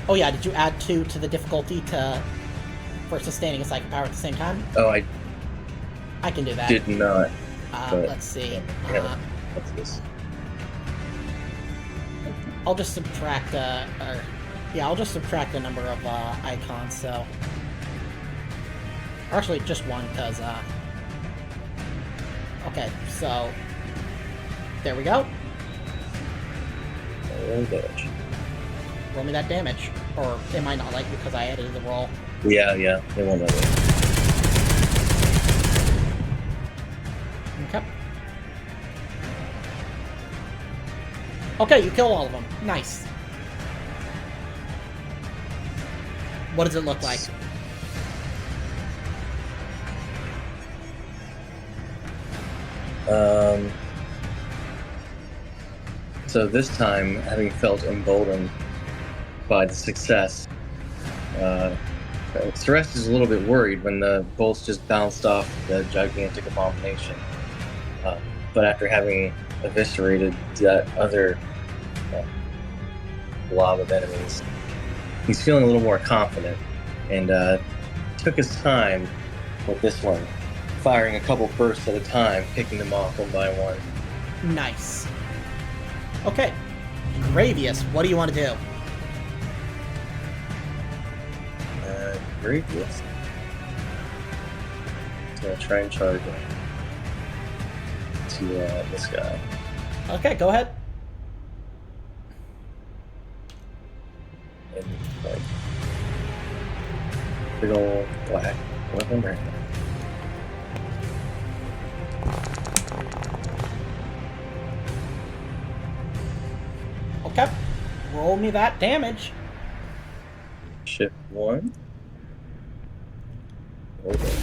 Oh yeah, did you add 2 to the difficulty for sustaining a psychic power at the same time? Oh, I I can do that. did not. but- Let's see. Yeah. What's this? I'll just subtract I'll just subtract the number of icons, so... Or actually, just one, because, okay, so... There we go. Oh, damage. Roll me that damage. Or it might not like because I added the roll. Yeah, it won't let me. Okay. Okay, you kill all of them. Nice. What does it look like? So this time, having felt emboldened by the success, Celeste is a little bit worried when the bolts just bounced off the gigantic abomination. But after having eviscerated that other blob of enemies, he's feeling a little more confident and took his time with this one, firing a couple bursts at a time, picking them off one by one. Nice. Okay. Gravius, what do you want to do? Gravius. Gonna try and charge him to this guy. Okay, go ahead. And like big ol' black weapon right Roll me that damage. Shift 1. Okay.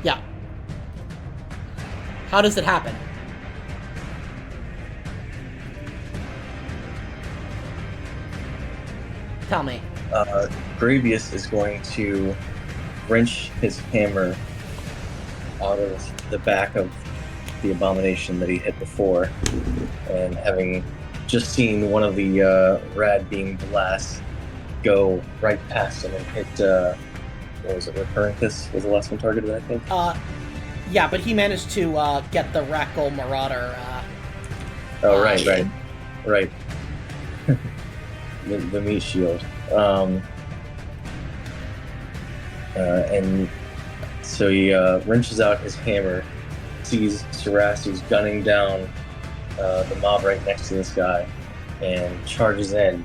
Yeah. How does it happen? Tell me. Gravius is going to wrench his hammer out of the back of the abomination that he hit before, and having just seen one of the rad being blast go right past him and hit, what was it, Recurrentus was the last one targeted, I think? Yeah, but he managed to get the Rackle Marauder. Right. the meat shield. And so he wrenches out his hammer, sees Sarasi's gunning down the mob right next to this guy, and charges in.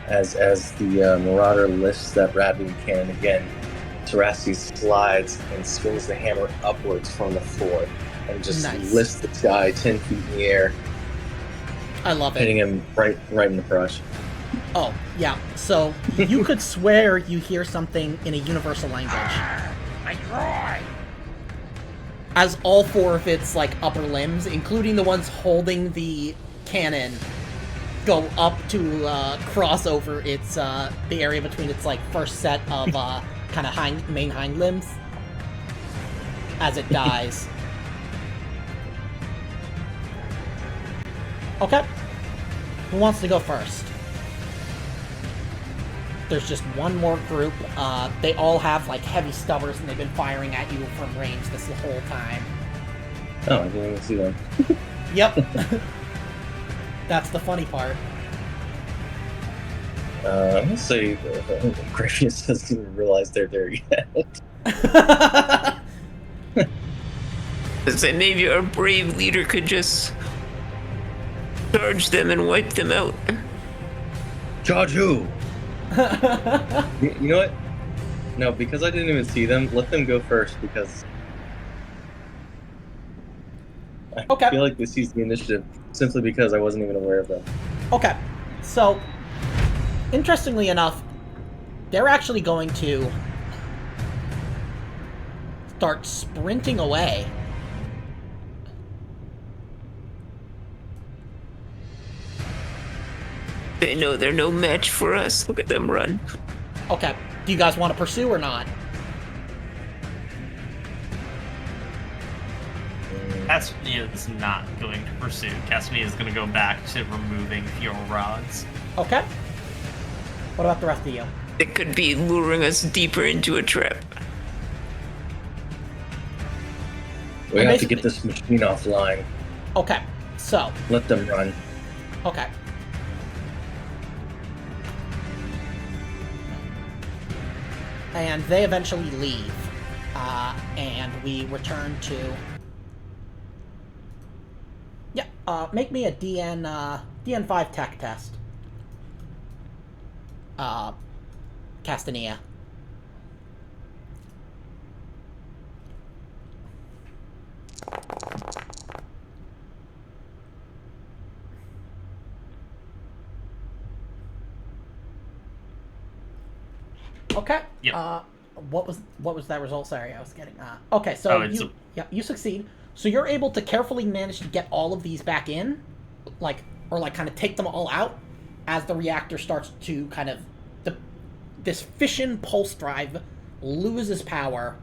As the Marauder lifts that Radwing cannon again, Sarasi slides and swings the hammer upwards from the floor and just lifts this guy 10 feet in the air. I love it. Hitting him right in the crotch. Oh, yeah. So you could swear you hear something in a universal language. My groin! As all four of its, like, upper limbs, including the ones holding the cannon, go up to cross over its the area between its, like, first set of kind of main hind limbs as it dies. Okay. Who wants to go first? There's just one more group. They all have, like, heavy stubbers, and they've been firing at you from range this whole time. Oh, I didn't even see them. Yep. That's the funny part. I'm gonna say Gravius doesn't even realize they're there yet. So maybe our brave leader could just charge them and wipe them out. Charge who? You know what? No, because I didn't even see them, let them go first, because I feel like they seized the initiative simply because I wasn't even aware of them. Okay, so, interestingly enough, they're actually going to start sprinting away. They know they're no match for us. Look at them run. Okay, do you guys want to pursue or not? Cassidy is not going to pursue. Cassidy is going to go back to removing fuel rods. Okay. What about the rest of you? It could be luring us deeper into a trap. We have to get this machine offline. Okay, so. Let them run. Okay. And they eventually leave. And we return to... Yeah, make me a DN5 tech test. Castania. Okay. Yep. What was that result? Sorry, I was getting. Okay, so you succeed. So you're able to carefully manage to get all of these back in, kind of take them all out, as the reactor starts to kind of this fission pulse drive loses power,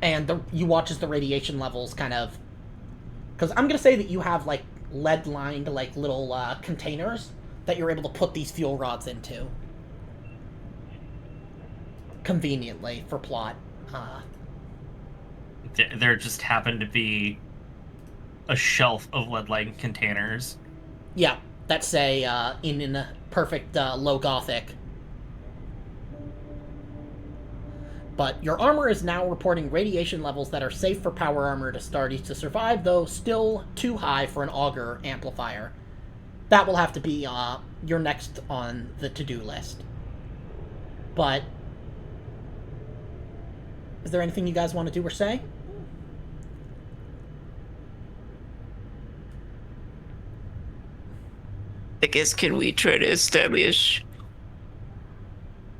and you watch as the radiation levels kind of, because I'm gonna say that you have like lead lined like little containers that you're able to put these fuel rods into. Conveniently for plot. There just happened to be a shelf of lead-lined containers. Yeah, that say in a perfect low Gothic. But your armor is now reporting radiation levels that are safe for power armor to survive, though still too high for an auger amplifier. That will have to be your next on the to-do list. But is there anything you guys want to do or say? I guess, can we try to establish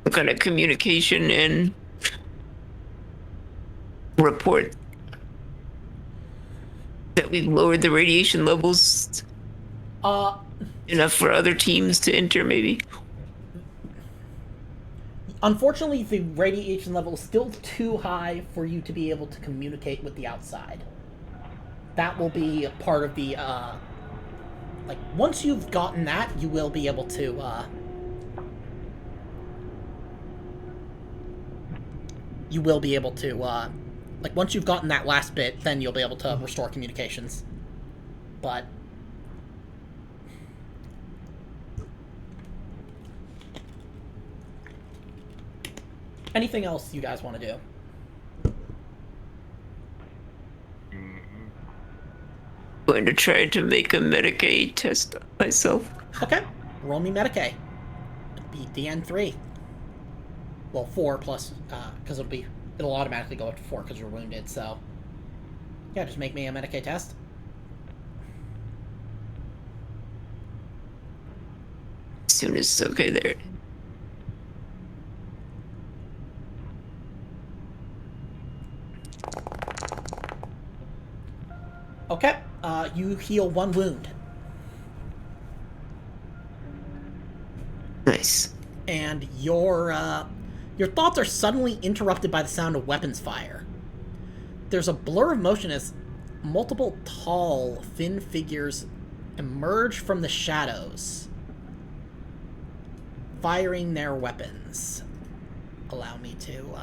what kind of communication and report that we've lowered the radiation levels enough for other teams to enter, maybe? Unfortunately, the radiation level is still too high for you to be able to communicate with the outside. That will be part of the, like, once you've gotten that, you will be able to, like, once you've gotten that last bit, then you'll be able to restore communications. But anything else you guys want to do? Going to try to make a Medicaid test myself. Okay, roll me Medicaid. It'll be DN3. Well, 4 plus, because it'll automatically go up to 4 because you're wounded, so yeah, just make me a Medicaid test. As soon as it's okay there. Okay, you heal 1 wound. Nice. And your thoughts are suddenly interrupted by the sound of weapons fire. There's a blur of motion as multiple tall, thin figures emerge from the shadows, firing their weapons. Allow me to,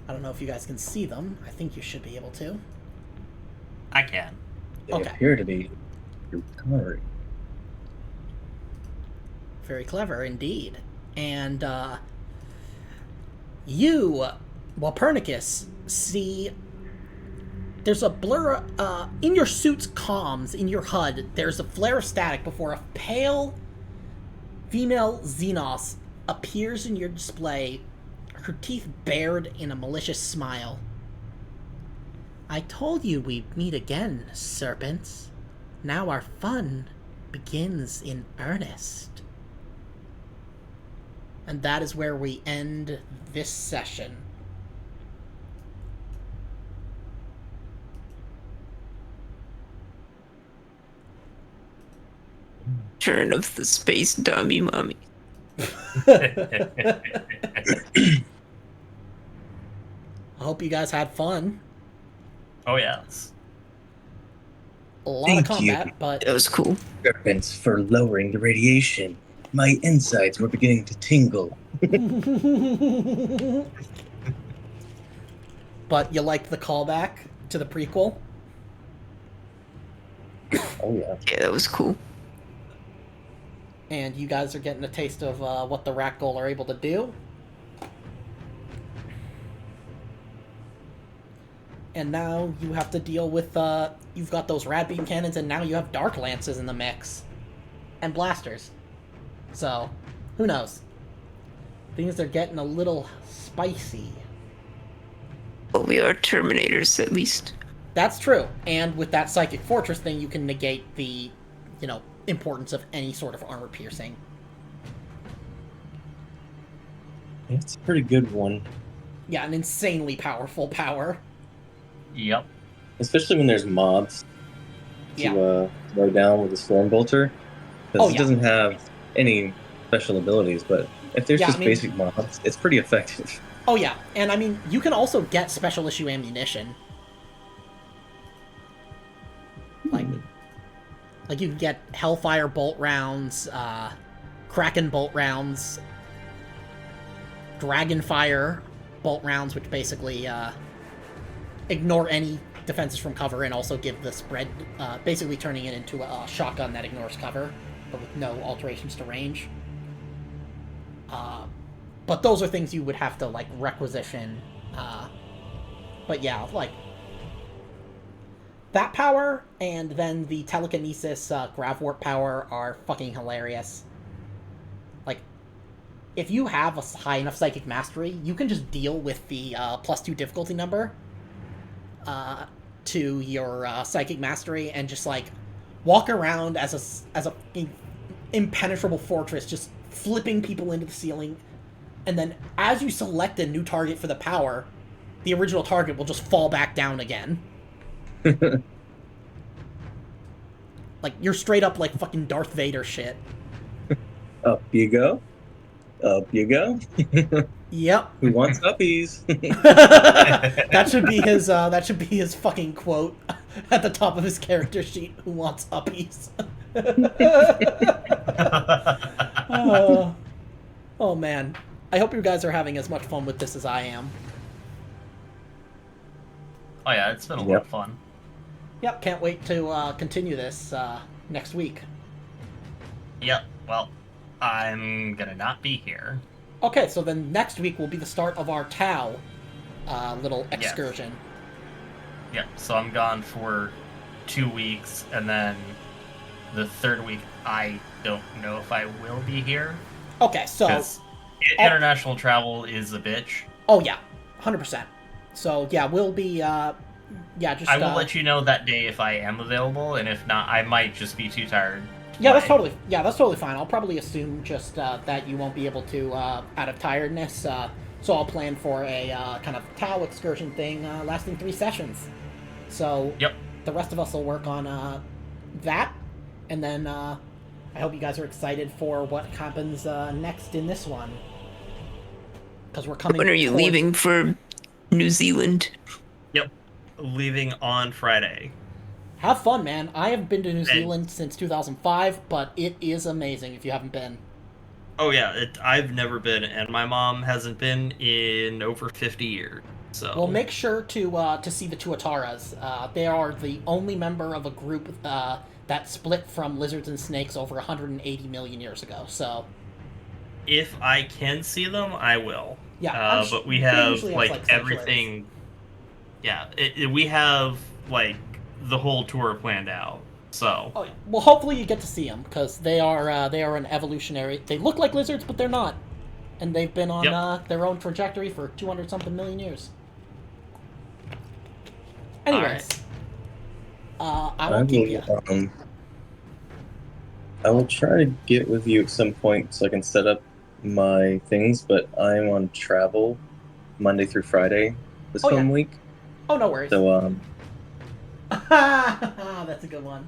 I don't know if you guys can see them. I think you should be able to. I can. They Okay. appear to be recovering. Very clever indeed. And you, Walpernicus, see there's a blur in your suit's comms, in your HUD, there's a flare of static before a pale female Xenos appears in your display, her teeth bared in a malicious smile. I told you we'd meet again, serpents. Now our fun begins in earnest. And that is where we end this session. Turn of the space dummy mommy. I hope you guys had fun. Oh, yes. A lot Thank of combat, you. but That was cool. Serpents for lowering the radiation. My insides were beginning to tingle. but you liked the callback to the prequel? Oh yeah. Yeah, that was cool. And you guys are getting a taste of what the Rat-Ghoul are able to do. And now you have to deal with, you've got those rad beam cannons, and now you have dark lances in the mix. And blasters. So, who knows? Things are getting a little spicy. Well, we are Terminators, at least. That's true. And with that Psychic Fortress thing, you can negate the, importance of any sort of armor piercing. It's a pretty good one. Yeah, an insanely powerful power. Yep. Especially when there's mobs Yeah. to throw down with a Storm Bolter. Because Oh, it yeah. doesn't have any special abilities, but if there's Yeah, just I mean- basic mods, it's pretty effective. Oh yeah, and I mean, you can also get special issue ammunition. Like you can get Hellfire bolt rounds, Kraken bolt rounds, Dragonfire bolt rounds, which basically ignore any defenses from cover and also give the spread, basically turning it into a shotgun that ignores cover, but with no alterations to range. But those are things you would have to, like, requisition. But yeah, like, that power and then the telekinesis Gravwarp power are fucking hilarious. Like, if you have a high enough psychic mastery, you can just deal with the +2 difficulty number to your psychic mastery and just, like, walk around as a impenetrable fortress, just flipping people into the ceiling. And then as you select a new target for the power, the original target will just fall back down again. Like, you're straight up like fucking Darth Vader shit. Up you go. Up you go. Yep. Who wants uppies? That should be his fucking quote at the top of his character sheet. Who wants uppies? Oh man. I hope you guys are having as much fun with this as I am. Oh yeah, it's been a lot of fun. Yep, can't wait to continue this next week. Yep, well, I'm gonna not be here. Okay, so then next week will be the start of our Tau little excursion. Yep, so I'm gone for 2 weeks, and then the third week I don't know if I will be here. Okay, so... Because international travel is a bitch. Oh yeah, 100%. So yeah, we'll be... I will let you know that day if I am available, and if not, I might just be too tired. Yeah, that's totally fine. I'll probably assume just that you won't be able to out of tiredness. So I'll plan for a kind of Tau excursion thing lasting 3 sessions. So the rest of us will work on that, and then I hope you guys are excited for what happens next in this one. Because we're coming. When are you leaving for New Zealand? Yep, leaving on Friday. Have fun, man. I haven't been to New Zealand since 2005, but it is amazing if you haven't been. Oh yeah, I've never been, and my mom hasn't been in over 50 years. So well, make sure to see the Tuataras. They are the only member of a group that split from lizards and snakes over 180 million years ago. So if I can see them, I will. Yeah, but we have like everything. Yeah, we have like the whole tour planned out. So. Oh yeah. Well, hopefully you get to see them because they are an evolutionary. They look like lizards, but they're not, and they've been on their own trajectory for 200-something million years. Anyways, I won't keep you. I will try to get with you at some point so I can set up my things, but I'm on travel Monday through Friday this coming week. Oh, no worries. So, that's a good one.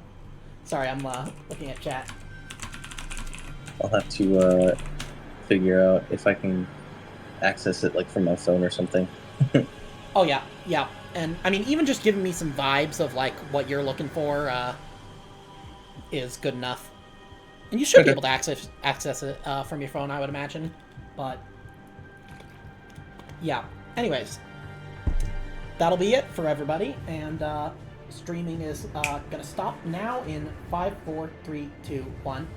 Sorry, I'm looking at chat. I'll have to figure out if I can access it like from my phone or something. Oh yeah. And I mean, even just giving me some vibes of like what you're looking for is good enough. And you should be able to access it from your phone, I would imagine. But yeah. Anyways, that'll be it for everybody. And streaming is gonna stop now in 5, 4, 3, 2, 1.